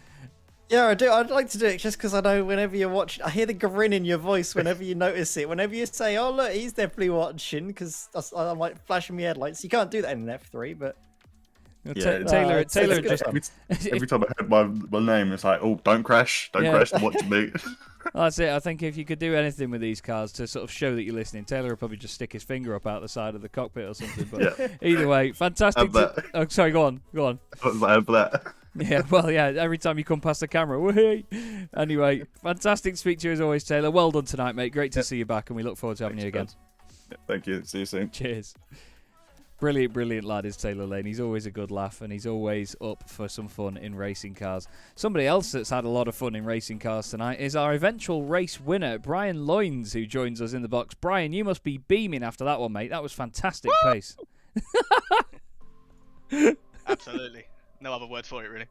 Yeah, I do. I'd like to do it just because I know whenever you're watching, I hear the grin in your voice whenever you notice it. Whenever you say, "Oh look, he's definitely watching," because I might flash my headlights. You can't do that in an F3, but Yeah, Taylor just every time I heard my name, it's like, oh, don't crash, crash, and watch me. That's it. I think if you could do anything with these cars to sort of show that you're listening, Taylor would probably just stick his finger up out the side of the cockpit or something. But Yeah. either way, fantastic. Oh, sorry, go on. I was like, for that. Yeah, well, yeah, every time you come past the camera, whee! Anyway, fantastic to speak to you as always, Taylor. Well done tonight, mate. Great to see you back, and we look forward to having you again. Yeah, thank you. See you soon. Cheers. Brilliant, brilliant lad is Taylor Lane. He's always a good laugh, and he's always up for some fun in racing cars. Somebody else that's had a lot of fun in racing cars tonight is our eventual race winner, Brian Loynes, who joins us in the box. Brian, you must be beaming after that one, mate. That was fantastic pace. Absolutely. No other word for it, really.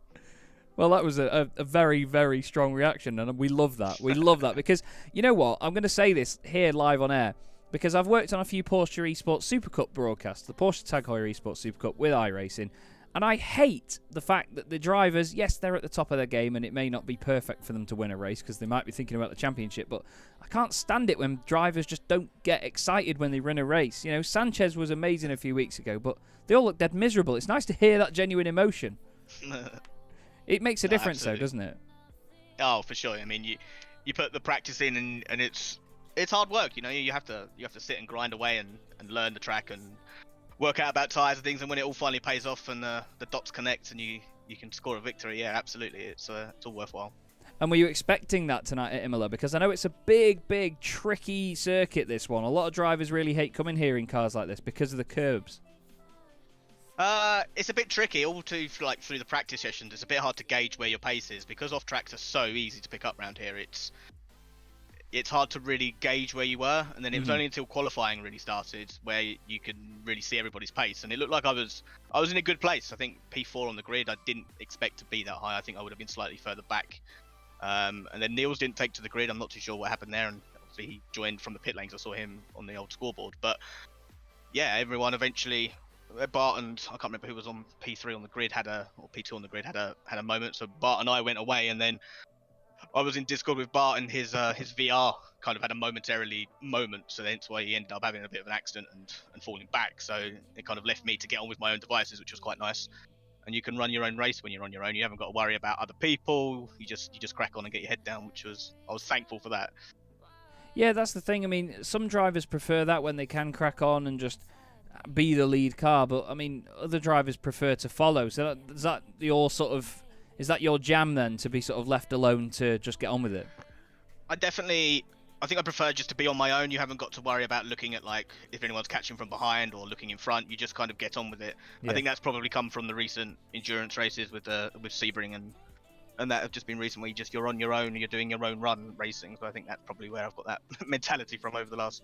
Well, that was a very, very strong reaction, and we love that. We love that because, you know what? I'm going to say this here live on air because I've worked on a few Porsche Esports Super Cup broadcasts, the Porsche Tag Heuer Esports Super Cup with iRacing, and I hate the fact that the drivers, yes, they're at the top of their game, and it may not be perfect for them to win a race because they might be thinking about the championship, but I can't stand it when drivers just don't get excited when they win a race. You know, Sanchez was amazing a few weeks ago, but they all look dead miserable. It's nice to hear that genuine emotion. It makes a difference, though, doesn't it? Oh, for sure. I mean, you put the practice in, and it's hard work. You know, you have to sit and grind away and learn the track and work out about tyres and things. And when it all finally pays off and the dots connect and you can score a victory, yeah, absolutely, it's all worthwhile. And were you expecting that tonight at Imola? Because I know it's a big, big, tricky circuit, this one. A lot of drivers really hate coming here in cars like this because of the curbs. It's a bit tricky. All through the practice sessions, it's a bit hard to gauge where your pace is because off tracks are so easy to pick up around here. It's hard to really gauge where you were, and then it was only until qualifying really started where you can really see everybody's pace. And it looked like I was in a good place. I think P4 on the grid. I didn't expect to be that high. I think I would have been slightly further back. And then Niels didn't take to the grid. I'm not too sure what happened there, and obviously he joined from the pit lanes. I saw him on the old scoreboard, but yeah, everyone eventually Bart and I can't remember who was on P3 on the grid or P2 on the grid had a moment. So Bart and I went away, and then I was in Discord with Bart, and his VR kind of had a moment. So that's why he ended up having a bit of an accident and falling back. So it kind of left me to get on with my own devices, which was quite nice. And you can run your own race when you're on your own. You haven't got to worry about other people. You just crack on and get your head down, I was thankful for that. Yeah, that's the thing. I mean, some drivers prefer that when they can crack on and just be the lead car, but I mean, other drivers prefer to follow. So is that your jam then, to be sort of left alone to just get on with it? I think I prefer just to be on my own. You haven't got to worry about looking at like if anyone's catching from behind or looking in front. You just kind of get on with it. Yeah. I think that's probably come from the recent endurance races with Sebring and that have just been recent where you're on your own, you're doing your own run racing. So I think that's probably where I've got that mentality from over the last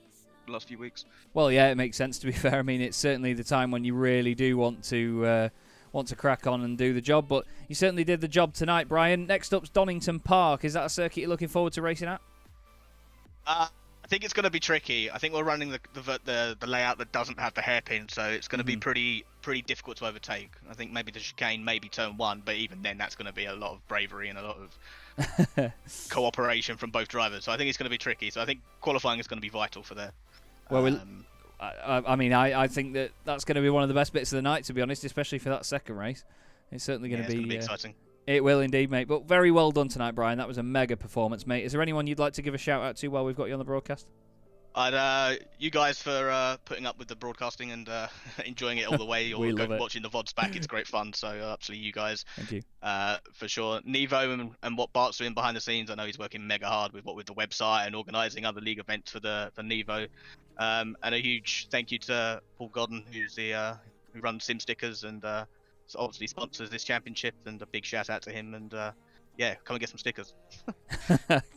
few weeks. Well, yeah, it makes sense, to be fair. I mean, it's certainly the time when you really do want to crack on and do the job, but you certainly did the job tonight, Brian. Next up's Donington Park. Is that a circuit you're looking forward to racing at? I think it's going to be tricky. I think we're running the layout that doesn't have the hairpin, so it's going to be pretty difficult to overtake. I think maybe the chicane, maybe turn one, but even then that's going to be a lot of bravery and a lot of cooperation from both drivers. So I think it's going to be tricky. So I think qualifying is going to be vital for there. Well, I think that's going to be one of the best bits of the night, to be honest, especially for that second race. It's certainly going to be exciting. It will indeed, mate. But very well done tonight, Brian. That was a mega performance, mate. Is there anyone you'd like to give a shout out to while we've got you on the broadcast? You guys for putting up with the broadcasting and enjoying it all the way, or watching the VODs back. It's great fun. So absolutely, you guys. Thank you. For sure. Nevo and what Bart's doing behind the scenes. I know he's working mega hard with the website and organising other league events for Nevo. And a huge thank you to Paul Godden, who runs Sim Stickers and obviously sponsors this championship. And a big shout out to him. And come and get some stickers.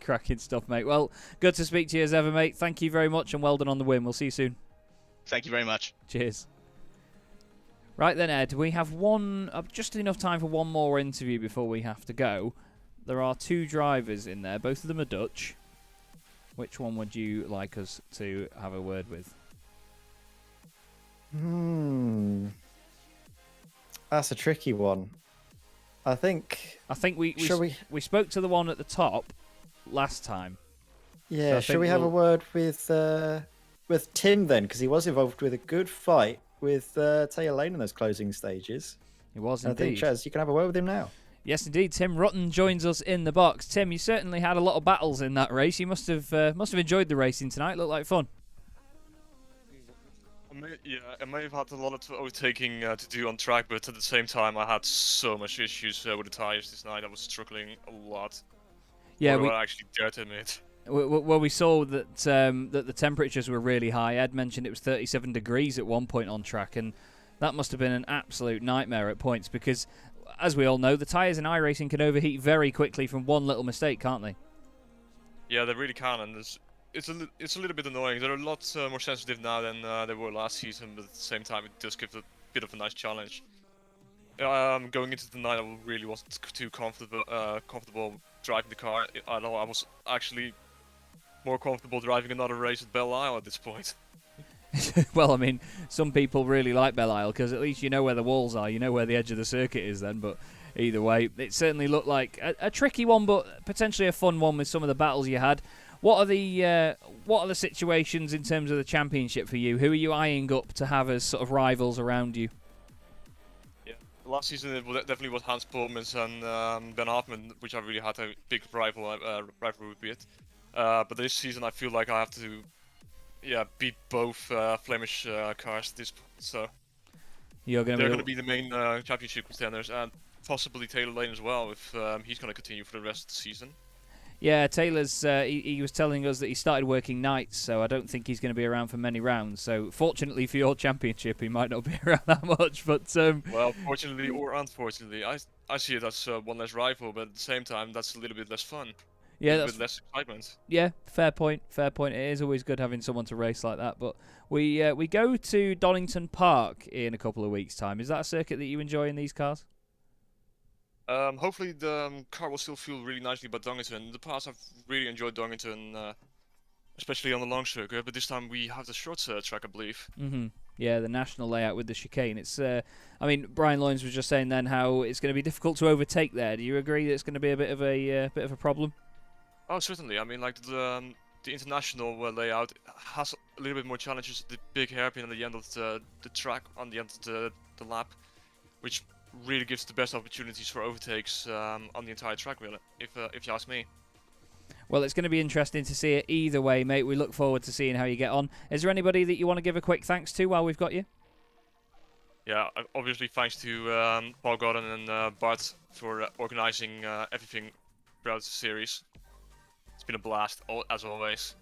Cracking stuff, mate. Well, good to speak to you as ever, mate. Thank you very much and well done on the win. We'll see you soon. Thank you very much. Cheers. Right then, Ed, we have just enough time for one more interview before we have to go. There are two drivers in there. Both of them are Dutch. Which one would you like us to have a word with? That's a tricky one. I think we spoke to the one at the top last time. Yeah, so should we have a word with Tim then? Because he was involved with a good fight with Taylor Lane in those closing stages. He was indeed. I think, Chaz, you can have a word with him now. Yes, indeed. Tim Rutten joins us in the box. Tim, you certainly had a lot of battles in that race. You must have enjoyed the racing tonight. Looked like fun. I may have had a lot of overtaking to do on track, but at the same time I had so much issues with the tires this night. I was struggling a lot. Yeah, I actually dare to admit. Well, we saw that that the temperatures were really high. Ed mentioned it was 37 degrees at one point on track, and that must have been an absolute nightmare at points because, as we all know, the tyres in iRacing can overheat very quickly from one little mistake, can't they? Yeah, they really can, and it's a little bit annoying. They're a lot more sensitive now than they were last season, but at the same time, it does give a bit of a nice challenge. Going into the night, I really wasn't too comfortable driving the car at all. I was actually more comfortable driving another race at Belle Isle at this point. Well, I mean, some people really like Belle Isle because at least you know where the walls are, you know where the edge of the circuit is then, but either way, it certainly looked like a tricky one, but potentially a fun one with some of the battles you had. What are the situations in terms of the championship for you? Who are you eyeing up to have as sort of rivals around you? Yeah, last season it definitely was Hans Polmans and Ben Hoffman, which I really had a big rivalry with. But this season I feel like I have to beat both Flemish cars this point. So they're going to be the main championship contenders, and possibly Taylor Lane as well if he's going to continue for the rest of the season. Yeah, Taylor's he was telling us that he started working nights, so I don't think he's going to be around for many rounds. So fortunately for your championship, he might not be around that much. But well, fortunately or unfortunately, I see it as one less rival, but at the same time, that's a little bit less fun. Yeah, a bit less excitement. Yeah, fair point. Fair point. It is always good having someone to race like that. But we go to Donington Park in a couple of weeks' time. Is that a circuit that you enjoy in these cars? Hopefully the car will still feel really nicely about Donington. In the past I've really enjoyed Donington, especially on the long circuit, but this time we have the short track, I believe. Mm-hmm. Yeah, the national layout with the chicane. It's, I mean, Brian Loynes was just saying then how it's going to be difficult to overtake there. Do you agree that it's going to be a bit of a problem? Oh, certainly. I mean, like the international layout has a little bit more challenges. The big hairpin at the end of the track, on the end of the lap, which really gives the best opportunities for overtakes on the entire track, really, if you ask me. Well, it's going to be interesting to see it either way, mate. We look forward to seeing how you get on. Is there anybody that you want to give a quick thanks to while we've got you? Yeah, obviously thanks to Paul Gordon and Bart for organizing everything throughout the series. It's been a blast, as always.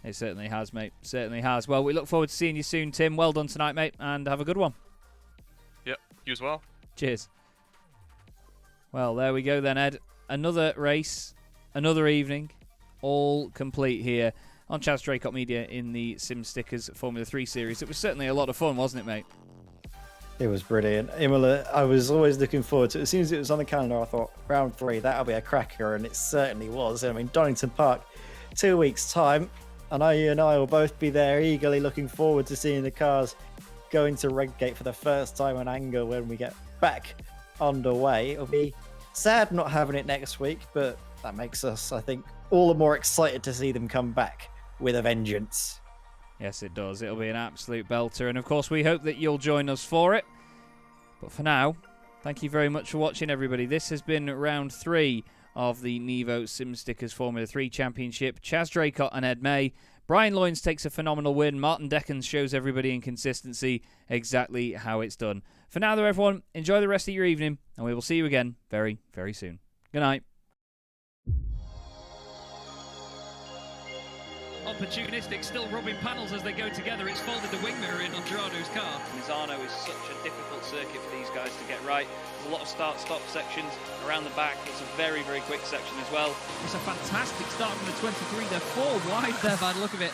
It certainly has, mate. Certainly has. Well, we look forward to seeing you soon, Tim. Well done tonight, mate, and have a good one. Yeah, you as well. Cheers. Well, there we go then, Ed. Another race, another evening, all complete here on Chaz Draycott Media in the Sim Stickers Formula 3 series. It was certainly a lot of fun, wasn't it, mate? It was brilliant. Imola, I was always looking forward to it. As soon as it was on the calendar, I thought, round 3, that'll be a cracker, and it certainly was. I mean, Donington Park, 2 weeks' time, and you and I will both be there eagerly looking forward to seeing the cars going to Redgate for the first time in anger when we get back underway. It'll be sad not having it next week, but that makes us, I think, all the more excited to see them come back with a vengeance. Yes, it does. It'll be an absolute belter. And, of course, we hope that you'll join us for it. But for now, thank you very much for watching, everybody. This has been round 3 of the NEVO Sim Stickers Formula 3 Championship. Chaz Draycott and Ed May. Brian Loynes takes a phenomenal win. Martin Deckens shows everybody in consistency exactly how it's done. For now, though, everyone, enjoy the rest of your evening, and we will see you again very, very soon. Good night. Opportunistic, still rubbing panels as they go together. It's folded the wing mirror in on Gerardo's car. Misano is such a difficult circuit for these guys to get right. There's a lot of start-stop sections around the back. It's a very, very quick section as well. It's a fantastic start from the 23. They're 4 wide there by the look of it.